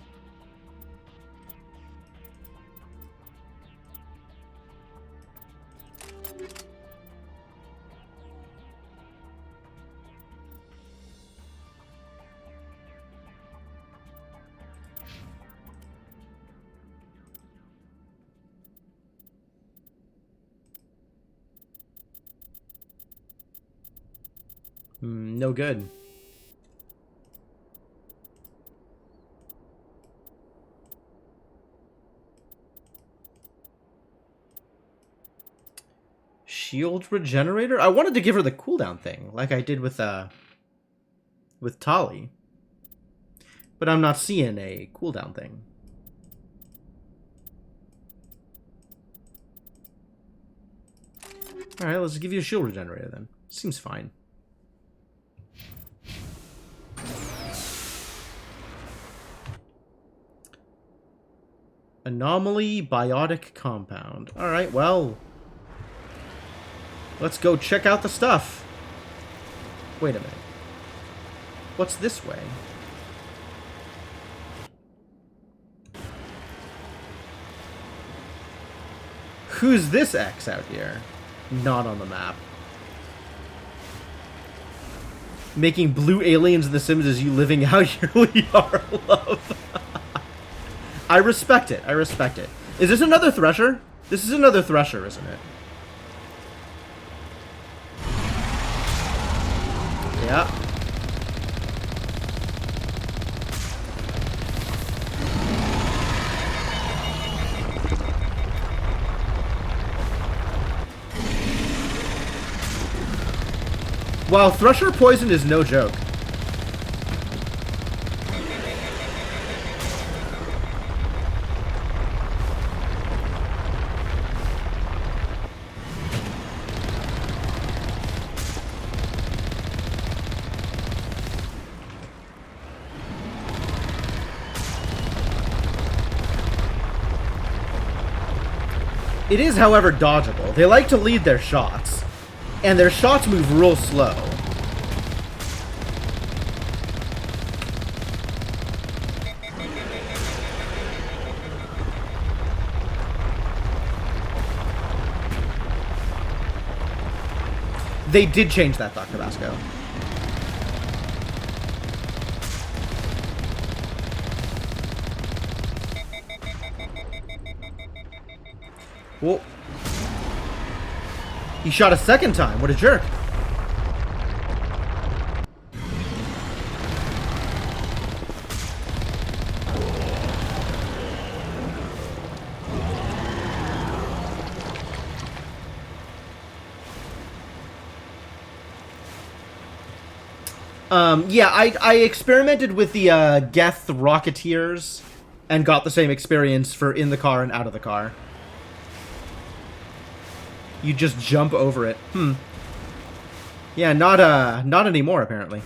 No good. Shield regenerator? I wanted to give her the cooldown thing, like I did with Tali. But I'm not seeing a cooldown thing. Alright, let's give you a shield regenerator then. Seems fine. Anomaly biotic compound. Alright, well. Let's go check out the stuff. Wait a minute. What's this way? Who's this X out here? Not on the map. Making blue aliens in The Sims is you living out your Liara love. I respect it. I respect it. Is this another Thresher? This is another Thresher, isn't it? Yeah. Wow, Thresher poison is no joke. It is, however, dodgeable. They like to lead their shots, and their shots move real slow. They did change that, Dr. Vasco. Whoa. He shot a second time. What a jerk. Yeah, I experimented with the Geth Rocketeers and got the same experience for in the car and out of the car. You just jump over it. Yeah, not anymore, apparently.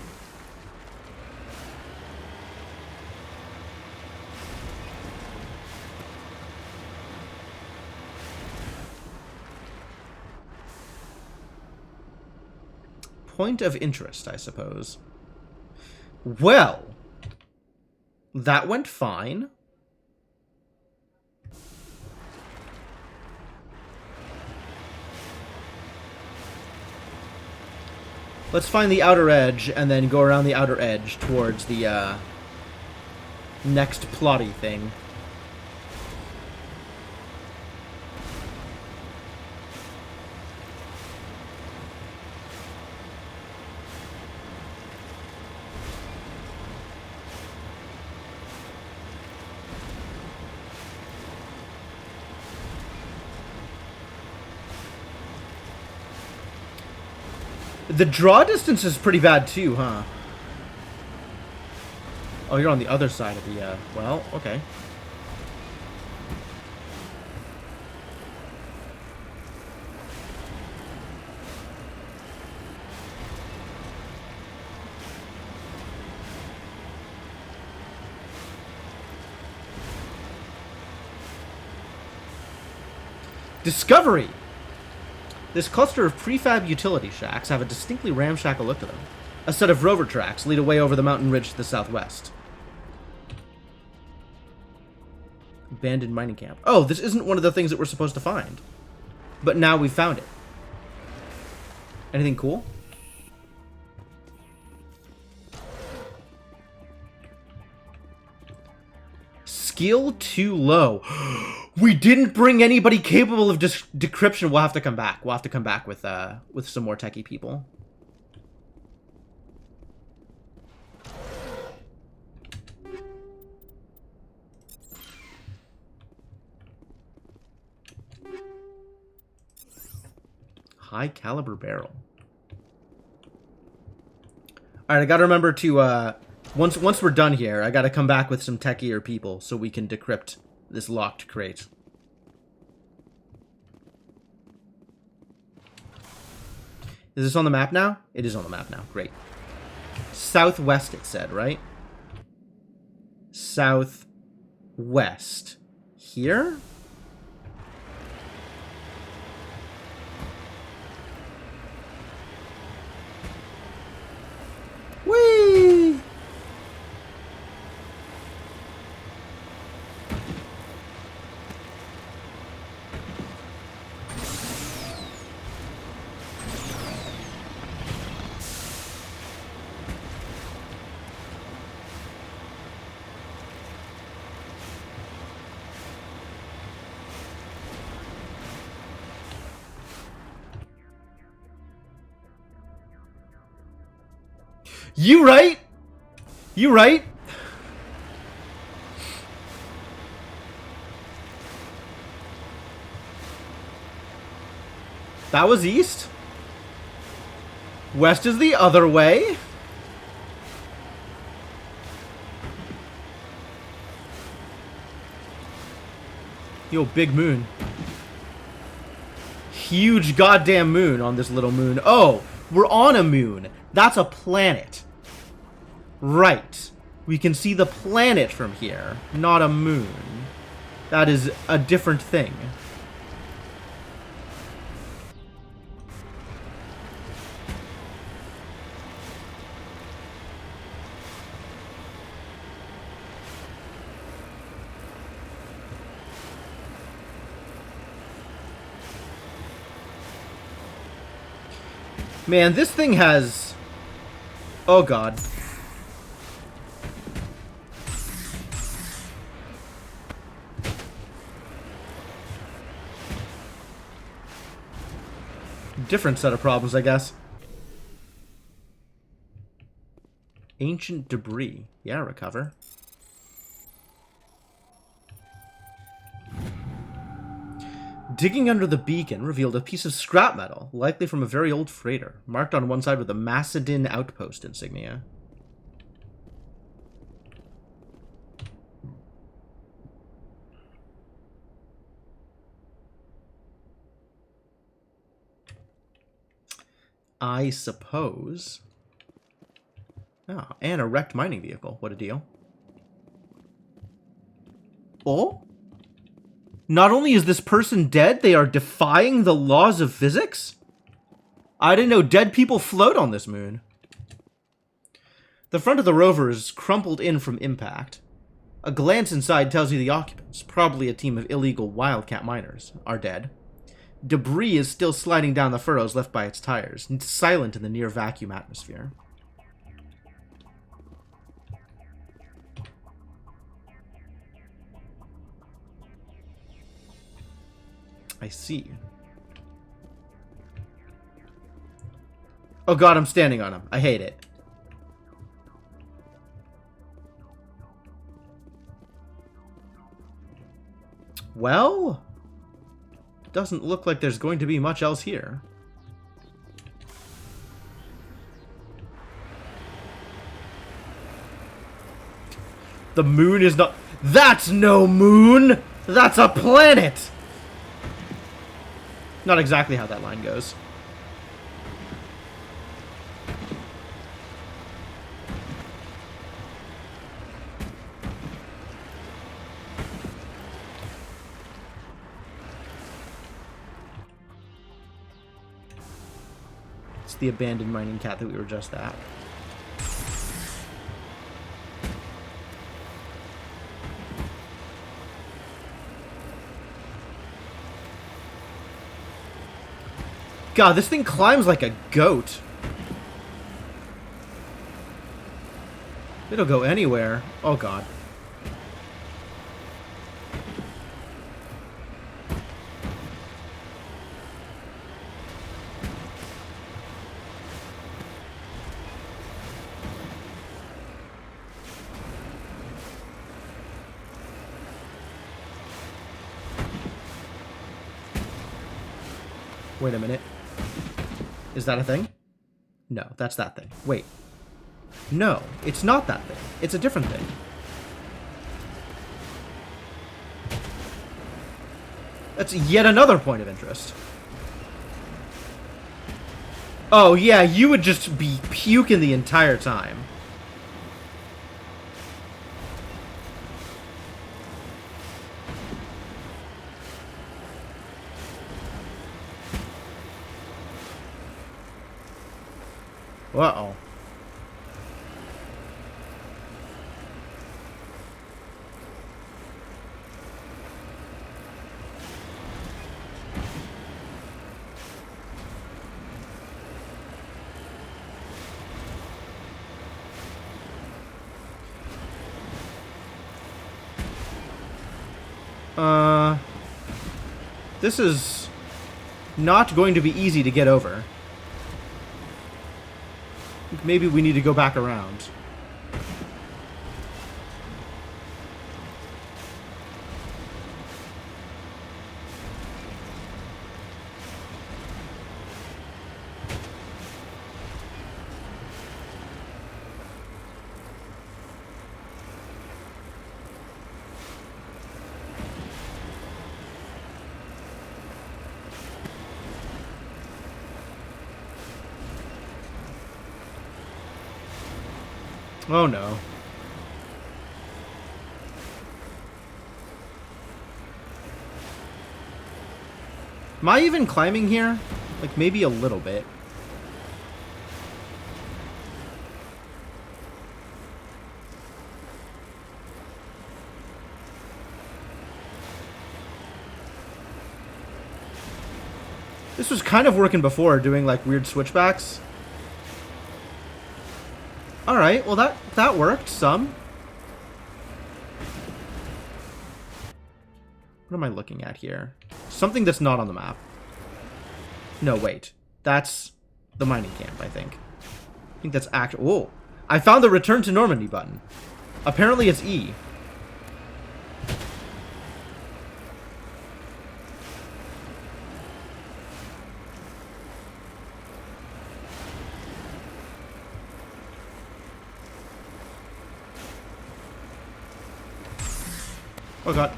Point of interest, I suppose. Well, that went fine. Let's find the outer edge and then go around the outer edge towards the next plotty thing. The draw distance is pretty bad too, huh? Oh, you're on the other side of the, well, okay. Discovery! This cluster of prefab utility shacks have a distinctly ramshackle look to them. A set of rover tracks lead away over the mountain ridge to the southwest. Abandoned mining camp. Oh, this isn't one of the things that we're supposed to find. But now we've found it. Anything cool? Skill too low. We didn't bring anybody capable of decryption. We'll have to come back. We'll have to come back with some more techie people. High caliber barrel. All right, I gotta remember to once we're done here, I gotta come back with some techier people so we can decrypt this locked crate. Is this on the map now? It is on the map now. Great. Southwest, it said, right? Southwest. Here? Whee! You right? You right? That was east? West is the other way? Yo, big moon. Huge goddamn moon on this little moon. Oh, we're on a moon. That's a planet. Right. We can see the planet from here, not a moon. That is a different thing. Man, this thing has... Oh god. Different set of problems, I guess. Ancient debris. Yeah, recover. Digging under the beacon revealed a piece of scrap metal, likely from a very old freighter, marked on one side with a Macedon outpost insignia. I suppose. Oh, and a wrecked mining vehicle. What a deal. Oh? Not only is this person dead, they are defying the laws of physics? I didn't know dead people float on this moon. The front of the rover is crumpled in from impact. A glance inside tells you the occupants, probably a team of illegal wildcat miners, are dead. Debris is still sliding down the furrows left by its tires, silent in the near vacuum atmosphere. I see. Oh god, I'm standing on him. I hate it. Well, doesn't look like there's going to be much else here. The moon is not... That's no moon! That's a planet! Not exactly how that line goes. the abandoned mining cat that we were just at. God, this thing climbs like a goat. It'll go anywhere. Oh, God. Wait a minute. Is that a thing? No, that's that thing. Wait. No, it's not that thing. It's a different thing. That's yet another point of interest. Oh, yeah, you would just be puking the entire time. Uh-oh. This is not going to be easy to get over. Maybe we need to go back around. Oh no. Am I even climbing here? Like, maybe a little bit. This was kind of working before, doing like weird switchbacks. Alright, well that worked some. What am I looking at here? Something that's not on the map. No, wait. That's the mining camp, I think. I think that's Whoa! I found the Return to Normandy button. Apparently it's E. Oh god.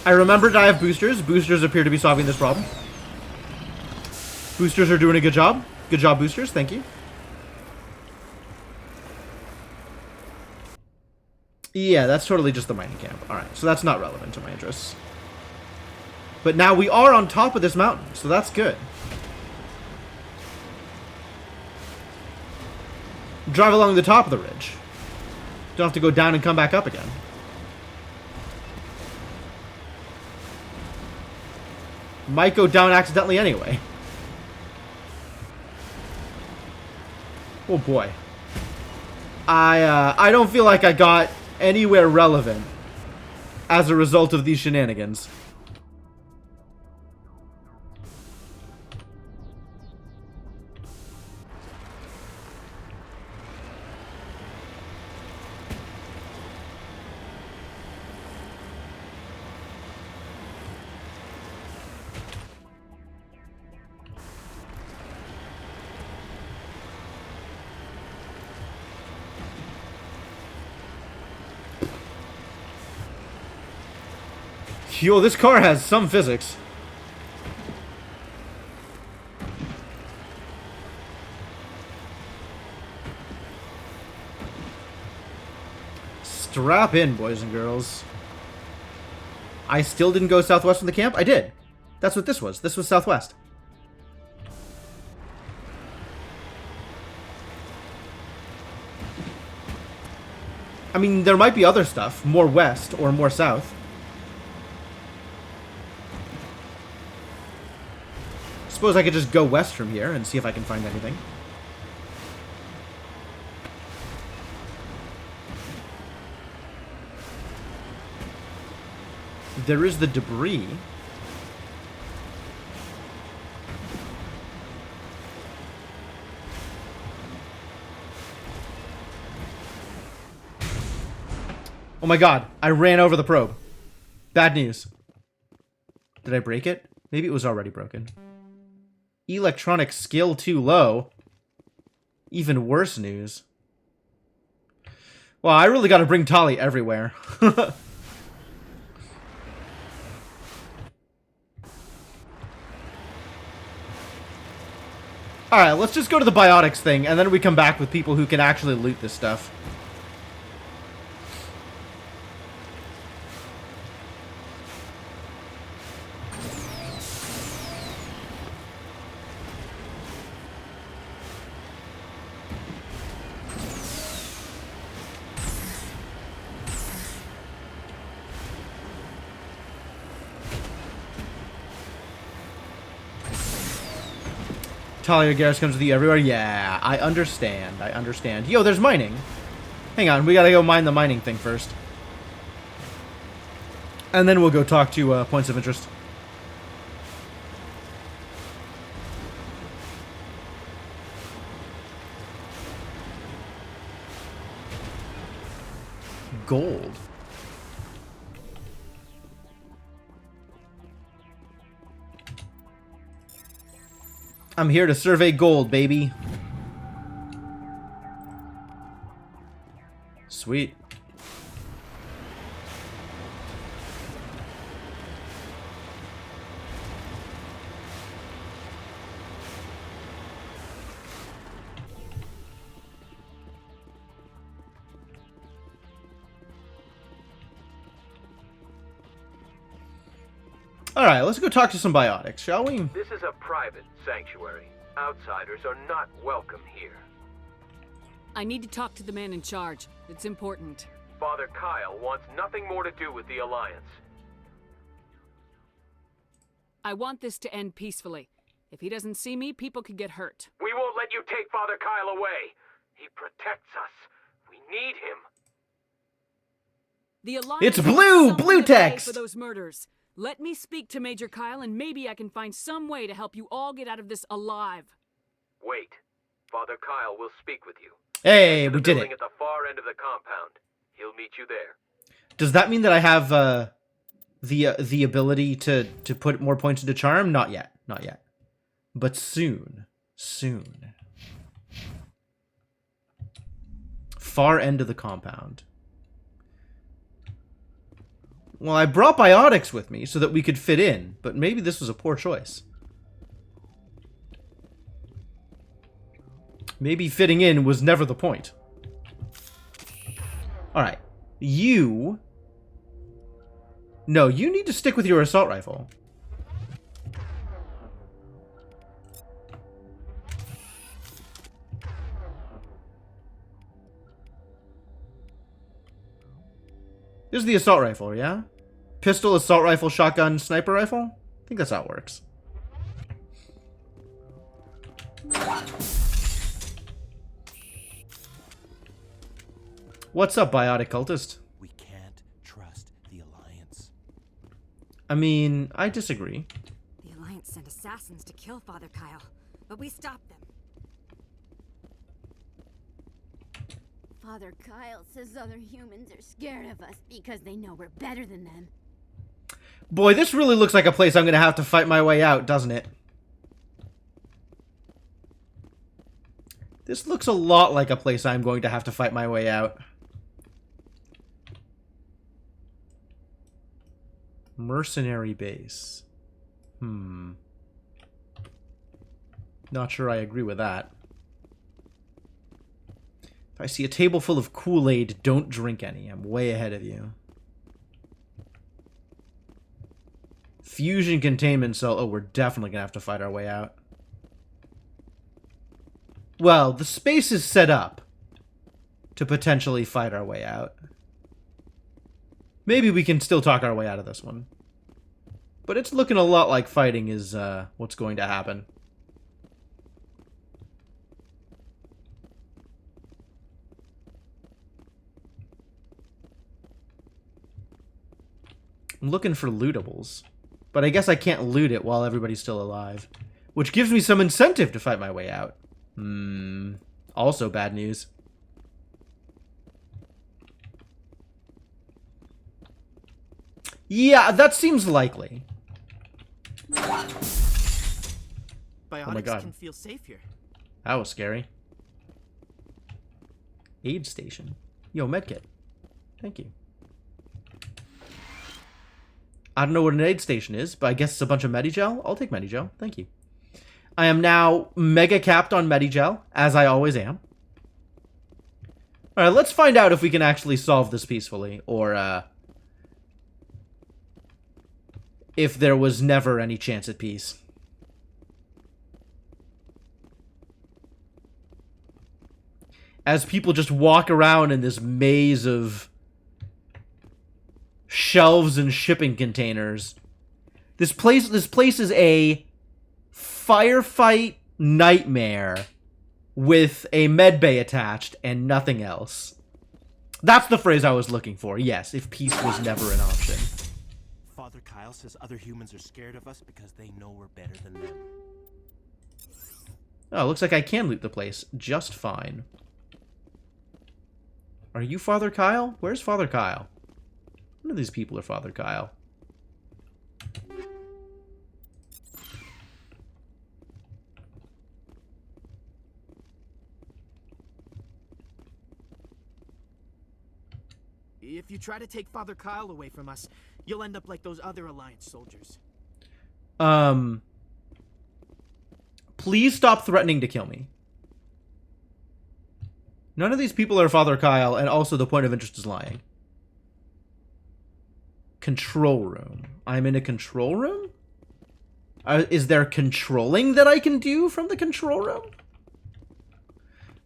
I remembered I have boosters. Boosters appear to be solving this problem. Boosters are doing a good job. Good job, boosters. Thank you. Yeah, that's totally just the mining camp. Alright, so that's not relevant to my interests. But now we are on top of this mountain, so that's good. Drive along the top of the ridge. Don't have to go down and come back up again. Might go down accidentally anyway. Oh boy. I don't feel like I got anywhere relevant as a result of these shenanigans. Yo, this car has some physics. Strap in, boys and girls. I still didn't go southwest from the camp? I did. That's what this was. This was southwest. I mean, there might be other stuff. More west or more south. Suppose I could just go west from here and see if I can find anything. There is the debris. Oh my god, I ran over the probe. Bad news. Did I break it? Maybe it was already broken. Electronic skill too low. Even worse news. Well, I really gotta bring Tali everywhere. Alright, let's just go to the biotics thing, and then we come back with people who can actually loot this stuff. Talia Garrus comes with you everywhere? Yeah, I understand. I understand. Yo, there's mining. Hang on, we gotta go mine the mining thing first. And then we'll go talk to points of interest. Gold. I'm here to survey gold, baby. Sweet. Alright, let's go talk to some biotics, shall we? This is a private sanctuary. Outsiders are not welcome here. I need to talk to the man in charge. It's important. Father Kyle wants nothing more to do with the Alliance. I want this to end peacefully. If he doesn't see me, people could get hurt. We won't let you take Father Kyle away. He protects us. We need him. The Alliance It's blue! Blue text! For those murders. Let me speak to Major Kyle, and maybe I can find some way to help you all get out of this alive. Wait. Father Kyle will speak with you. Hey, we did it. At the far end of the compound. He'll meet you there. Does that mean that I have the ability to put more points into charm? Not yet. Not yet. But soon. Soon. Far end of the compound. Well, I brought biotics with me so that we could fit in, but maybe this was a poor choice. Maybe fitting in was never the point. Alright. You... No, you need to stick with your assault rifle. This is the assault rifle, yeah? Pistol, assault rifle, shotgun, sniper rifle? I think that's how it works. What's up, biotic cultist? We can't trust the Alliance. I mean, I disagree. The Alliance sent assassins to kill Father Kyle, but we stopped them. Father Kyle says other humans are scared of us because they know we're better than them. Boy, this really looks like a place I'm gonna have to fight my way out, doesn't it? This looks a lot like a place I'm going to have to fight my way out. Mercenary base. Not sure I agree with that. If I see a table full of Kool-Aid, don't drink any. I'm way ahead of you. Fusion containment cell. Oh, we're definitely gonna have to fight our way out. Well, the space is set up to potentially fight our way out. Maybe we can still talk our way out of this one. But it's looking a lot like fighting is what's going to happen. I'm looking for lootables. But I guess I can't loot it while everybody's still alive. Which gives me some incentive to fight my way out. Also bad news. Yeah, that seems likely. Biotics Oh my God. can feel safe here. That was scary. Aid station. Yo, medkit. Thank you. I don't know what an aid station is, but I guess it's a bunch of Medigel. I'll take Medigel. Thank you. I am now mega capped on Medigel, as I always am. Alright, let's find out if we can actually solve this peacefully, or, if there was never any chance at peace. As people just walk around in this maze of shelves and shipping containers. This place is a firefight nightmare with a medbay attached and nothing else. That's the phrase I was looking for. Yes, if peace was never an option. Father Kyle says other humans are scared of us because they know we're better than them. Oh, looks like I can loot the place just fine. Are you Father Kyle? Where's Father Kyle? None of these people are Father Kyle. If you try to take Father Kyle away from us, you'll end up like those other Alliance soldiers. Please stop threatening to kill me. None of these people are Father Kyle, and also the point of interest is lying. Control room. I'm in a control room? Is there controlling that I can do from the control room?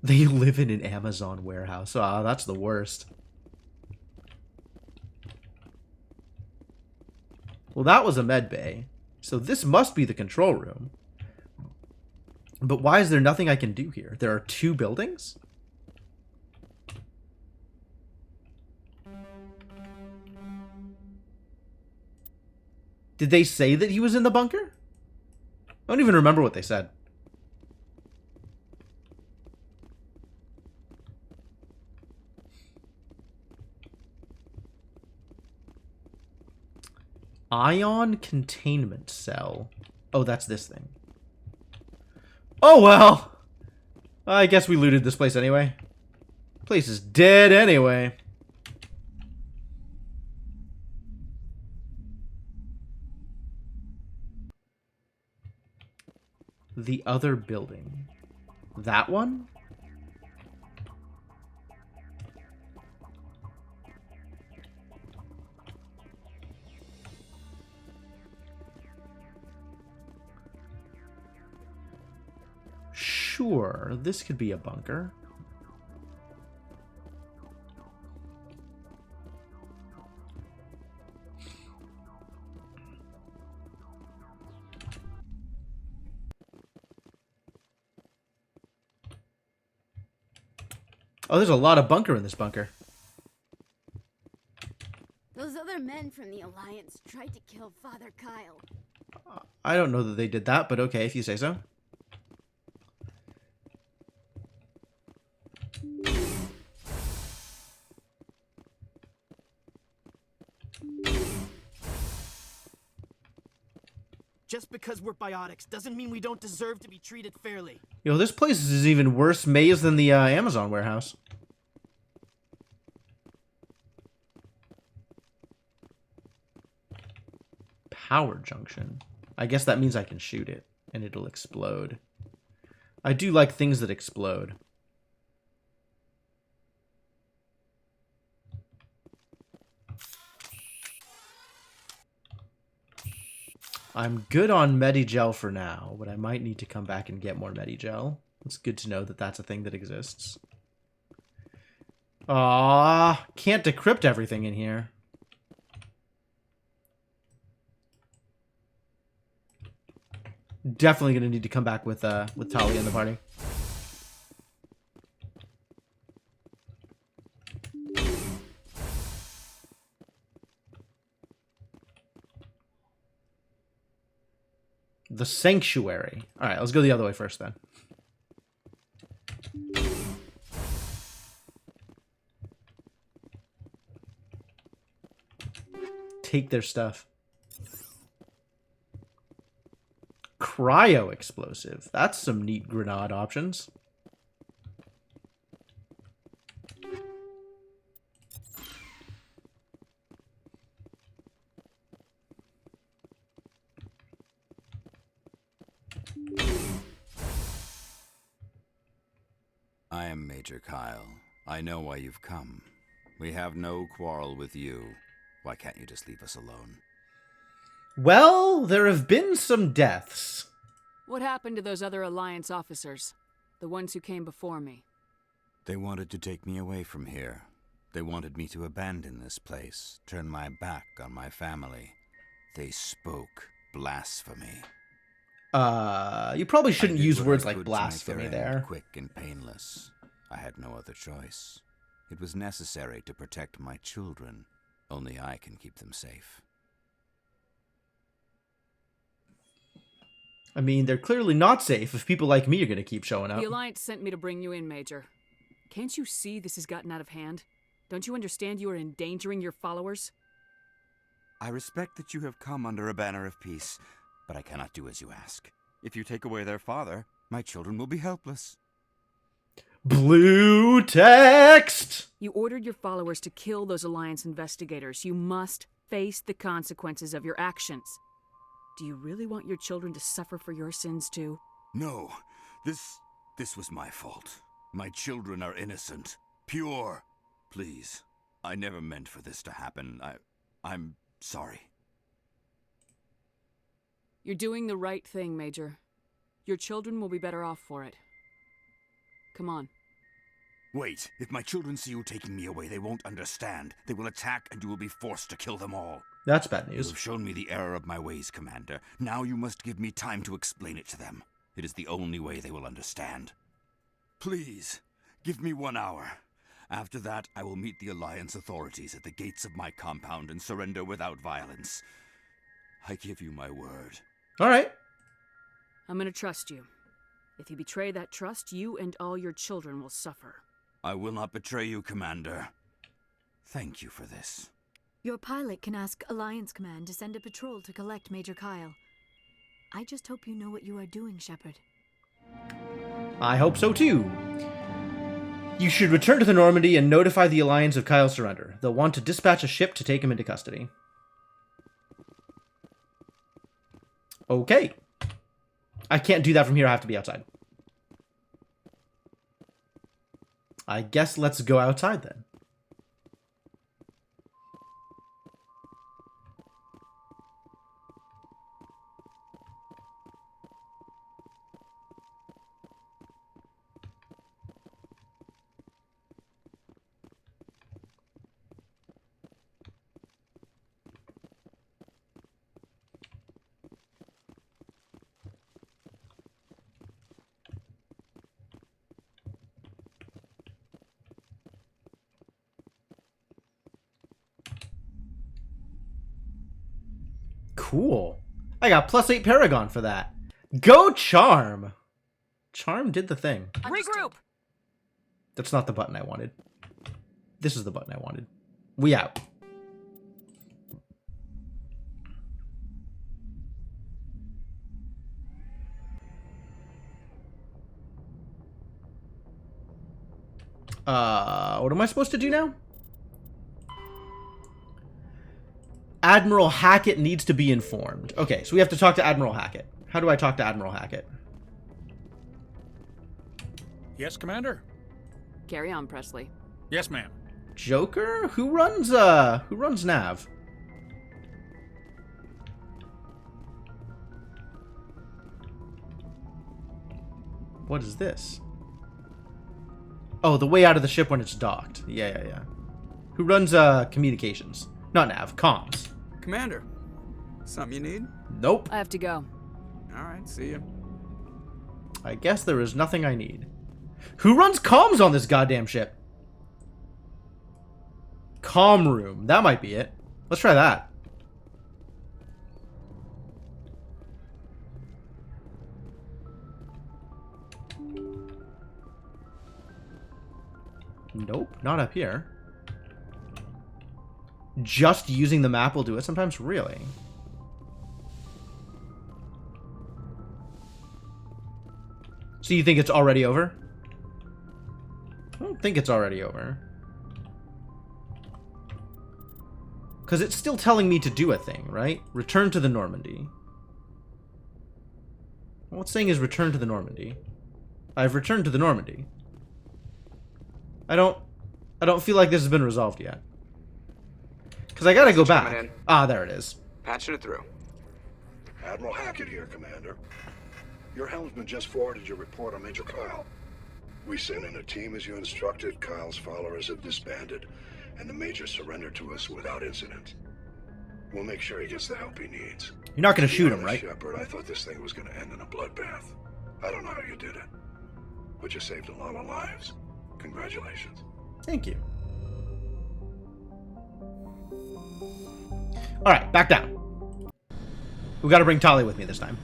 They live in an Amazon warehouse. Ah, that's the worst. Well, that was a med bay. So this must be the control room. But why is there nothing I can do here? There are 2 buildings? Did they say that he was in the bunker? I don't even remember what they said. Ion containment cell. Oh, that's this thing. Oh, well. I guess we looted this place anyway. Place is dead anyway. The other building. That one? Sure, this could be a bunker. Oh, there's a lot of bunker in this bunker. Those other men from the Alliance tried to kill Father Kyle. I don't know that they did that, but okay, if you say so. Just because we're biotics doesn't mean we don't deserve to be treated fairly. Yo, this place is even worse maze than the Amazon warehouse. Power junction. I guess that means I can shoot it, and it'll explode. I do like things that explode. I'm good on Medigel for now, but I might need to come back and get more Medigel. It's good to know that that's a thing that exists. Ah, can't decrypt everything in here. Definitely gonna need to come back with Talia in the party. The Sanctuary. Alright, let's go the other way first then. Take their stuff. Cryo explosive. That's some neat grenade options. I am Major Kyle. I know why you've come. We have no quarrel with you. Why can't you just leave us alone? Well, there have been some deaths. What happened to those other Alliance officers? The ones who came before me? They wanted to take me away from here. They wanted me to abandon this place, turn my back on my family. They spoke blasphemy. You probably shouldn't use words like To blasphemy make their end there. quick and painless. I had no other choice. It was necessary to protect my children. Only I can keep them safe. I mean, they're clearly not safe if people like me are going to keep showing up. The Alliance sent me to bring you in, Major. Can't you see this has gotten out of hand? Don't you understand you are endangering your followers? I respect that you have come under a banner of peace, but I cannot do as you ask. If you take away their father, my children will be helpless. Blue text! You ordered your followers to kill those Alliance investigators. You must face the consequences of your actions. Do you really want your children to suffer for your sins too? No, this was my fault. My children are innocent, pure. Please, I never meant for this to happen. I'm sorry. You're doing the right thing, Major. Your children will be better off for it. Come on. Wait, if my children see you taking me away, they won't understand. They will attack and you will be forced to kill them all. That's bad You news. have shown me the error of my ways, Commander. Now you must give me time to explain it to them. It is the only way they will understand. Please, give me 1 hour. After that, I will meet the Alliance authorities at the gates of my compound and surrender without violence. I give you my word. All right. I'm gonna trust you. If you betray that trust, you and all your children will suffer. I will not betray you, Commander. Thank you for this. Your pilot can ask Alliance Command to send a patrol to collect Major Kyle. I just hope you know what you are doing, Shepard. I hope so too. You should return to the Normandy and notify the Alliance of Kyle's surrender. They'll want to dispatch a ship to take him into custody. Okay. I can't do that from here. I have to be outside. I guess let's go outside then. Cool. I got +8 Paragon for that. Go Charm! Charm did the thing. Regroup! That's not the button I wanted. This is the button I wanted. We out. What am I supposed to do now? Admiral Hackett needs to be informed. Okay, so we have to talk to Admiral Hackett. How do I talk to Admiral Hackett? Yes, Commander? Carry on, Presley. Yes, ma'am. Joker? Who runs Nav? What is this? Oh, the way out of the ship when it's docked. Yeah. Who runs communications? Not nav, comms. Commander, something you need? Nope. I have to go. Alright, see ya. I guess there is nothing I need. Who runs comms on this goddamn ship? Comm room. That might be it. Let's try that. Nope, not up here. Just using the map will do it sometimes? Really? So you think it's already over? I don't think it's already over. Because it's still telling me to do a thing, right? Return to the Normandy. Well, what's saying is return to the Normandy. I've returned to the Normandy. I don't feel like this has been resolved yet. Because I gotta go back. Ah, there it is. Patching it through. Admiral Hackett here, Commander. Your helmsman just forwarded your report on Major Kyle. We sent in a team as you instructed. Kyle's followers have disbanded, and the Major surrendered to us without incident. We'll make sure he gets the help he needs. You're not gonna shoot him, right? Shepard, I thought this thing was gonna end in a bloodbath. I don't know how you did it, but you saved a lot of lives. Congratulations. Thank you. Alright, back down. We gotta bring Tali with me this time.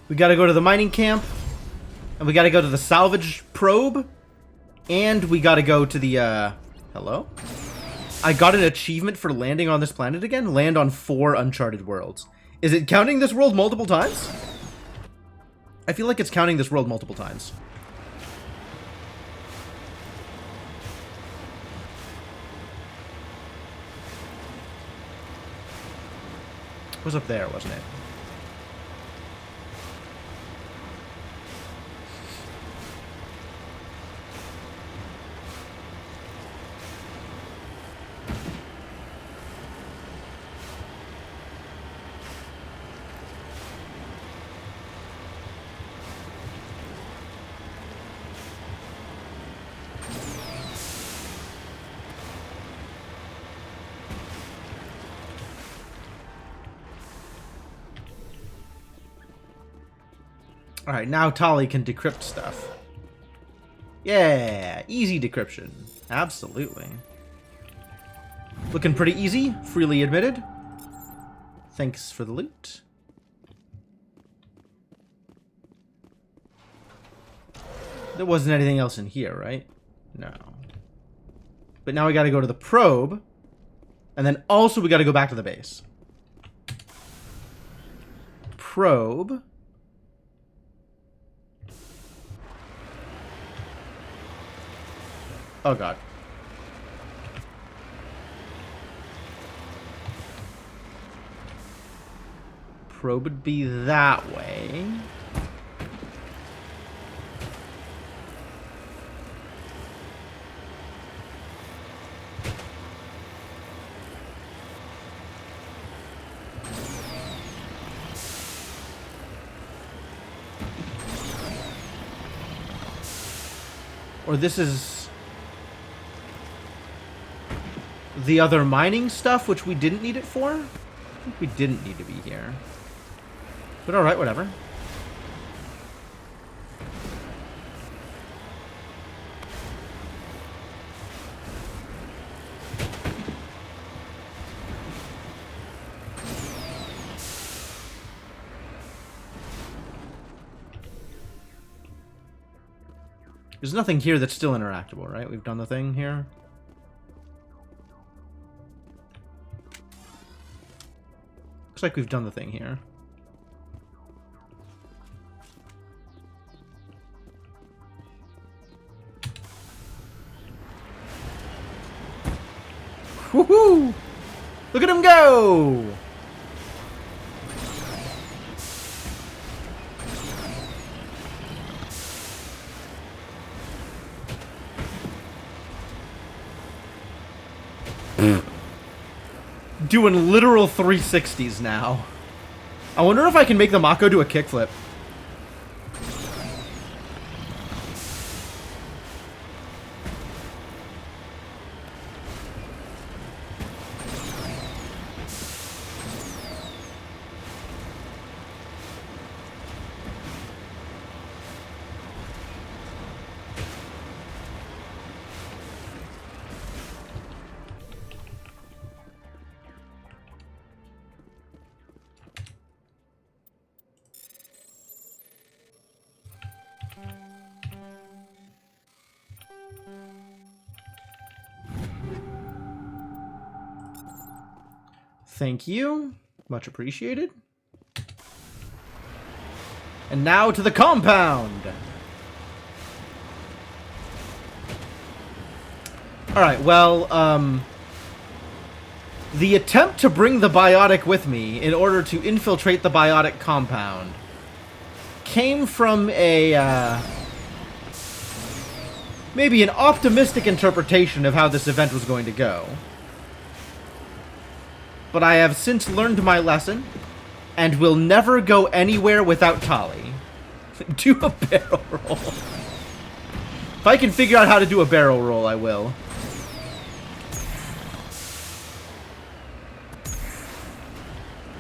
We gotta go to the mining camp, and we gotta go to the salvage probe, and we gotta go to the, hello? I got an achievement for landing on this planet again. Land on 4 uncharted worlds. Is it counting this world multiple times? I feel like it's counting this world multiple times. It was up there, wasn't it? Alright, now Tali can decrypt stuff. Yeah, easy decryption. Absolutely. Looking pretty easy, freely admitted. Thanks for the loot. There wasn't anything else in here, right? No. But now we gotta go to the probe. And then also we gotta go back to the base. Probe. Oh god. Probe would be that way. Or this is the other mining stuff, which we didn't need it for? I think we didn't need to be here. But alright, whatever. There's nothing here that's still interactable, right? We've done the thing here. Looks like we've done the thing here. Woohoo! Look at him go! Doing literal 360s now. I wonder if I can make the Mako do a kickflip. Thank you. Much appreciated. And now to the compound. Alright, well, the attempt to bring the biotic with me in order to infiltrate the biotic compound came from a, maybe an optimistic interpretation of how this event was going to go. But I have since learned my lesson, and will never go anywhere without Tali. Do a barrel roll. If I can figure out how to do a barrel roll, I will.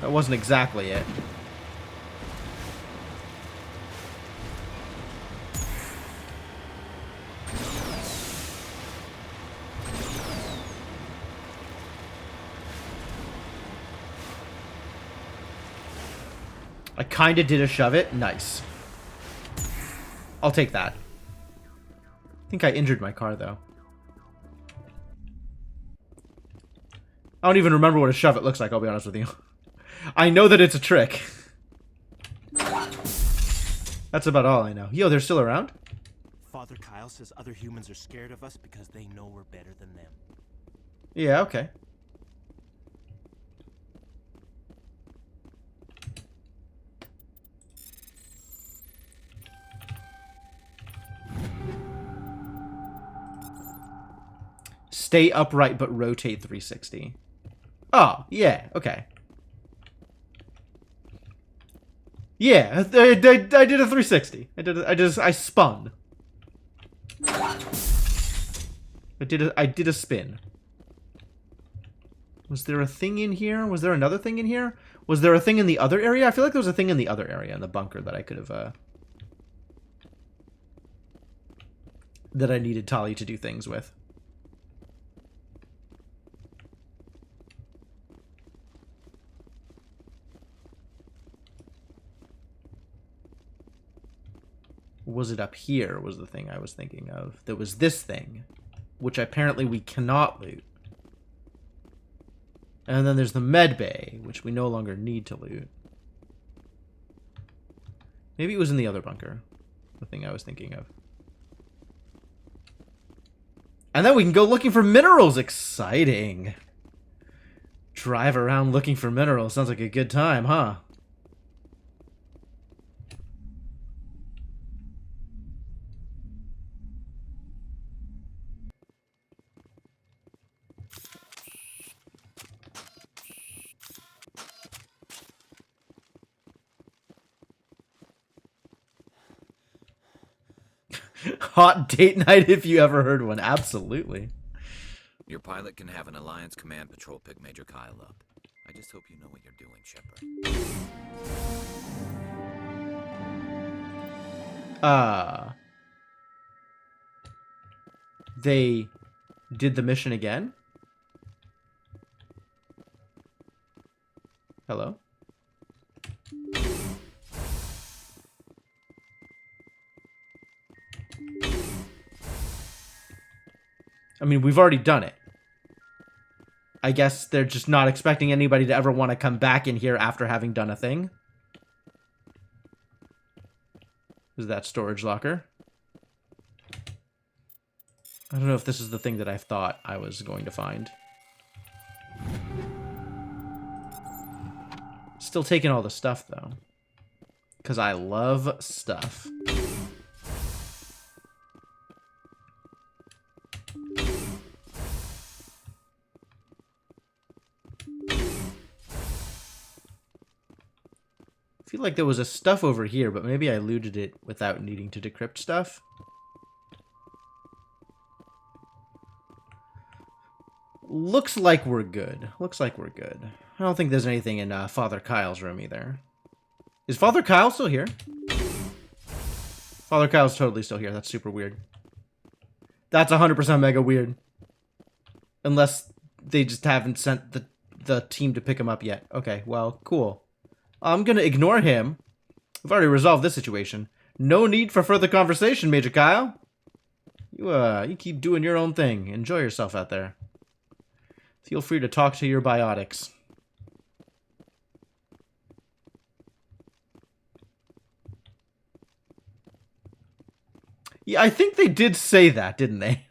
That wasn't exactly it. I kinda did a shove it. Nice. I'll take that. I think I injured my car, though. I don't even remember what a shove it looks like, I'll be honest with you. I know that it's a trick. That's about all I know. Yo, they're still around? Father Kyle says other humans are scared of us because they know we're better than them. Yeah, okay. Stay upright but rotate 360. Oh, yeah, okay. Yeah, I did a 360. I spun. I did a spin. Was there a thing in here? Was there another thing in here? Was there a thing in the other area? I feel like there was a thing in the other area, in the bunker, that I could have, that I needed Tali to do things with. Was it up here was the thing I was thinking of. There was this thing, which apparently we cannot loot. And then there's the med bay, which we no longer need to loot. Maybe it was in the other bunker, the thing I was thinking of. And then we can go looking for minerals. Exciting. Drive around looking for minerals. Sounds like a good time, huh? Hot date night if you ever heard one. Absolutely. Your pilot can have an Alliance Command Patrol pick Major Kyle up. I just hope you know what you're doing, Shepard. They did the mission again? Hello? I mean, we've already done it. I guess they're just not expecting anybody to ever want to come back in here after having done a thing. Is that storage locker? I don't know if this is the thing that I thought I was going to find. Still taking all the stuff, though. Because I love stuff. I feel like there was a stuff over here, but maybe I looted it without needing to decrypt stuff. Looks like we're good. Looks like we're good. I don't think there's anything in Father Kyle's room either. Is Father Kyle still here? Father Kyle's totally still here. That's super weird. That's 100% mega weird. Unless they just haven't sent the team to pick him up yet. Okay, well, cool. I'm gonna ignore him. We've already resolved this situation. No need for further conversation, Major Kyle. You keep doing your own thing. Enjoy yourself out there. Feel free to talk to your biotics. Yeah, I think they did say that, didn't they?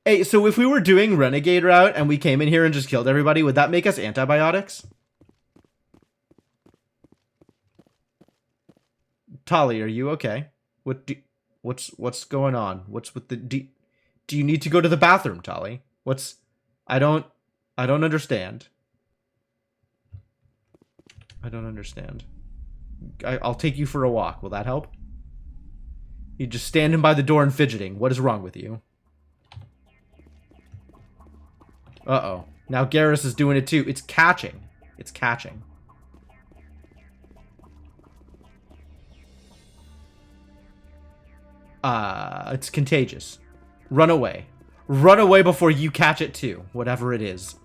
Hey, so if we were doing Renegade route and we came in here and just killed everybody, would that make us antibiotics? Tali, are you okay? What's going on? What's with the do you need to go to the bathroom, Tali? I don't understand. I don't understand. I'll take you for a walk. Will that help? You're just standing by the door and fidgeting. What is wrong with you? Uh-oh. Now Garrus is doing it too. It's catching. It's catching. It's contagious. Run away. Run away before you catch it too. Whatever it is.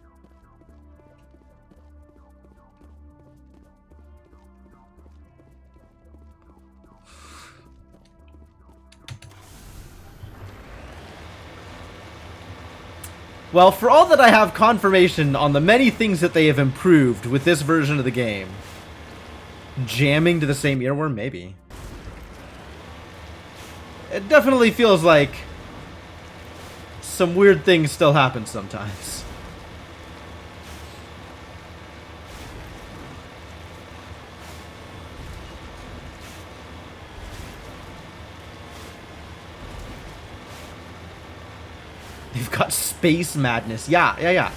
Well, for all that I have confirmation on the many things that they have improved with this version of the game, jamming to the same earworm, maybe. It definitely feels like some weird things still happen sometimes. They've got space madness. Yeah.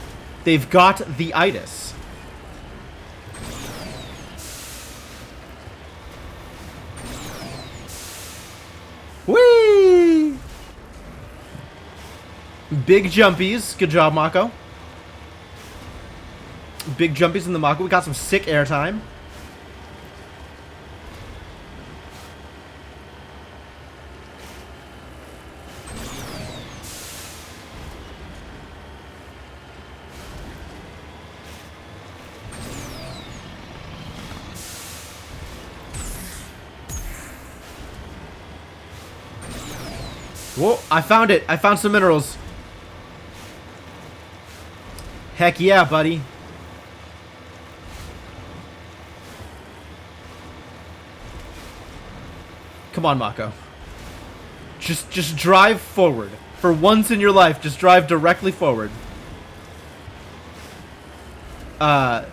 They've got the itis. Whee! Big jumpies. Good job, Mako. Big jumpies in the Mako. We got some sick airtime. Whoa, I found it. I found some minerals. Heck yeah, buddy. Come on, Mako. Just drive forward. For once in your life, just drive directly forward.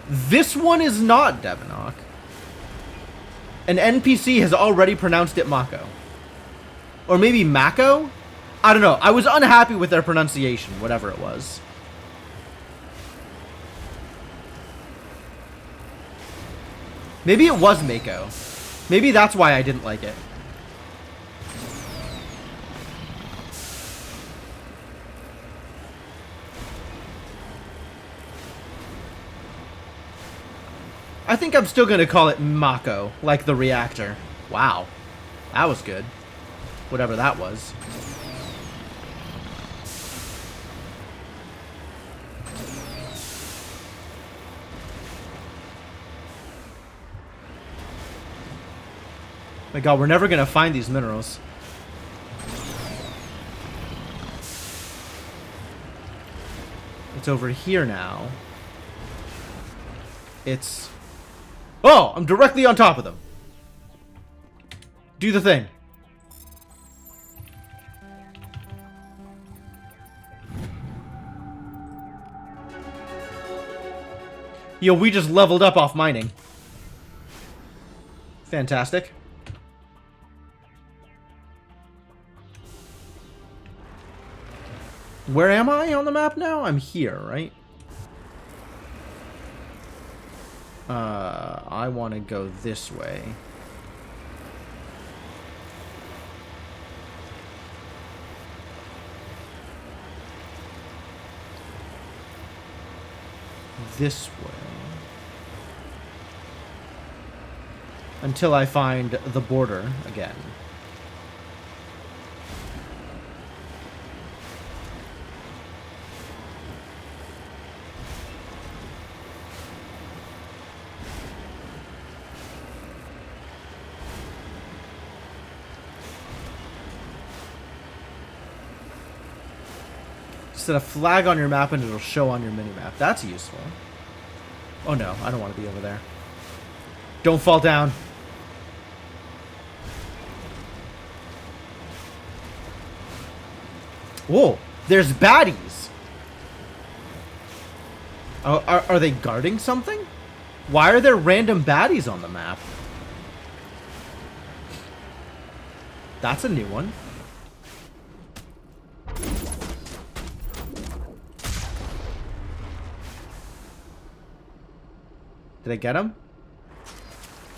This one is not Devonok. An NPC has already pronounced it Mako. Or maybe Mako? I don't know. I was unhappy with their pronunciation, whatever it was. Maybe it was Mako. Maybe that's why I didn't like it. I think I'm still going to call it Mako, like the reactor. Wow. That was good. Whatever that was. My god, we're never gonna find these minerals. It's over here now. It's... Oh! I'm directly on top of them! Do the thing. Yo, we just leveled up off mining. Fantastic. Where am I on the map now? I'm here, right? I want to go this way. This way. Until I find the border again. Set a flag on your map and it'll show on your minimap. That's useful. Oh no, I don't want to be over there. Don't fall down. Whoa, there's baddies. Oh, are they guarding something? Why are there random baddies on the map? That's a new one. Did I get them?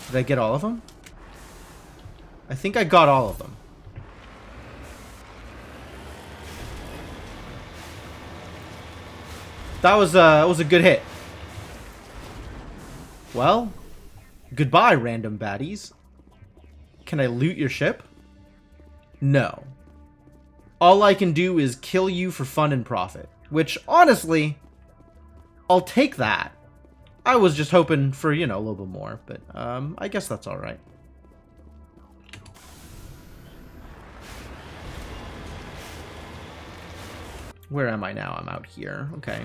Did I get all of them? I think I got all of them. That was a good hit. Well, goodbye, random baddies. Can I loot your ship? No. All I can do is kill you for fun and profit. Which, honestly, I'll take that. I was just hoping for, you know, a little bit more, but I guess that's alright. Where am I now? I'm out here. Okay.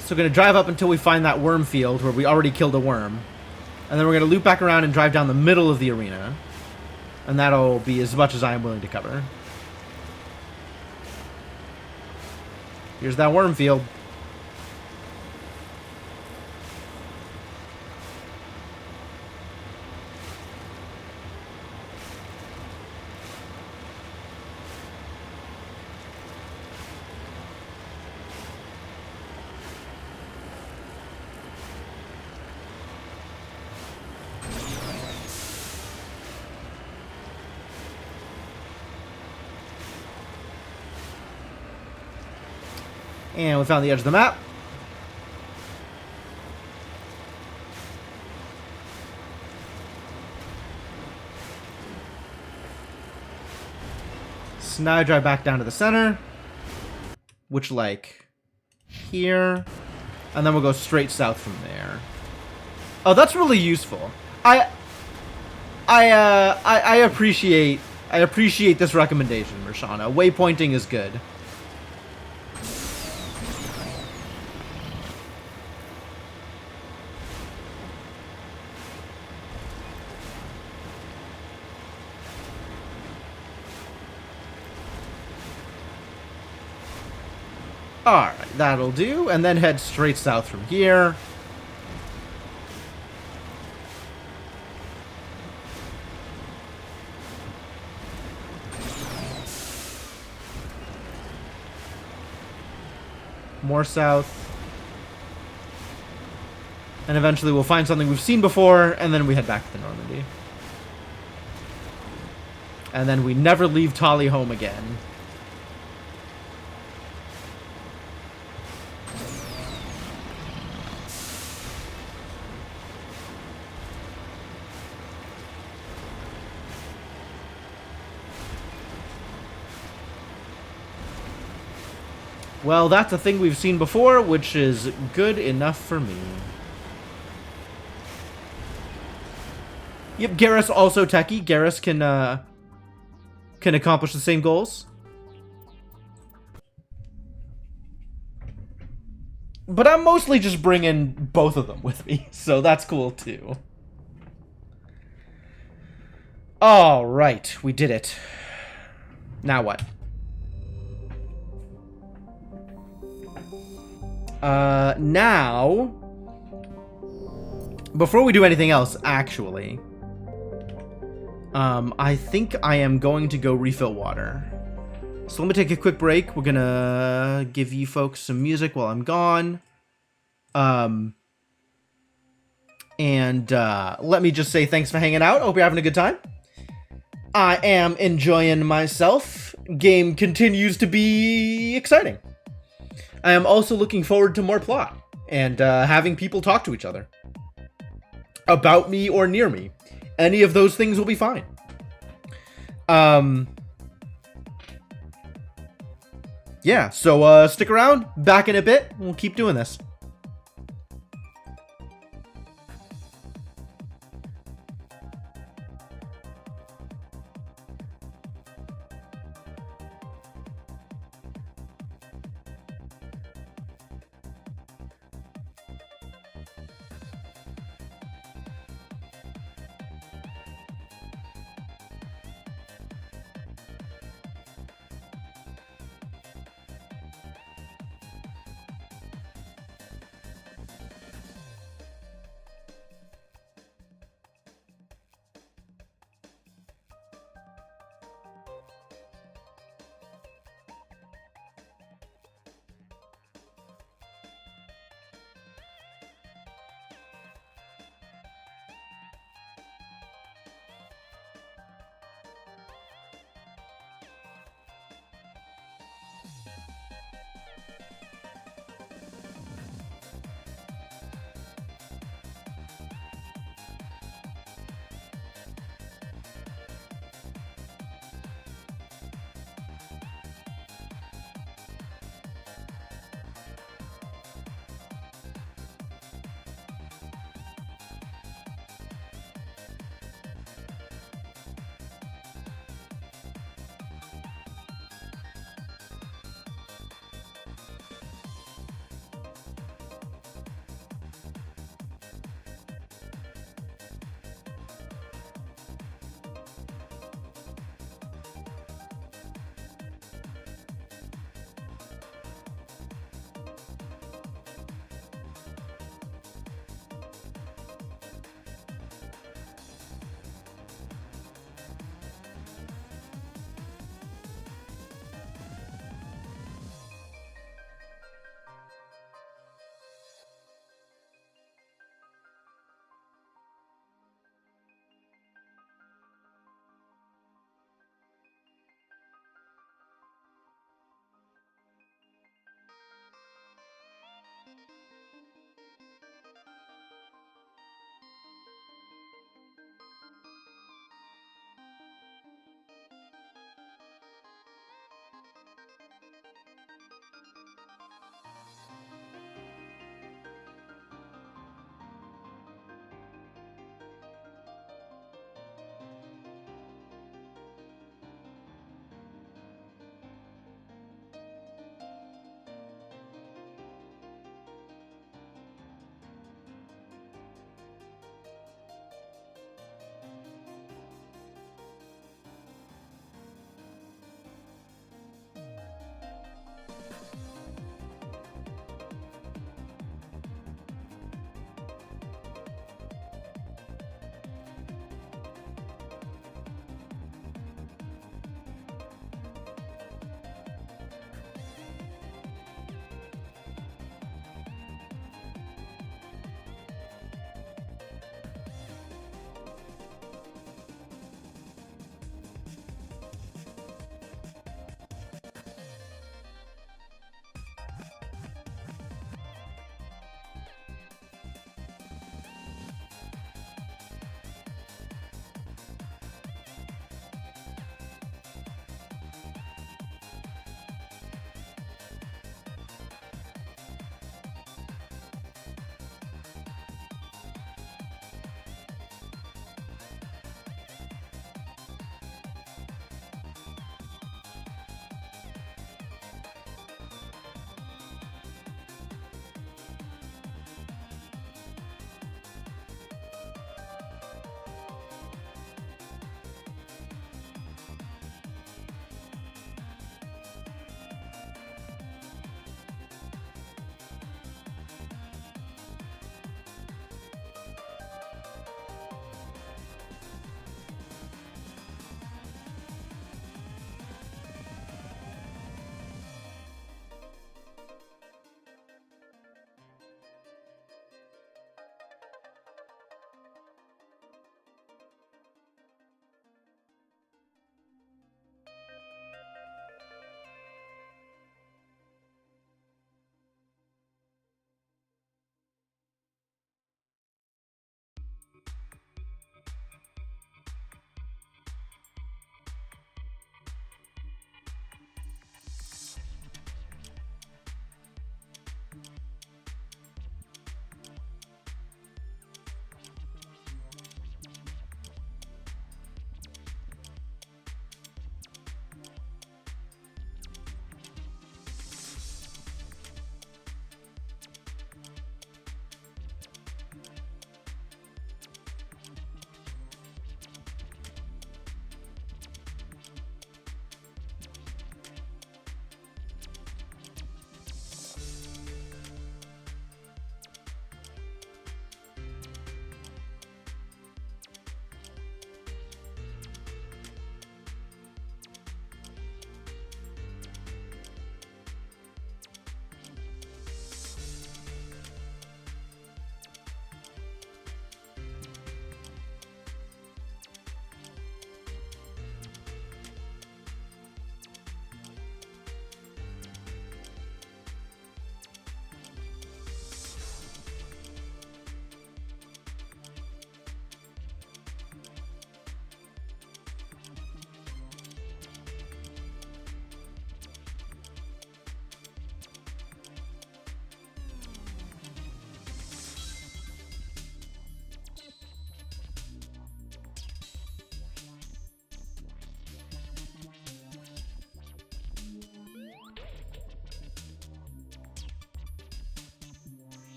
So we're going to drive up until we find that worm field where we already killed a worm. And then we're going to loop back around and drive down the middle of the arena. And that'll be as much as I am willing to cover. Here's that worm field. And we found the edge of the map. So now I drive back down to the center, which, like, here, and then we'll go straight south from there. Oh, that's really useful. I appreciate this recommendation, Mershana. Waypointing is good. Alright, that'll do. And then head straight south from here. More south. And eventually we'll find something we've seen before, and then we head back to the Normandy. And then we never leave Tali home again. Well, that's a thing we've seen before, which is good enough for me. Yep, Garrus also techie. Garrus can accomplish the same goals. But I'm mostly just bringing both of them with me, so that's cool too. All right, we did it. Now what? Now, before we do anything else, actually, I think I am going to go refill water. So let me take a quick break. We're gonna give you folks some music while I'm gone. Let me just say thanks for hanging out. I hope you're having a good time. I am enjoying myself. Game continues to be exciting. I am also looking forward to more plot and having people talk to each other about me or near me. Any of those things will be fine. Yeah, so stick around. Back in a bit. We'll keep doing this.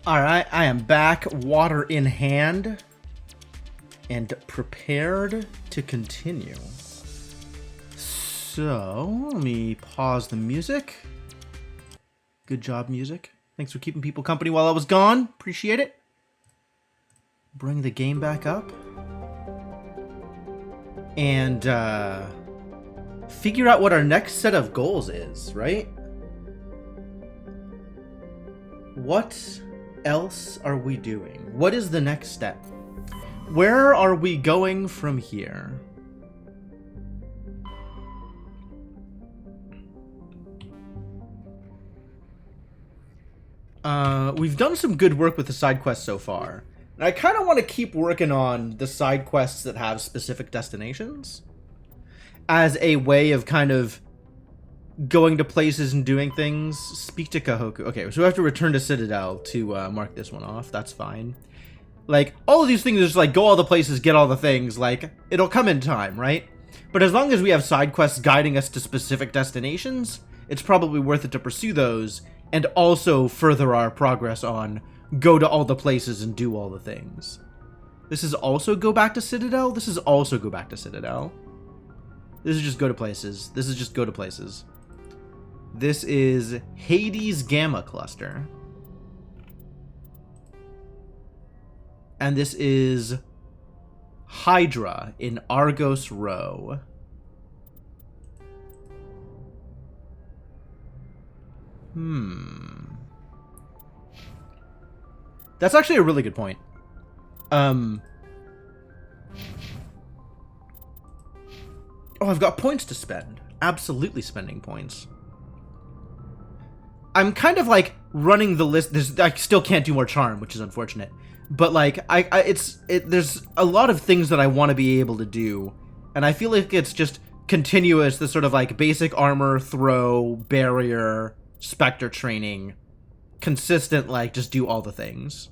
Alright, I am back, water in hand, and prepared to continue. So, let me pause the music. Good job, music. Thanks for keeping people company while I was gone. Appreciate it. Bring the game back up. And, figure out what our next set of goals is, right? What else are we doing? What is the next step? Where are we going from here? We've done some good work with the side quests so far. And I kind of want to keep working on the side quests that have specific destinations as a way of kind of going to places and doing things. Speak to Kahoku. Okay, so we have to return to Citadel to mark this one off. That's fine. Like, all of these things are just like, go all the places, get all the things. Like, it'll come in time, right? But as long as we have side quests guiding us to specific destinations, it's probably worth it to pursue those and also further our progress on go to all the places and do all the things. This is also go back to Citadel? This is also go back to Citadel. This is just go to places. This is just go to places. This is Hades Gamma Cluster. And this is Hydra in Argos Row. That's actually a really good point. Oh, I've got points to spend. Absolutely spending points. I'm kind of like running the list. I still can't do more charm, which is unfortunate. But like, there's a lot of things that I want to be able to do, and I feel like it's just continuous. The sort of like basic armor, throw, barrier, Spectre training, consistent, like just do all the things.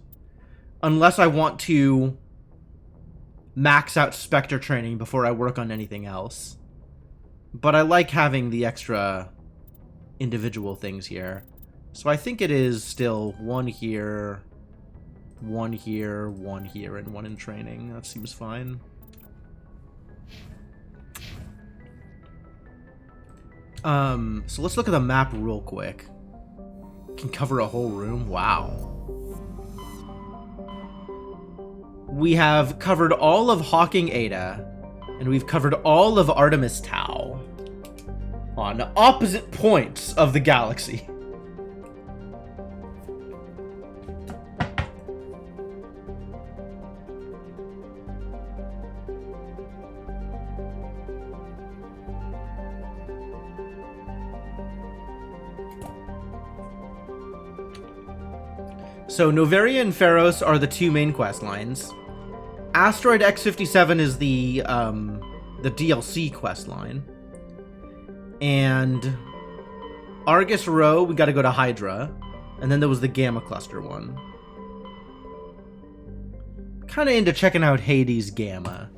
Unless I want to max out Spectre training before I work on anything else. But I like having the extra individual things here. So I think it is still one here, one here, one here, and one in training. That seems fine. So let's look at the map real quick. Can cover a whole room. Wow. We have covered all of Hawking Ada, and we've covered all of Artemis Tau on opposite points of the galaxy. So Noveria and Pharos are the two main quest lines. Asteroid X-57 is the DLC quest line. And Argus Row, we gotta go to Hydra. And then there was the Gamma Cluster one. Kinda into checking out Hades Gamma.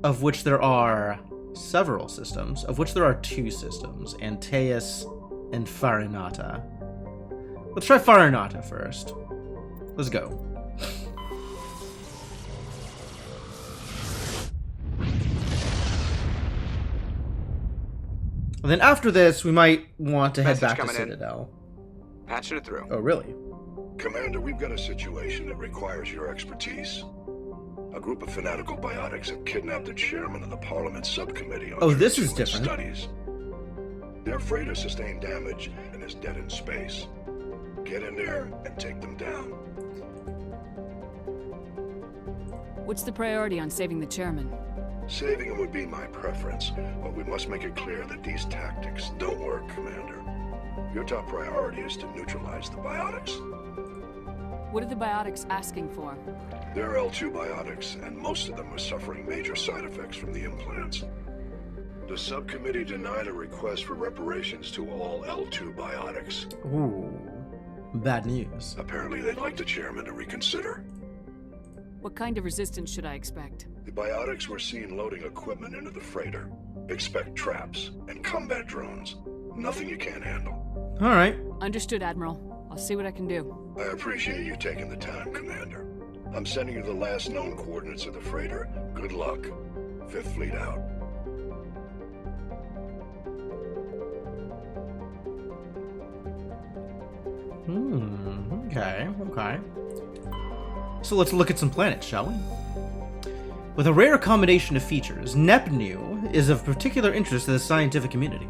Of which there are several systems. Of which there are two systems. Antaeus and Farinata. Let's try Farinata first. Let's go. And then after this, we might want to head back to Citadel. Patching it through. Oh, really? Commander, we've got a situation that requires your expertise. A group of fanatical biotics have kidnapped the chairman of the Parliament Subcommittee on this is different. Studies. Their freighter sustained damage and is dead in space. Get in there and take them down. What's the priority on saving the chairman? Saving him would be my preference, but we must make it clear that these tactics don't work, Commander. Your top priority is to neutralize the biotics. What are the biotics asking for? They're L2 biotics, and most of them are suffering major side effects from the implants. The subcommittee denied a request for reparations to all L2 biotics. Ooh, bad news. Apparently they'd like the chairman to reconsider. What kind of resistance should I expect? The biotics were seen loading equipment into the freighter. Expect traps and combat drones. Nothing you can't handle. All right. Understood, Admiral. I'll see what I can do. I appreciate you taking the time, Commander. I'm sending you the last known coordinates of the freighter. Good luck. Fifth Fleet out. Okay. So let's look at some planets, shall we? With a rare combination of features, Nepnu is of particular interest to the scientific community.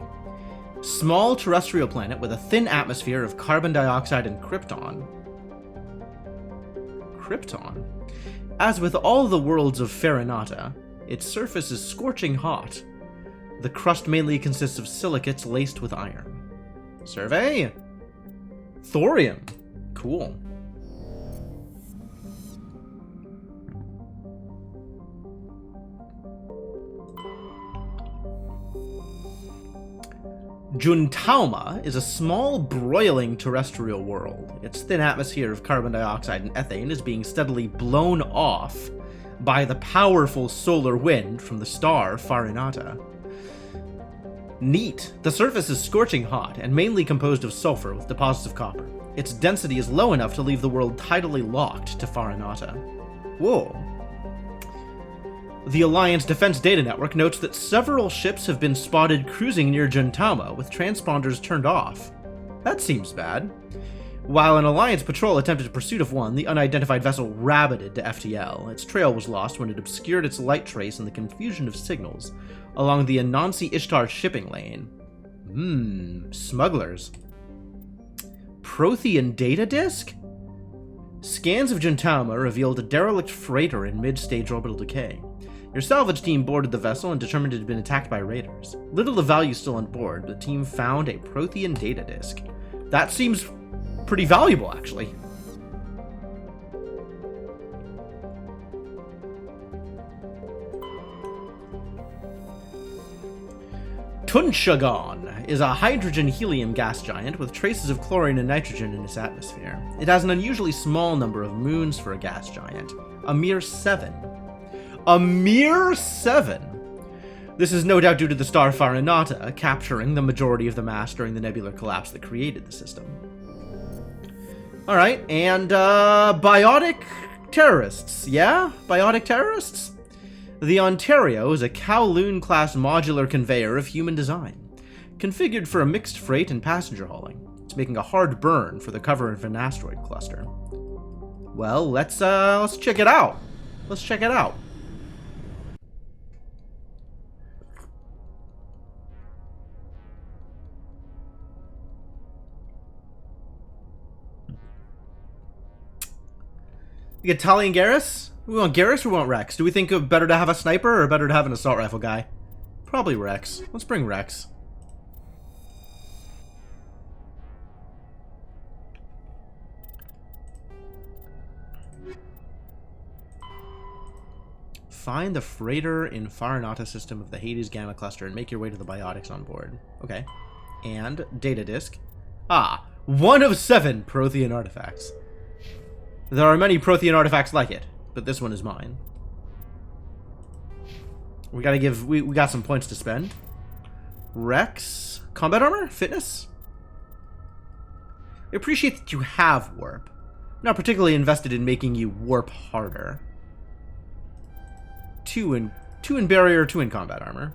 Small terrestrial planet with a thin atmosphere of carbon dioxide and krypton. Krypton? As with all the worlds of Farinata, its surface is scorching hot. The crust mainly consists of silicates laced with iron. Survey? Thorium. Cool. Juntauma is a small, broiling terrestrial world. Its thin atmosphere of carbon dioxide and ethane is being steadily blown off by the powerful solar wind from the star Farinata. Neat. The surface is scorching hot and mainly composed of sulfur with deposits of copper. Its density is low enough to leave the world tidally locked to Farinata. Whoa. The Alliance Defense Data Network notes that several ships have been spotted cruising near Juntauma with transponders turned off. That seems bad. While an Alliance patrol attempted pursuit of one, the unidentified vessel rabbited to FTL. Its trail was lost when it obscured its light trace in the confusion of signals along the Anansi Ishtar shipping lane. Smugglers. Prothean data disk? Scans of Juntauma revealed a derelict freighter in mid-stage orbital decay. Your salvage team boarded the vessel and determined it had been attacked by raiders. Little of value still on board, but the team found a Prothean data disk. That seems pretty valuable, actually. Tunshagon is a hydrogen-helium gas giant with traces of chlorine and nitrogen in its atmosphere. It has an unusually small number of moons for a gas giant, a mere 7. A mere 7! This is no doubt due to the star Farinata capturing the majority of the mass during the nebular collapse that created the system. Alright, and biotic terrorists, yeah? Biotic terrorists? The Ontario is a Kowloon-class modular conveyor of human design, configured for a mixed freight and passenger hauling. It's making a hard burn for the cover of an asteroid cluster. Well, let's check it out. Let's check it out. We get Tali and Garrus? We want Garrus or we want Rex? Do we think it better to have a sniper or better to have an assault rifle guy? Probably Rex. Let's bring Rex. Find the freighter in Farinata system of the Hades Gamma Cluster and make your way to the biotics on board. Okay. And data disk. 1 of 7 Prothean artifacts. There are many Prothean artifacts like it, but this one is mine. We gotta give... We got some points to spend. Rex. Combat armor? Fitness? I appreciate that you have warp. Not particularly invested in making you warp harder. 2 in barrier, 2 in combat armor.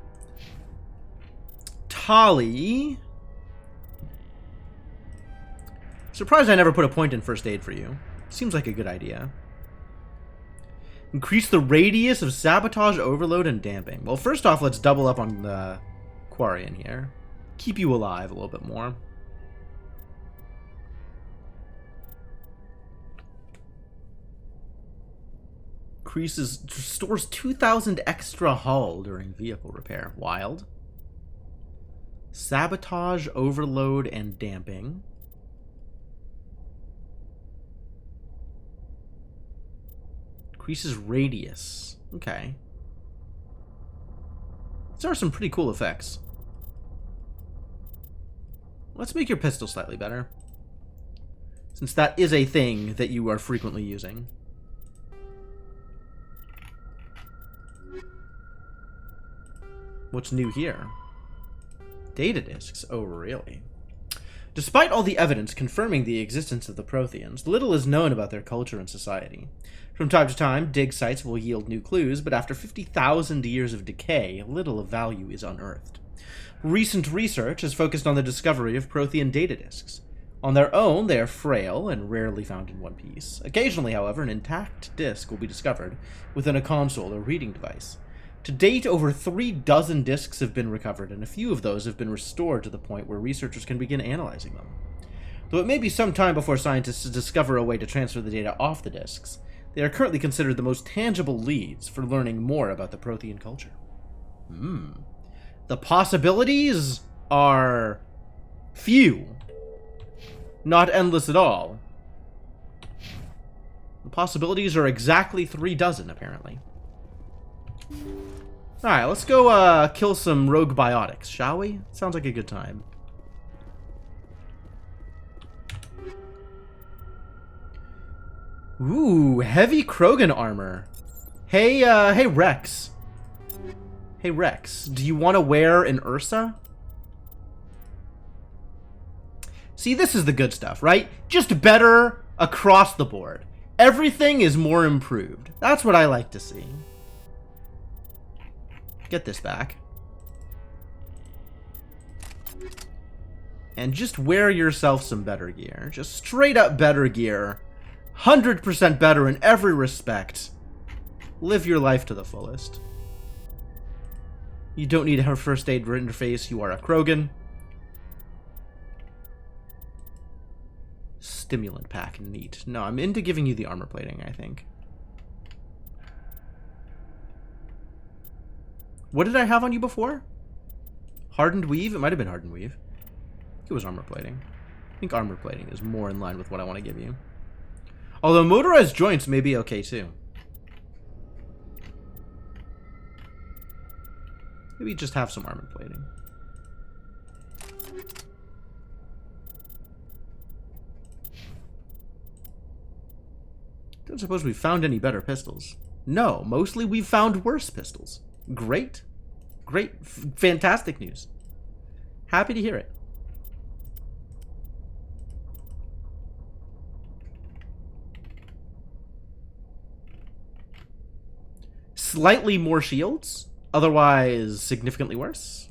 Tali. Surprised I never put a point in first aid for you. Seems like a good idea. Increase the radius of sabotage, overload, and damping. Well, first off, let's double up on the Quarian here. Keep you alive a little bit more. Stores 2,000 extra hull during vehicle repair. Wild. Sabotage, overload, and damping. Increases radius. Okay. These are some pretty cool effects. Let's make your pistol slightly better, since that is a thing that you are frequently using. What's new here? Data disks. Oh, really? Despite all the evidence confirming the existence of the Protheans, little is known about their culture and society. From time to time, dig sites will yield new clues, but after 50,000 years of decay, little of value is unearthed. Recent research has focused on the discovery of Prothean data disks. On their own, they are frail and rarely found in one piece. Occasionally, however, an intact disk will be discovered within a console or reading device. To date, over 36 disks have been recovered, and a few of those have been restored to the point where researchers can begin analyzing them. Though it may be some time before scientists discover a way to transfer the data off the disks, they are currently considered the most tangible leads for learning more about the Prothean culture. The possibilities are few. Not endless at all. The possibilities are exactly 36, apparently. Alright, let's go kill some rogue biotics, shall we? Sounds like a good time. Ooh, heavy Krogan armor. Hey, hey Rex. Hey Rex, do you want to wear an Ursa? See, this is the good stuff, right? Just better across the board. Everything is more improved. That's what I like to see. Get this back. And just wear yourself some better gear. Just straight up better gear. 100% better in every respect. Live your life to the fullest. You don't need her first aid interface. You are a Krogan. Stimulant pack, neat. No, I'm into giving you the armor plating, I think. What did I have on you before? Hardened weave? It might have been hardened weave. I think it was armor plating. I think armor plating is more in line with what I want to give you. Although motorized joints may be okay too. Maybe just have some armor plating. Don't suppose we've found any better pistols. No, mostly we've found worse pistols. Great. Great. Fantastic news. Happy to hear it. Slightly more shields, otherwise significantly worse.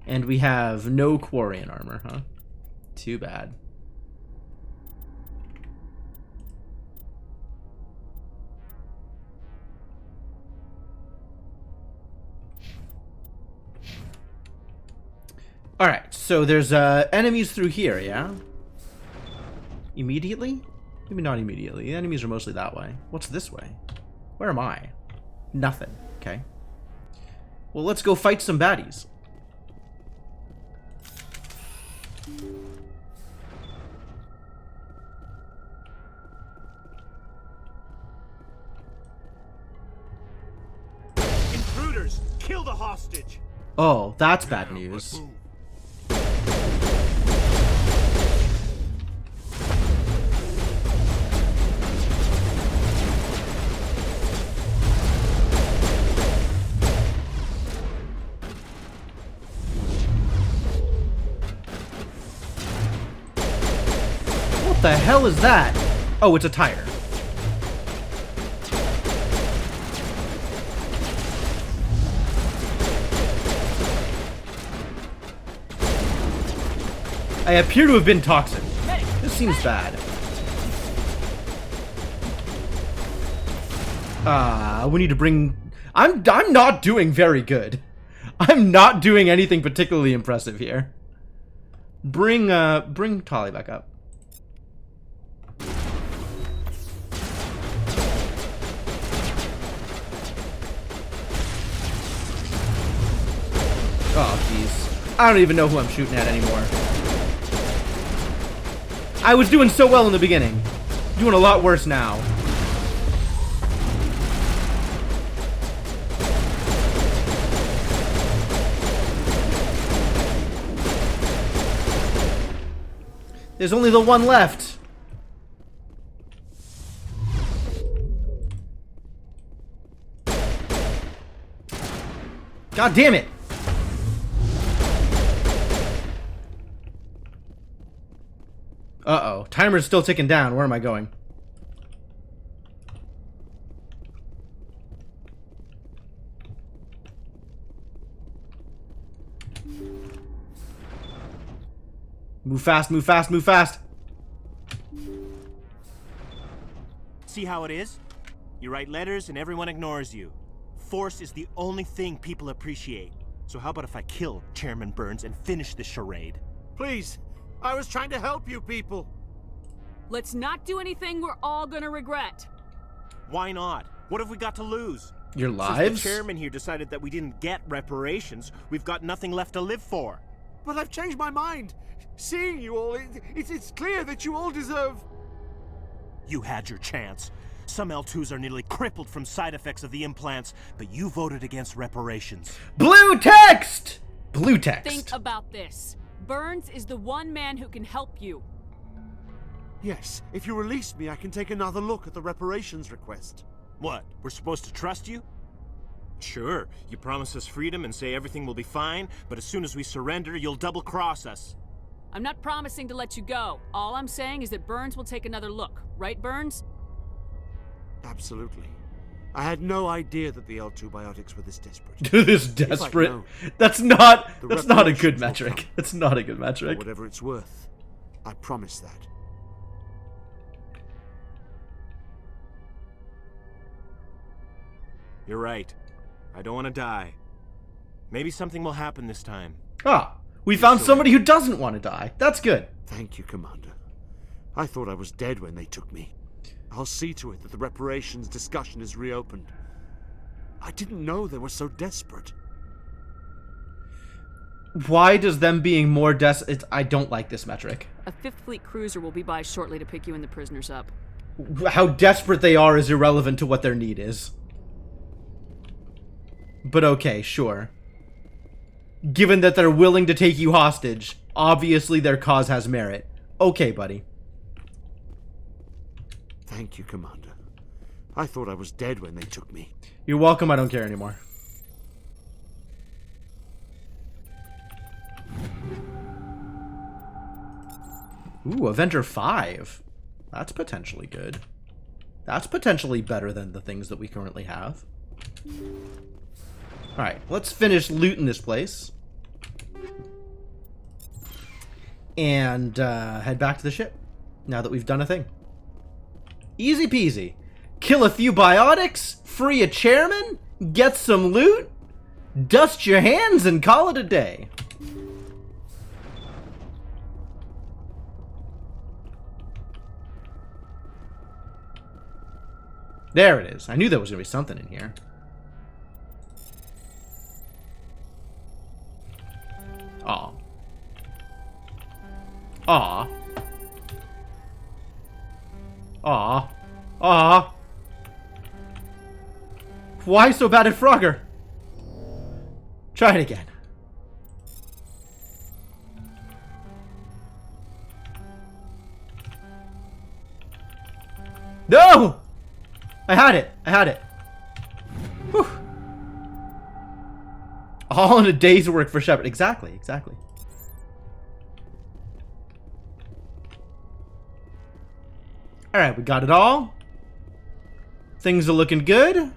And we have no Quarian armor, huh? Too bad. Alright, so there's enemies through here, yeah? Immediately? Maybe not immediately. The enemies are mostly that way. What's this way? Where am I? Nothing. Okay. Well, let's go fight some baddies. Intruders! Kill the hostage! Oh, that's bad news. What the hell is that? Oh, it's a tire. I appear to have been toxic. This seems bad. We need to bring... I'm not doing very good. I'm not doing anything particularly impressive here. Bring Tali back up. Oh, jeez. I don't even know who I'm shooting at anymore. I was doing so well in the beginning. Doing a lot worse now. There's only the one left. God damn it. Uh-oh. Timer's still ticking down. Where am I going? Move fast, move fast, move fast! See how it is? You write letters and everyone ignores you. Force is the only thing people appreciate. So how about if I kill Chairman Burns and finish this charade? Please, I was trying to help you people. Let's not do anything we're all gonna regret. Why not? What have we got to lose? Your lives? Since the chairman here decided that we didn't get reparations, we've got nothing left to live for. But I've changed my mind. Seeing you all, it's clear that you all deserve... You had your chance. Some L2s are nearly crippled from side effects of the implants, but you voted against reparations. Blue text! Blue text. Think about this. Burns is the one man who can help you. Yes, if you release me, I can take another look at the reparations request. What, we're supposed to trust you? Sure, you promise us freedom and say everything will be fine, but as soon as we surrender, you'll double-cross us. I'm not promising to let you go. All I'm saying is that Burns will take another look. Right, Burns? Absolutely. I had no idea that the L2 biotics were this desperate. This desperate? That's not a good metric. It's not a good metric. For whatever it's worth. I promise that. You're right. I don't want to die. Maybe something will happen this time. Ah, we found somebody who doesn't want to die. That's good. Thank you, Commander. I thought I was dead when they took me. I'll see to it that the reparations discussion is reopened. I didn't know they were so desperate. Why does them being more desperate... I don't like this metric. A 5th Fleet cruiser will be by shortly to pick you and the prisoners up. How desperate they are is irrelevant to what their need is. But okay, sure. Given that they're willing to take you hostage, obviously their cause has merit. Okay, buddy. Thank you, Commander. I thought I was dead when they took me. You're welcome, I don't care anymore. Ooh, Avenger 5. That's potentially good. That's potentially better than the things that we currently have. Alright, let's finish looting this place. And head back to the ship, now that we've done a thing. Easy peasy. Kill a few biotics, free a chairman, get some loot, dust your hands, and call it a day. There it is. I knew there was going to be something in here. Aw. Aw. Aw. Aw. Why so bad at Frogger? Try it again. No! I had it. I had it. Whew. All in a day's work for Shepard. Exactly. Exactly. Alright, we got it all. Things are looking good.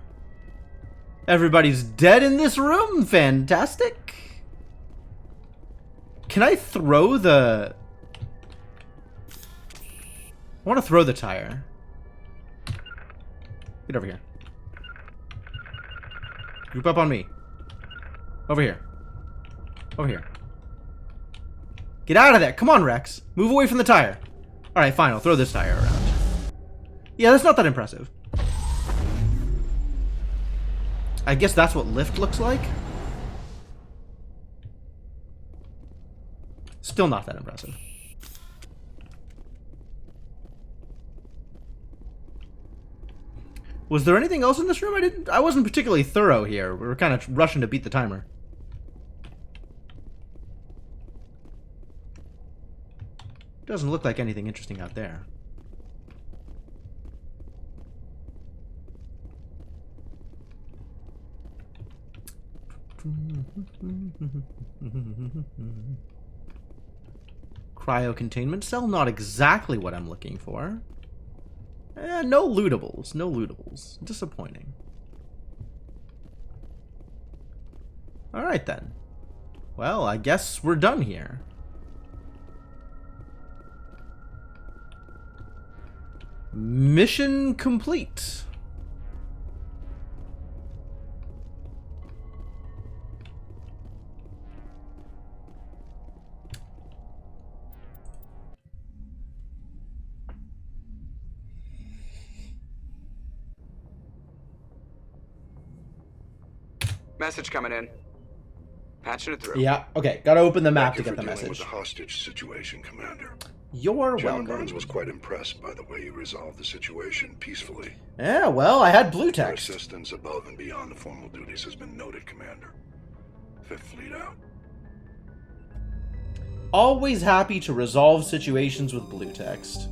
Everybody's dead in this room. Fantastic. Can I throw the... I want to throw the tire. Get over here. Group up on me. Over here. Over here. Get out of there. Come on, Rex. Move away from the tire. Alright, fine. I'll throw this tire around. Yeah, that's not that impressive. I guess that's what lift looks like. Still not that impressive. Was there anything else in this room? I wasn't particularly thorough here. We were kind of rushing to beat the timer. Doesn't look like anything interesting out there. Cryo-containment cell, not exactly what I'm looking for. No lootables, no lootables. Disappointing. Alright then. Well, I guess we're done here. Mission complete. Message coming in. Patching it through. Yeah, okay. Gotta open the map Thank to you get the for dealing message. with the hostage situation, Commander. You're Chairman welcome. Burns was quite impressed by the way you resolved the situation peacefully. Yeah, well, I had blue Your text. assistance above and beyond the formal duties has been noted, Commander. Fifth Fleet out. Always happy to resolve situations with blue text.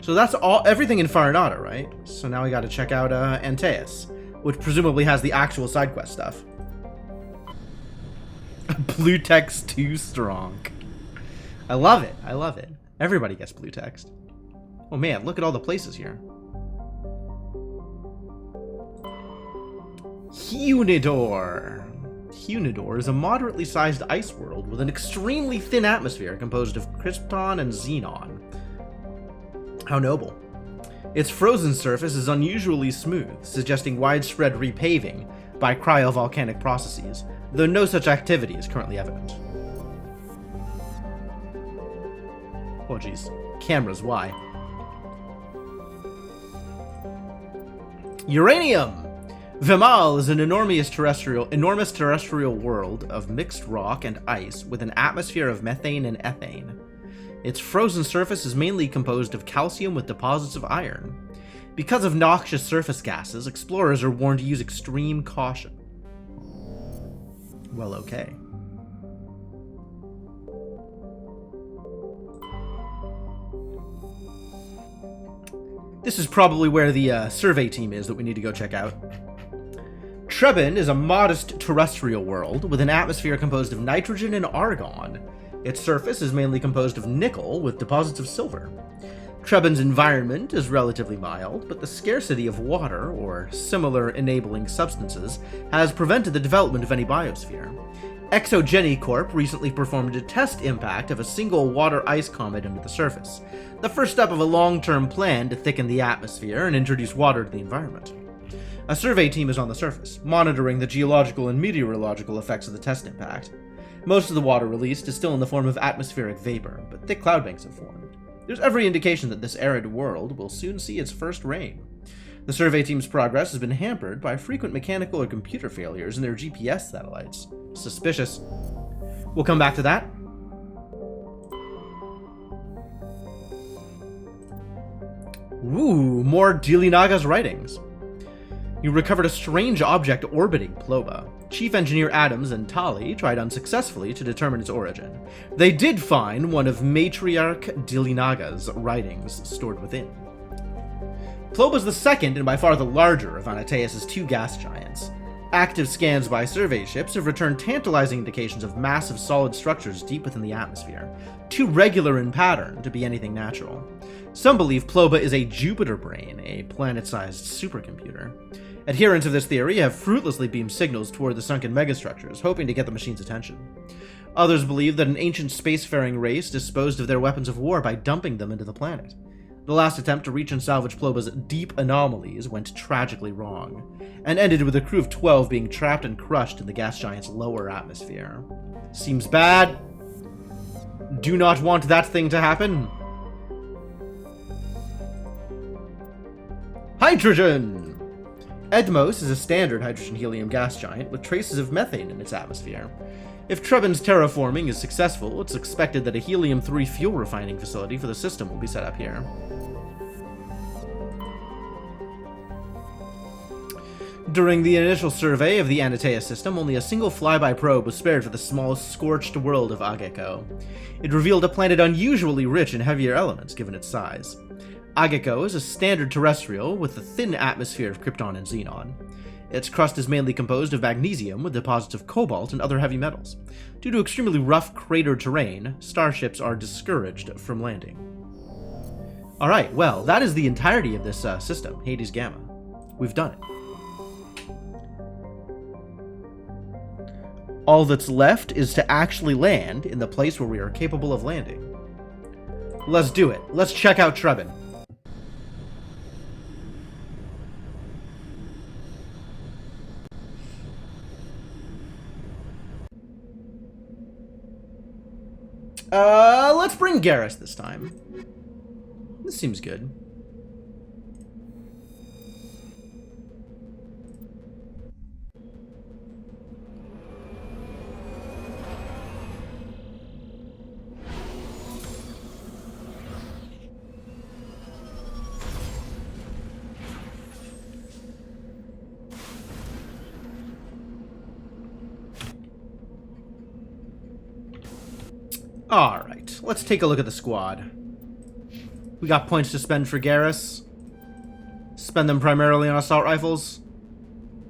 So that's everything in Farinata, right? So now we gotta check out Antaeus, which presumably has the actual side quest stuff. Blue text too strong. I love it. I love it. Everybody gets blue text. Oh man, look at all the places here. Hunidor. Hunidor is a moderately sized ice world with an extremely thin atmosphere composed of krypton and xenon. How noble. Its frozen surface is unusually smooth, suggesting widespread repaving by cryovolcanic processes, though no such activity is currently evident. Oh geez. Cameras, why? Uranium! Vimal is an enormous terrestrial world of mixed rock and ice with an atmosphere of methane and ethane. Its frozen surface is mainly composed of calcium with deposits of iron. Because of noxious surface gases, explorers are warned to use extreme caution. Well, okay. This is probably where the survey team is that we need to go check out. Trebin is a modest terrestrial world with an atmosphere composed of nitrogen and argon. Its surface is mainly composed of nickel with deposits of silver. Trebin's environment is relatively mild, but the scarcity of water or similar enabling substances has prevented the development of any biosphere. Exogeny Corp recently performed a test impact of a single water-ice comet into the surface, the first step of a long-term plan to thicken the atmosphere and introduce water to the environment. A survey team is on the surface, monitoring the geological and meteorological effects of the test impact. Most of the water released is still in the form of atmospheric vapor, but thick cloud banks have formed. There's every indication that this arid world will soon see its first rain. The survey team's progress has been hampered by frequent mechanical or computer failures in their GPS satellites. Suspicious. We'll come back to that. Ooh, more Dilynaga's writings. You recovered a strange object orbiting Ploba. Chief Engineer Adams and Tali tried unsuccessfully to determine its origin. They did find one of Matriarch Dilynaga's writings stored within. Ploba's the second and by far the larger of Antaeus' two gas giants. Active scans by survey ships have returned tantalizing indications of massive solid structures deep within the atmosphere, too regular in pattern to be anything natural. Some believe Ploba is a Jupiter brain, a planet-sized supercomputer. Adherents of this theory have fruitlessly beamed signals toward the sunken megastructures, hoping to get the machine's attention. Others believe that an ancient spacefaring race disposed of their weapons of war by dumping them into the planet. The last attempt to reach and salvage Ploba's deep anomalies went tragically wrong, and ended with a crew of 12 being trapped and crushed in the gas giant's lower atmosphere. Seems bad. Do not want that thing to happen. Hydrogen! Edmos is a standard hydrogen-helium gas giant with traces of methane in its atmosphere. If Trebin's terraforming is successful, it's expected that a helium-3 fuel refining facility for the system will be set up here. During the initial survey of the Antaeus system, only a single flyby probe was spared for the small, scorched world of Ageko. It revealed a planet unusually rich in heavier elements given its size. Ageko is a standard terrestrial with a thin atmosphere of krypton and xenon. Its crust is mainly composed of magnesium with deposits of cobalt and other heavy metals. Due to extremely rough crater terrain, starships are discouraged from landing. Alright, well, that is the entirety of this system, Hades Gamma. We've done it. All that's left is to actually land in the place where we are capable of landing. Let's do it. Let's check out Trebin. Let's bring Garrus this time. This seems good. Alright, let's take a look at the squad. We got points to spend for Garrus. Spend them primarily on assault rifles.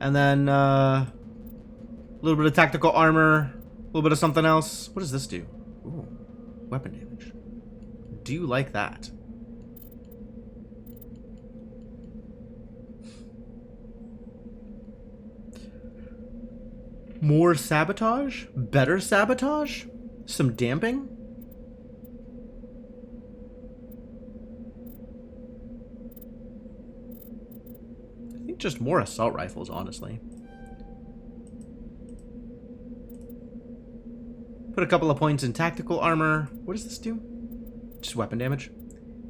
And then, a little bit of tactical armor. A little bit of something else. What does this do? Ooh, weapon damage. Do you like that? More sabotage? Better sabotage? Some damping? I think just more assault rifles, honestly. Put a couple of points in tactical armor. What does this do? Just weapon damage.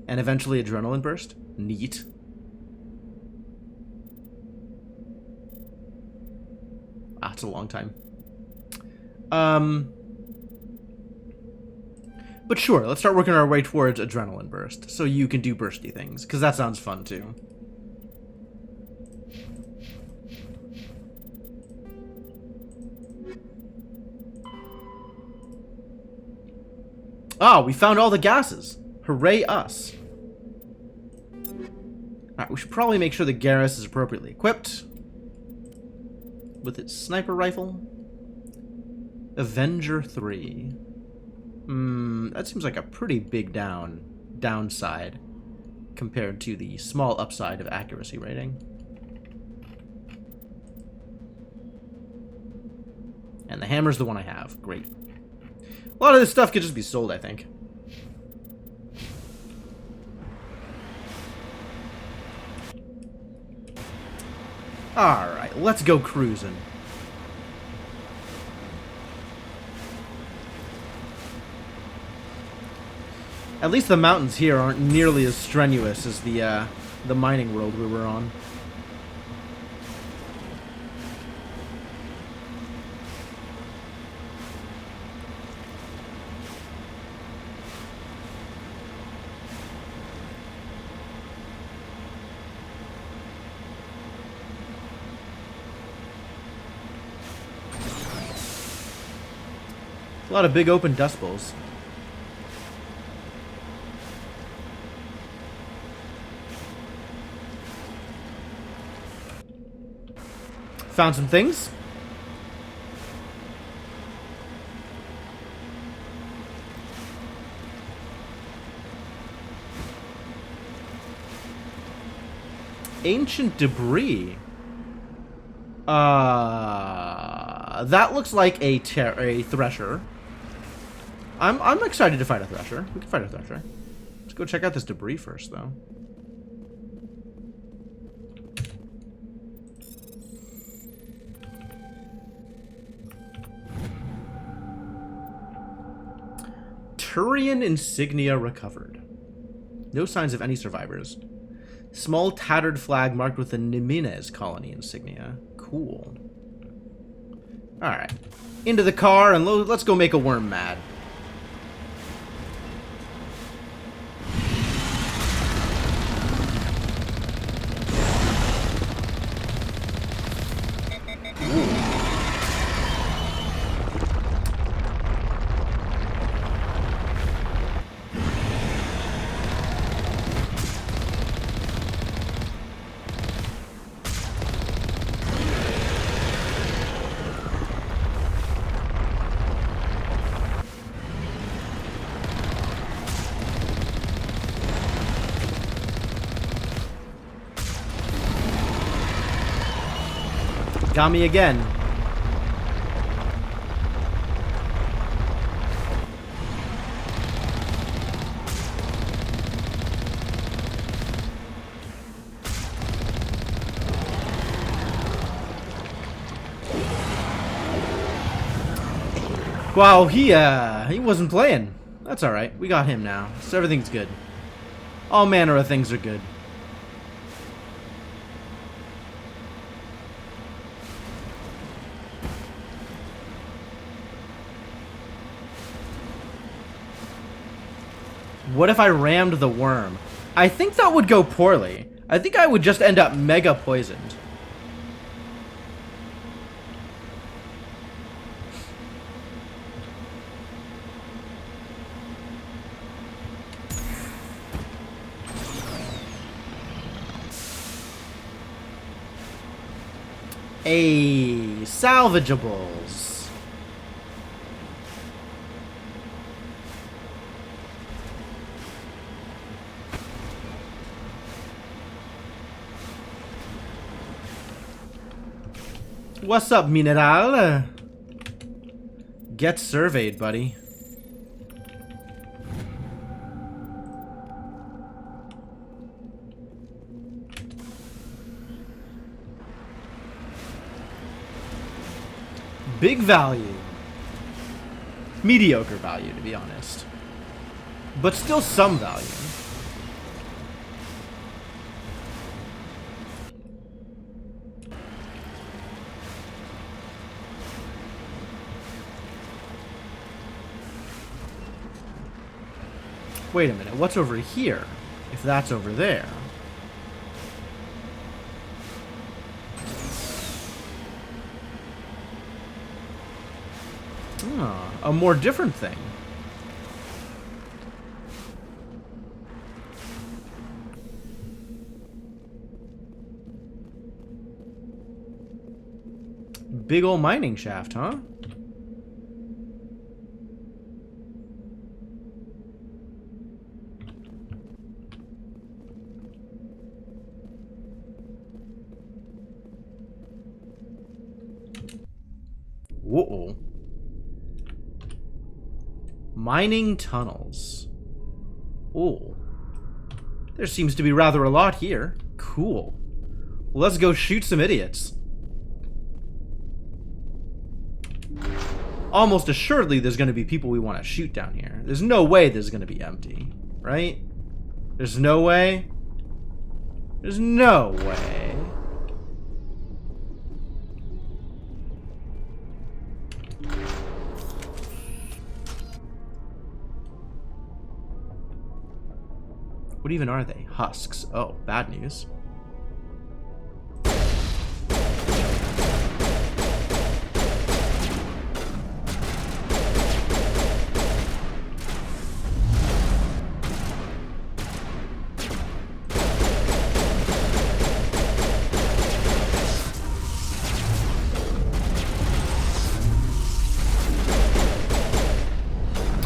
And eventually adrenaline burst. Neat. Ah, it's a long time. But sure, let's start working our way towards adrenaline burst, so you can do bursty things, because that sounds fun too. Ah, we found all the gases. Hooray us. Alright, we should probably make sure the Garrus is appropriately equipped. With its sniper rifle. Avenger 3. That seems like a pretty big downside compared to the small upside of accuracy rating. And the hammer's the one I have. Great. A lot of this stuff could just be sold, I think. Alright, let's go cruising. At least the mountains here aren't nearly as strenuous as the mining world we were on. A lot of big open dust bowls. Found some things. Ancient debris. That looks like a thresher. I'm excited to fight a thresher. We can fight a thresher. Let's go check out this debris first, though. Turian insignia recovered. No signs of any survivors. Small tattered flag marked with the Niminez colony insignia. Cool. Alright. Into the car and let's go make a worm mad. Got me again. Wow, he wasn't playing. That's alright. We got him now. So everything's good. All manner of things are good. What if I rammed the worm? I think that would go poorly. I think I would just end up mega poisoned. Salvageables. What's up, Mineral? Get surveyed, buddy. Big value. Mediocre value, to be honest. But still some value. Wait a minute, what's over here? If that's over there. A more different thing. Big ol' mining shaft, huh? Whoa. Mining tunnels. Oh. There seems to be rather a lot here. Cool. Let's go shoot some idiots. Almost assuredly there's going to be people we want to shoot down here. There's no way this is going to be empty, right? There's no way. There's no way. What even are they? Husks. Oh, bad news.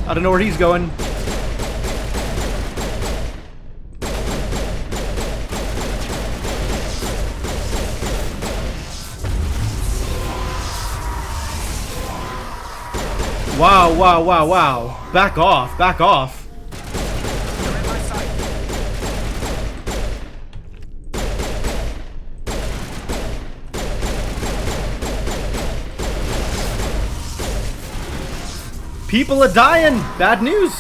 I don't know where he's going. Wow, wow, wow, wow. Back off, back off. You're in my sight. People are dying. Bad news.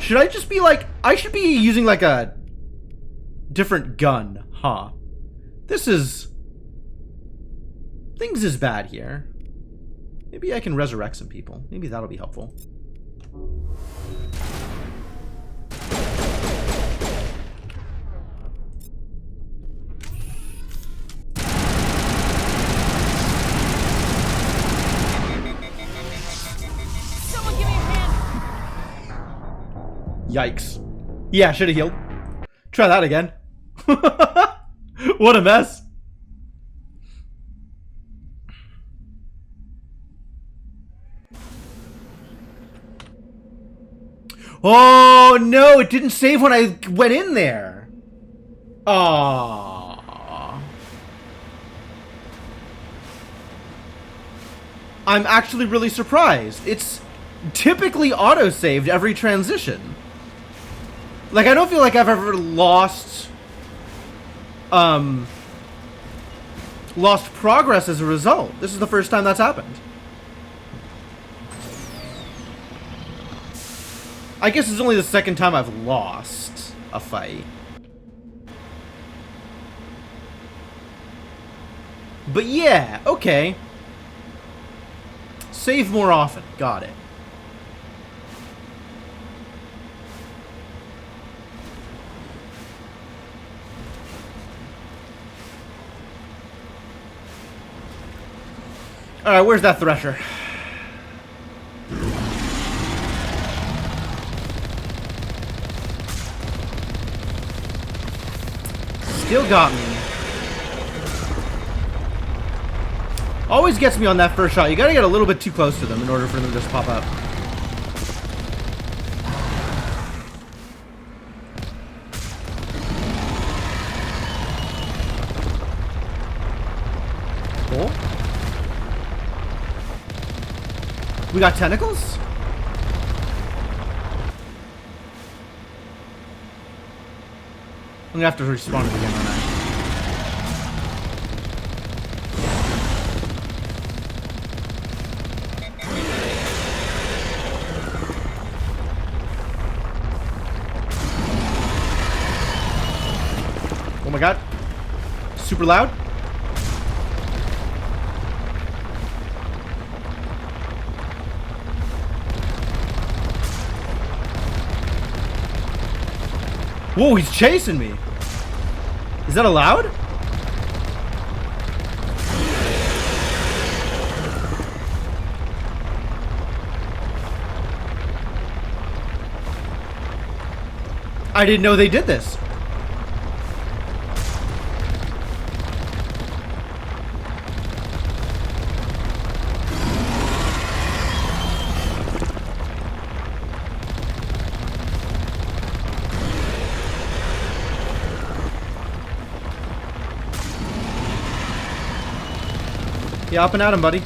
Should I just be like, I should be using like a different gun, huh? This is... Things is bad here. Maybe I can resurrect some people. Maybe that'll be helpful. Someone give me a hand! Yikes. Yeah, should have healed. Try that again. What a mess. Oh, no, it didn't save when I went in there. Aww. I'm actually really surprised. It's typically auto-saved every transition. Like, I don't feel like I've ever lost progress as a result. This is the first time that's happened. I guess it's only the second time I've lost a fight. But yeah, okay. Save more often. Got it. Alright, where's that Thresher? Still got me. Always gets me on that first shot. You gotta get a little bit too close to them in order for them to just pop up. Cool. We got tentacles? I'm gonna have to respawn it again, aren't I? Oh my god. Super loud. Whoa, he's chasing me. Is that allowed? I didn't know they did this. Yeah, up and at him, buddy.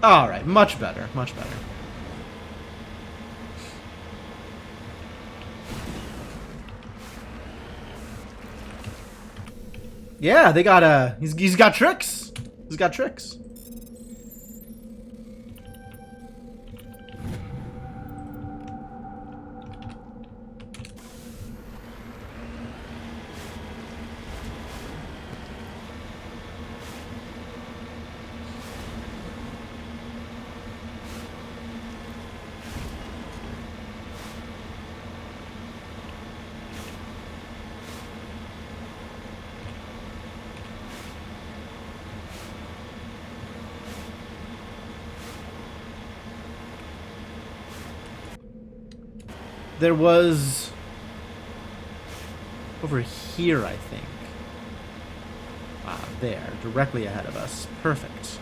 Alright, much better, much better. Yeah, they got he's got tricks. He's got tricks. There was over here, I think. Ah, there, directly ahead of us. Perfect.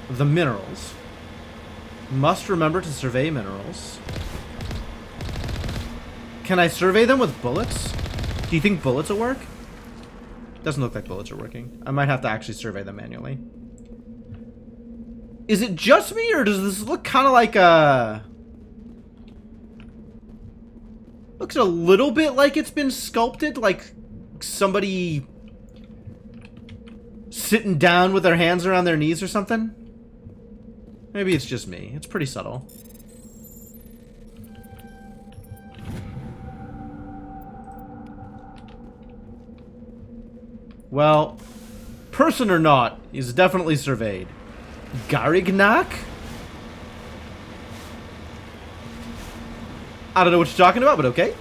The minerals. Must remember to survey minerals. Can I survey them with bullets? Do you think bullets will work? Doesn't look like bullets are working. I might have to actually survey them manually. Is it just me, or does this look kind of like a... Looks a little bit like it's been sculpted, like somebody sitting down with their hands around their knees or something. Maybe it's just me. It's pretty subtle. Well, person or not, he's definitely surveyed. Garignac? I don't know what you're talking about, but okay.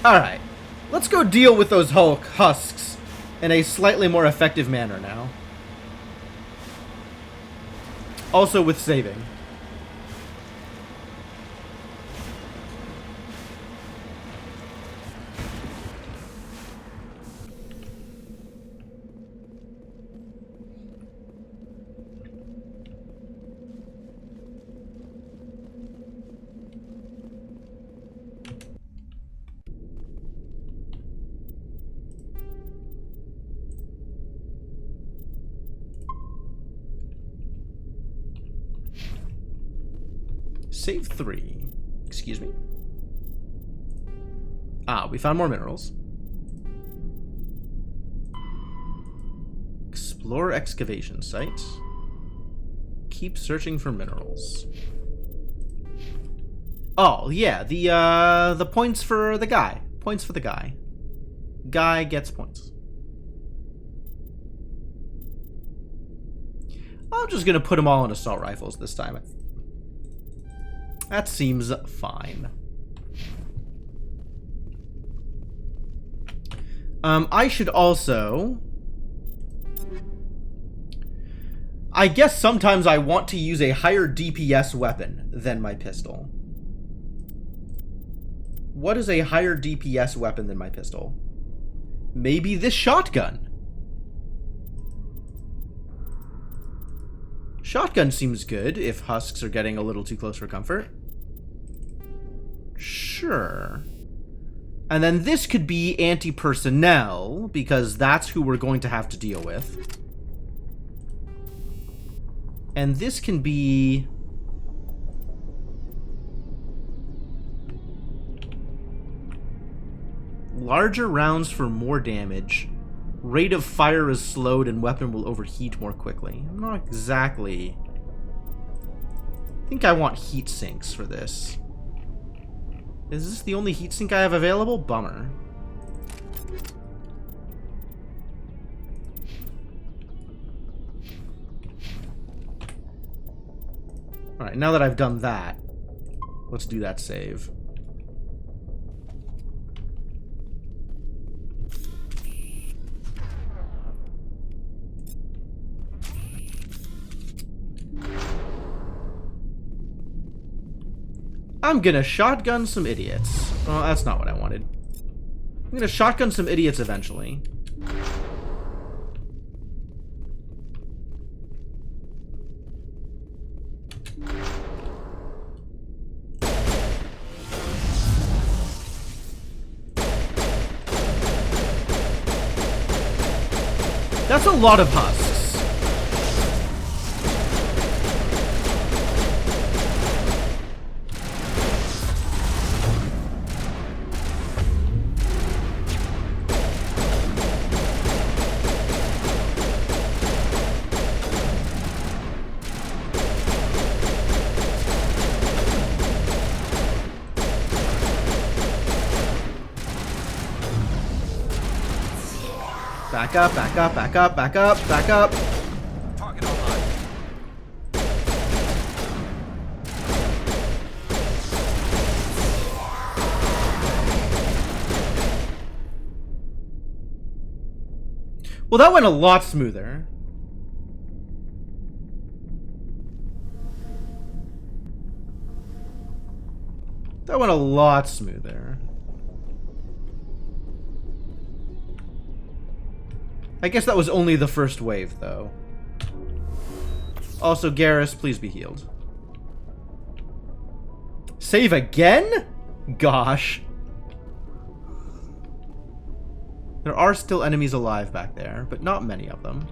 Alright. Let's go deal with those Hulk husks in a slightly more effective manner now. Also with saving. Save 3. Excuse me. Ah, we found more minerals. Explore excavation site. Keep searching for minerals. Oh, yeah, the points for the guy. Points for the guy. Guy gets points. I'm just gonna put them all in assault rifles this time. That seems fine. I should also... I guess sometimes I want to use a higher DPS weapon than my pistol. What is a higher DPS weapon than my pistol? Maybe this shotgun. Shotgun seems good if husks are getting a little too close for comfort. Sure. And then this could be anti-personnel, because that's who we're going to have to deal with. And this can be... larger rounds for more damage. Rate of fire is slowed and weapon will overheat more quickly. I'm not exactly... I think I want heat sinks for this. Is this the only heatsink I have available? Bummer. Alright, now that I've done that, let's do that save. I'm gonna shotgun some idiots. Oh, that's not what I wanted. I'm gonna shotgun some idiots eventually. That's a lot of husks. Back up, back up, back up, back up, back up. Target online. Well, that went a lot smoother. That went a lot smoother. I guess that was only the first wave, though. Also, Garrus, please be healed. Save again? Gosh. There are still enemies alive back there, but not many of them.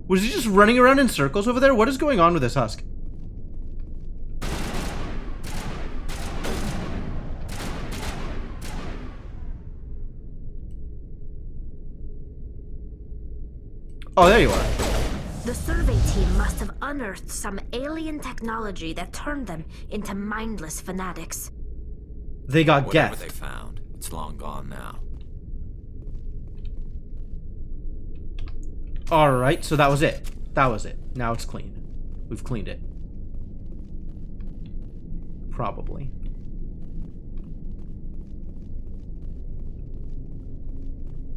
Was he just running around in circles over there? What is going on with this husk? Oh, there you are. The survey team must have unearthed some alien technology that turned them into mindless fanatics. They got Whatever Geth. they found, it's long gone now. Alright, so that was it. That was it. Now it's clean. We've cleaned it. Probably.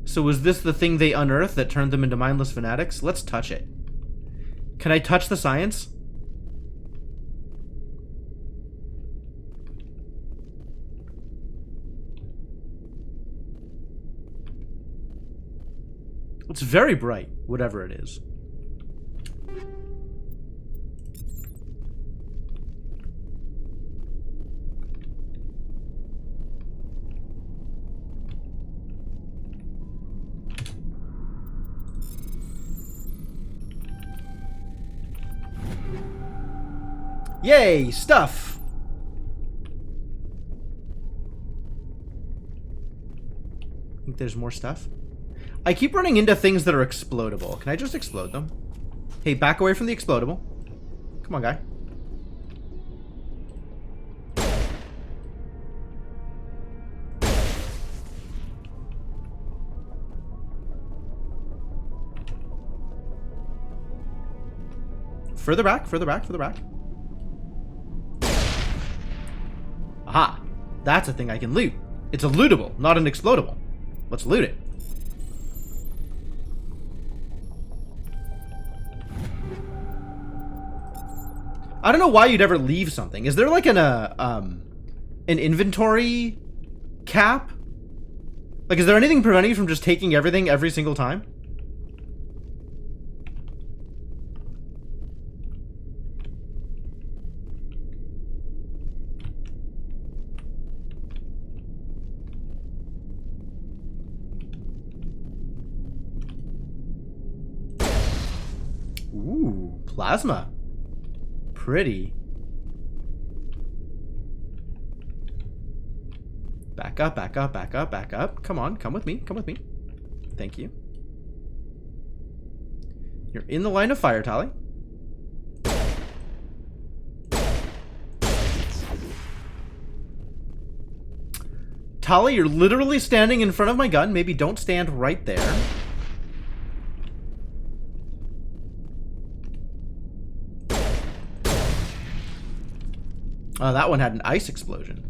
So was this the thing they unearthed that turned them into mindless fanatics? Let's touch it. Can I touch the science? It's very bright, whatever it is. Yay, stuff! I think there's more stuff. I keep running into things that are explodable. Can I just explode them? Hey, back away from the explodable. Come on, guy. Further back, further back, further back. Aha! That's a thing I can loot. It's a lootable, not an explodable. Let's loot it. I don't know why you'd ever leave something. Is there like an inventory cap? Like, is there anything preventing you from just taking everything every single time? Ooh, plasma. Pretty. Back up, back up, back up, back up. Come on, come with me, come with me. Thank you. You're in the line of fire, Tali. Tali, you're literally standing in front of my gun. Maybe don't stand right there. That one had an ice explosion.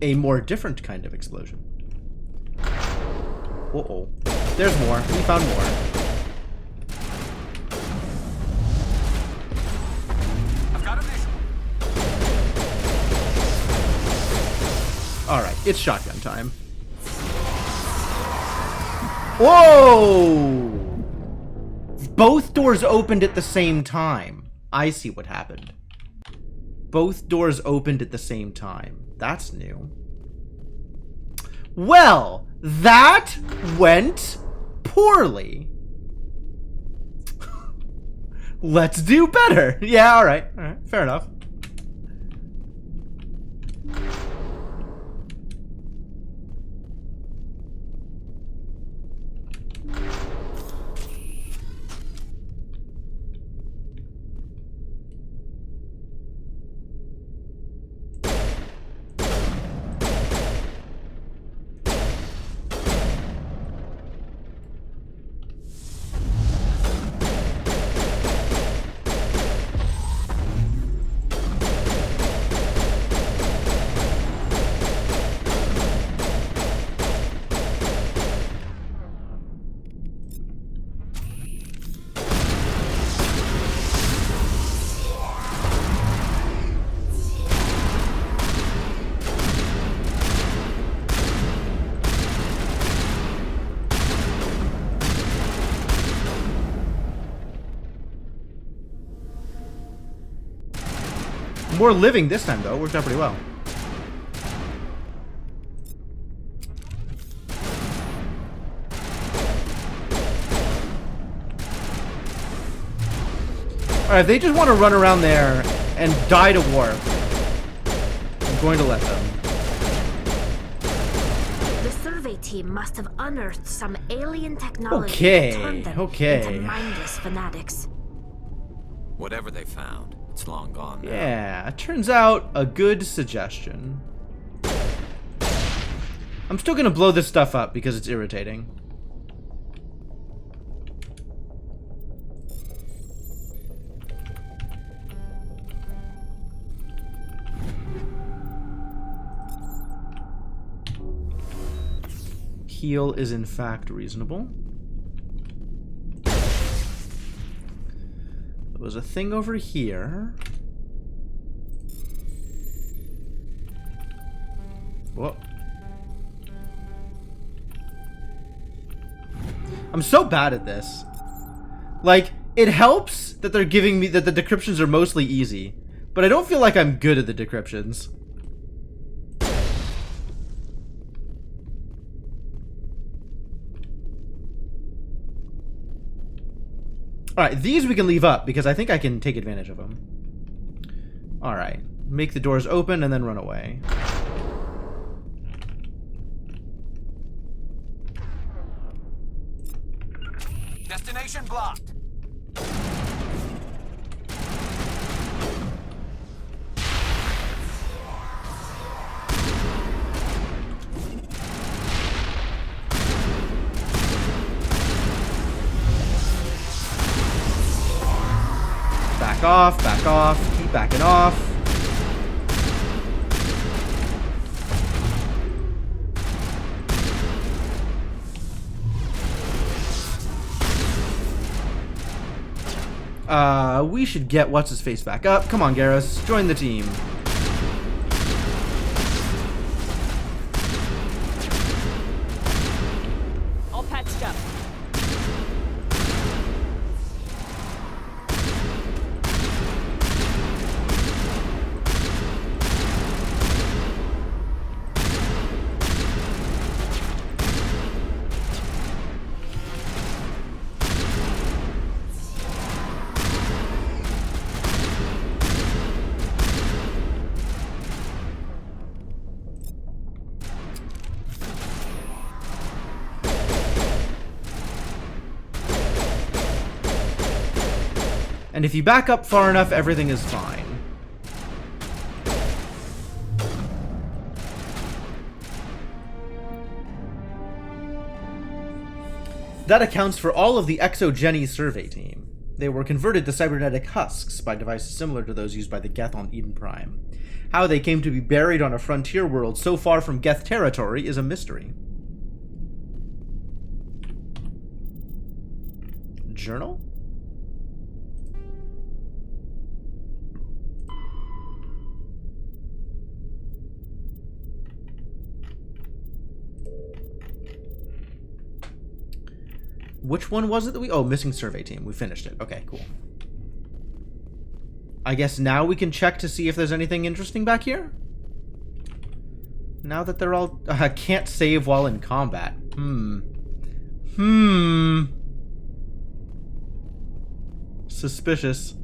A more different kind of explosion. Uh-oh. There's more. We found more. I've got a visual. Alright, it's shotgun time. Whoa! Both doors opened at the same time. I see what happened. Both doors opened at the same time. That's new. Well, that went poorly. Let's do better. Yeah, alright. Alright, fair enough. More living this time, though. Worked out pretty well. Alright, if they just want to run around there and die to warp, I'm going to let them. The survey team must have unearthed some alien technology that turned them into mindless fanatics. Whatever they found, it's long gone now. Yeah, it turns out a good suggestion. I'm still gonna blow this stuff up because it's irritating. Heal is in fact reasonable. There was a thing over here. Whoa. I'm so bad at this. Like, it helps that they're giving me that the decryptions are mostly easy, but I don't feel like I'm good at the decryptions. Alright, these we can leave up because I think I can take advantage of them. Alright. Make the doors open and then run away. Destination blocked. Back off, keep backing off. We should get what's-his-face back up. Come on, Garrus, join the team. All patched up. And if you back up far enough, everything is fine. That accounts for all of the ExoGeni survey team. They were converted to cybernetic husks by devices similar to those used by the Geth on Eden Prime. How they came to be buried on a frontier world so far from Geth territory is a mystery. Journal? Which one was it that we... Oh, missing survey team. We finished it. Okay, cool. I guess now we can check to see if there's anything interesting back here? Now that they're all... can't save while in combat. Suspicious.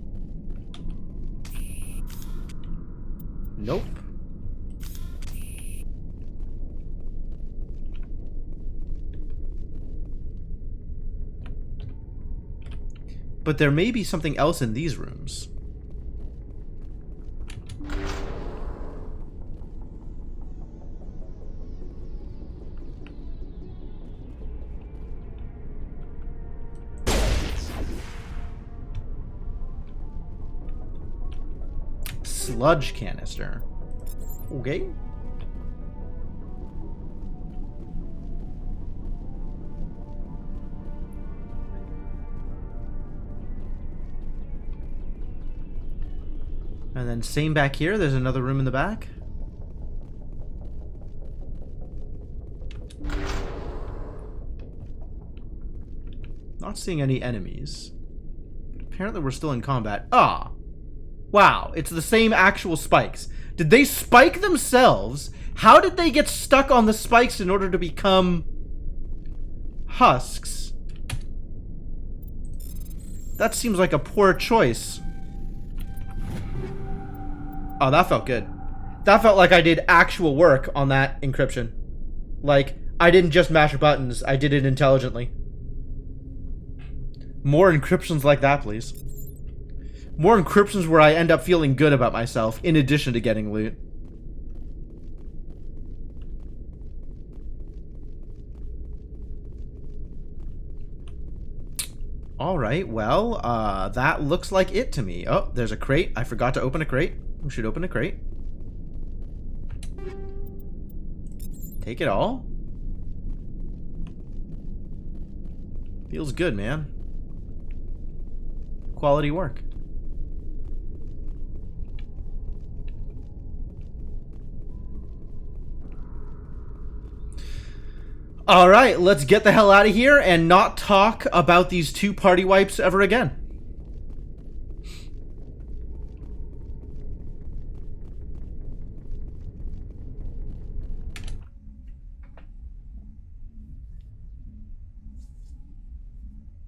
Nope. But there may be something else in these rooms. Sludge canister. Okay. And then same back here, there's another room in the back. Not seeing any enemies. Apparently we're still in combat. Ah! Wow, it's the same actual spikes. Did they spike themselves? How did they get stuck on the spikes in order to become husks? That seems like a poor choice. Oh, that felt good. That felt like I did actual work on that encryption. Like, I didn't just mash buttons, I did it intelligently. More encryptions like that, please. More encryptions where I end up feeling good about myself, in addition to getting loot. Alright, well, that looks like it to me. Oh, there's a crate. I forgot to open a crate. We should open a crate. Take it all. Feels good, man. Quality work. Alright, let's get the hell out of here and not talk about these two party wipes ever again.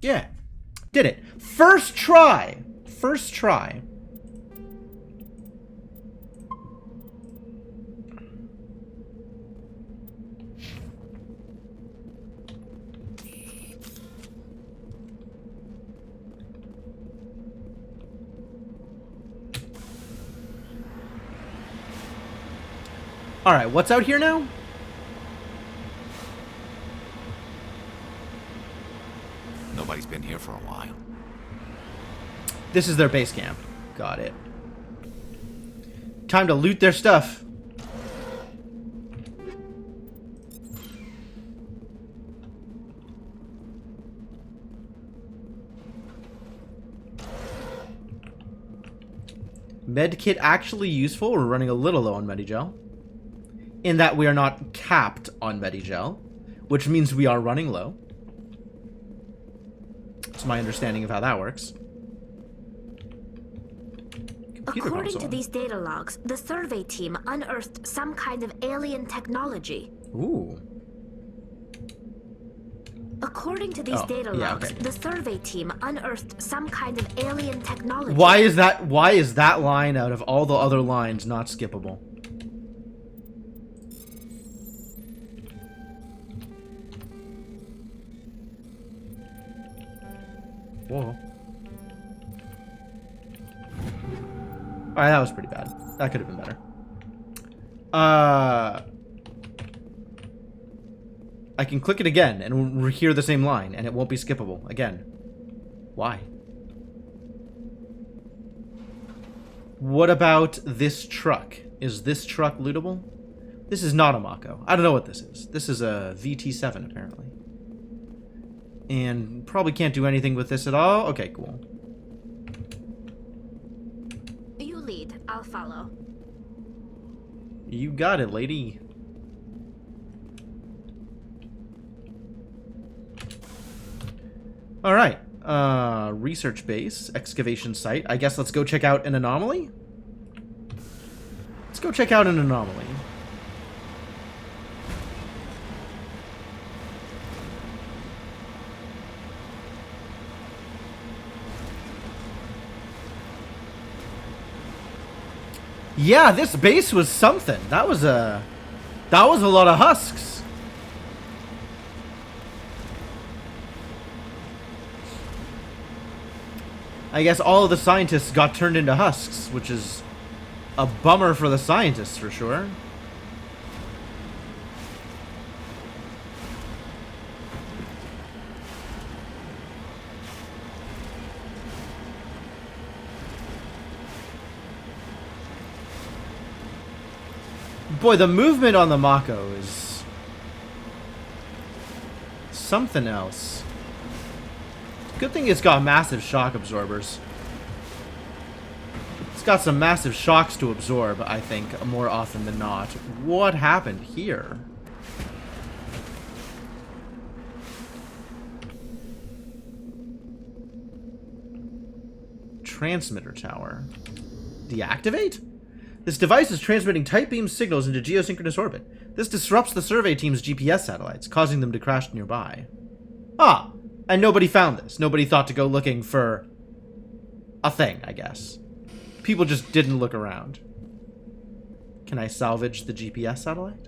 Yeah, did it. First try. First try. Alright, what's out here now? Nobody's been here for a while. This is their base camp. Got it. Time to loot their stuff. Medkit actually useful? We're running a little low on Medigel. In that we are not capped on Medigel, which means we are running low. That's my understanding of how that works. According to these data logs, the survey team unearthed some kind of alien technology. Ooh. According to these data logs, the survey team unearthed some kind of alien technology. Why is that line out of all the other lines not skippable? Whoa. Alright, that was pretty bad. That could have been better. I can click it again and we'll hear the same line and it won't be skippable again. Why? What about this truck? Is this truck lootable? This is not a Mako. I don't know what this is. This is a VT7 apparently. And probably can't do anything with this at all. Okay, cool. You lead, I'll follow. You got it, lady. Alright. Research base, excavation site. I guess let's go check out an anomaly? Let's go check out an anomaly. Yeah, this base was something. That was a lot of husks. I guess all of the scientists got turned into husks, which is a bummer for the scientists for sure. Boy, the movement on the Mako is something else. Good thing it's got massive shock absorbers. It's got some massive shocks to absorb, I think, more often than not. What happened here? Transmitter tower. Deactivate? This device is transmitting tight beam signals into geosynchronous orbit. This disrupts the survey team's GPS satellites, causing them to crash nearby. Ah, and nobody found this. Nobody thought to go looking for a thing, I guess. People just didn't look around. Can I salvage the GPS satellite?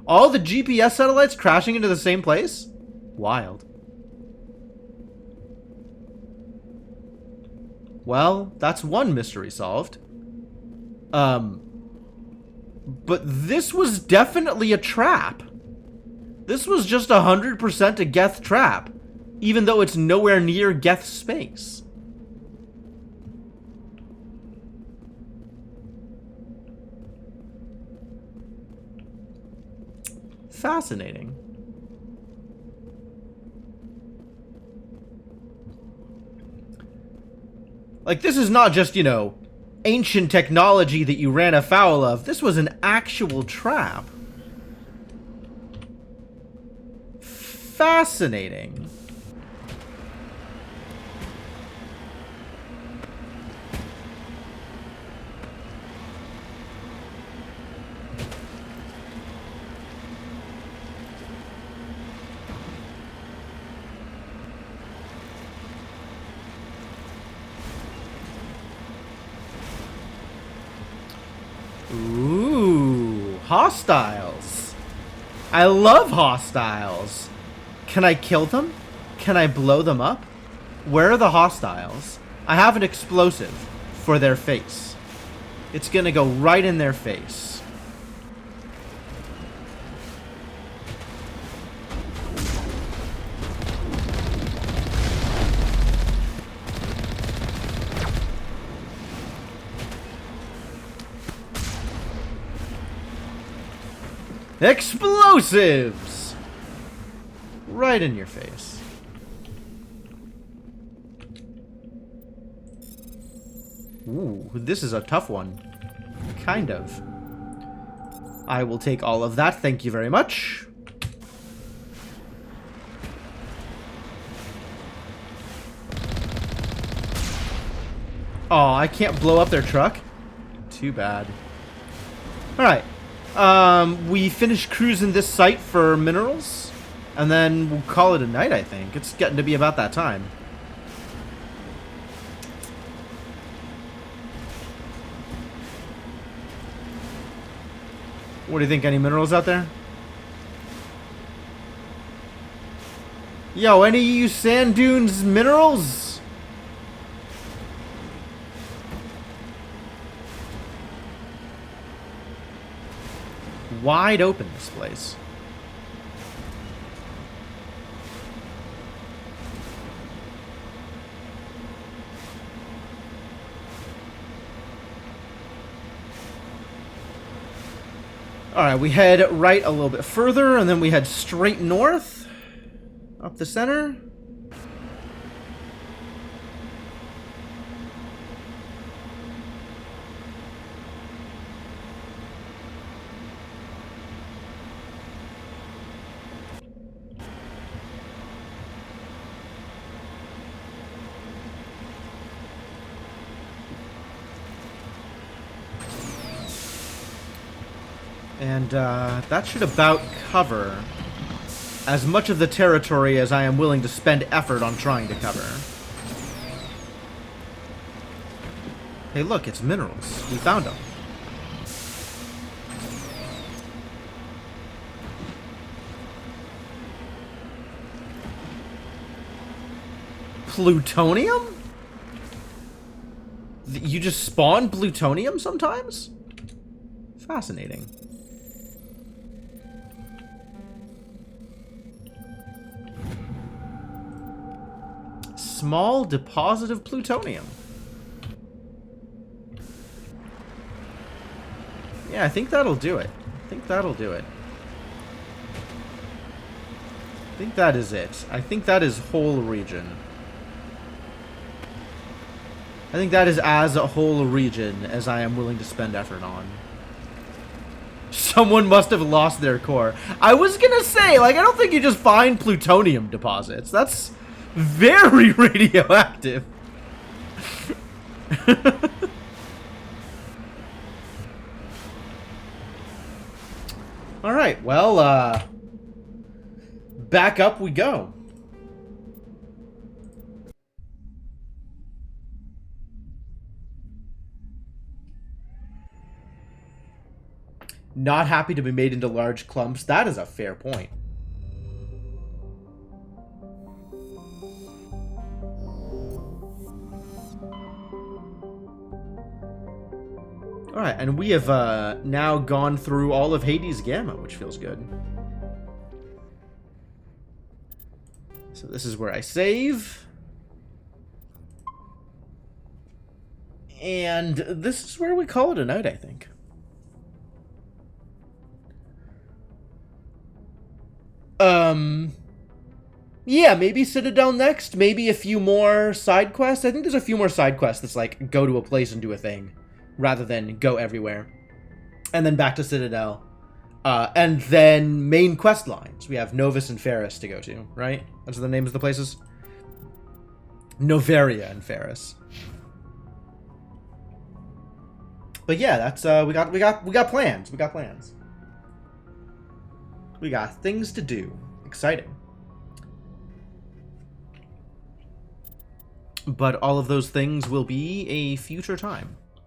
All the GPS satellites crashing into the same place? Wild. Well, that's one mystery solved. But this was definitely a trap. This was just 100% a Geth trap, even though it's nowhere near Geth space. Fascinating. Like, this is not just, you know, ancient technology that you ran afoul of. This was an actual trap. Fascinating. Ooh, hostiles. I love hostiles. Can I kill them? Can I blow them up? Where are the hostiles? I have an explosive for their face. It's gonna go right in their face. Explosives! Right in your face. Ooh, this is a tough one. Kind of. I will take all of that, thank you very much. Oh, I can't blow up their truck? Too bad. Alright. We finished cruising this site for minerals, and then we'll call it a night, I think. It's getting to be about that time. What do you think? Any minerals out there? Yo, any of you sand dunes minerals? Wide open, this place. Alright, we head right a little bit further, and then we head straight north. Up the center. And that should about cover as much of the territory as I am willing to spend effort on trying to cover. Hey look, it's minerals. We found them. Plutonium? You just spawn plutonium sometimes? Fascinating. Small deposit of plutonium. Yeah, I think that'll do it. I think that'll do it. I think that is it. I think that is whole region. I think that is as a whole region as I am willing to spend effort on. Someone must have lost their core. I was gonna say, like, I don't think you just find plutonium deposits. That's very radioactive. Alright, well, back up we go. Not happy to be made into large clumps. That is a fair point. Alright, and we have now gone through all of Hades Gamma, which feels good. So this is where I save. And this is where we call it a night, I think. Yeah, maybe Citadel next. Maybe a few more side quests. I think there's a few more side quests that's like, go to a place and do a thing, rather than go everywhere. And then back to Citadel. And then main quest lines. We have Novus and Ferris to go to, right? Those are the names of the places? Noveria and Ferris. But yeah, that's we got plans. We got plans. We got things to do. Exciting. But all of those things will be a future time.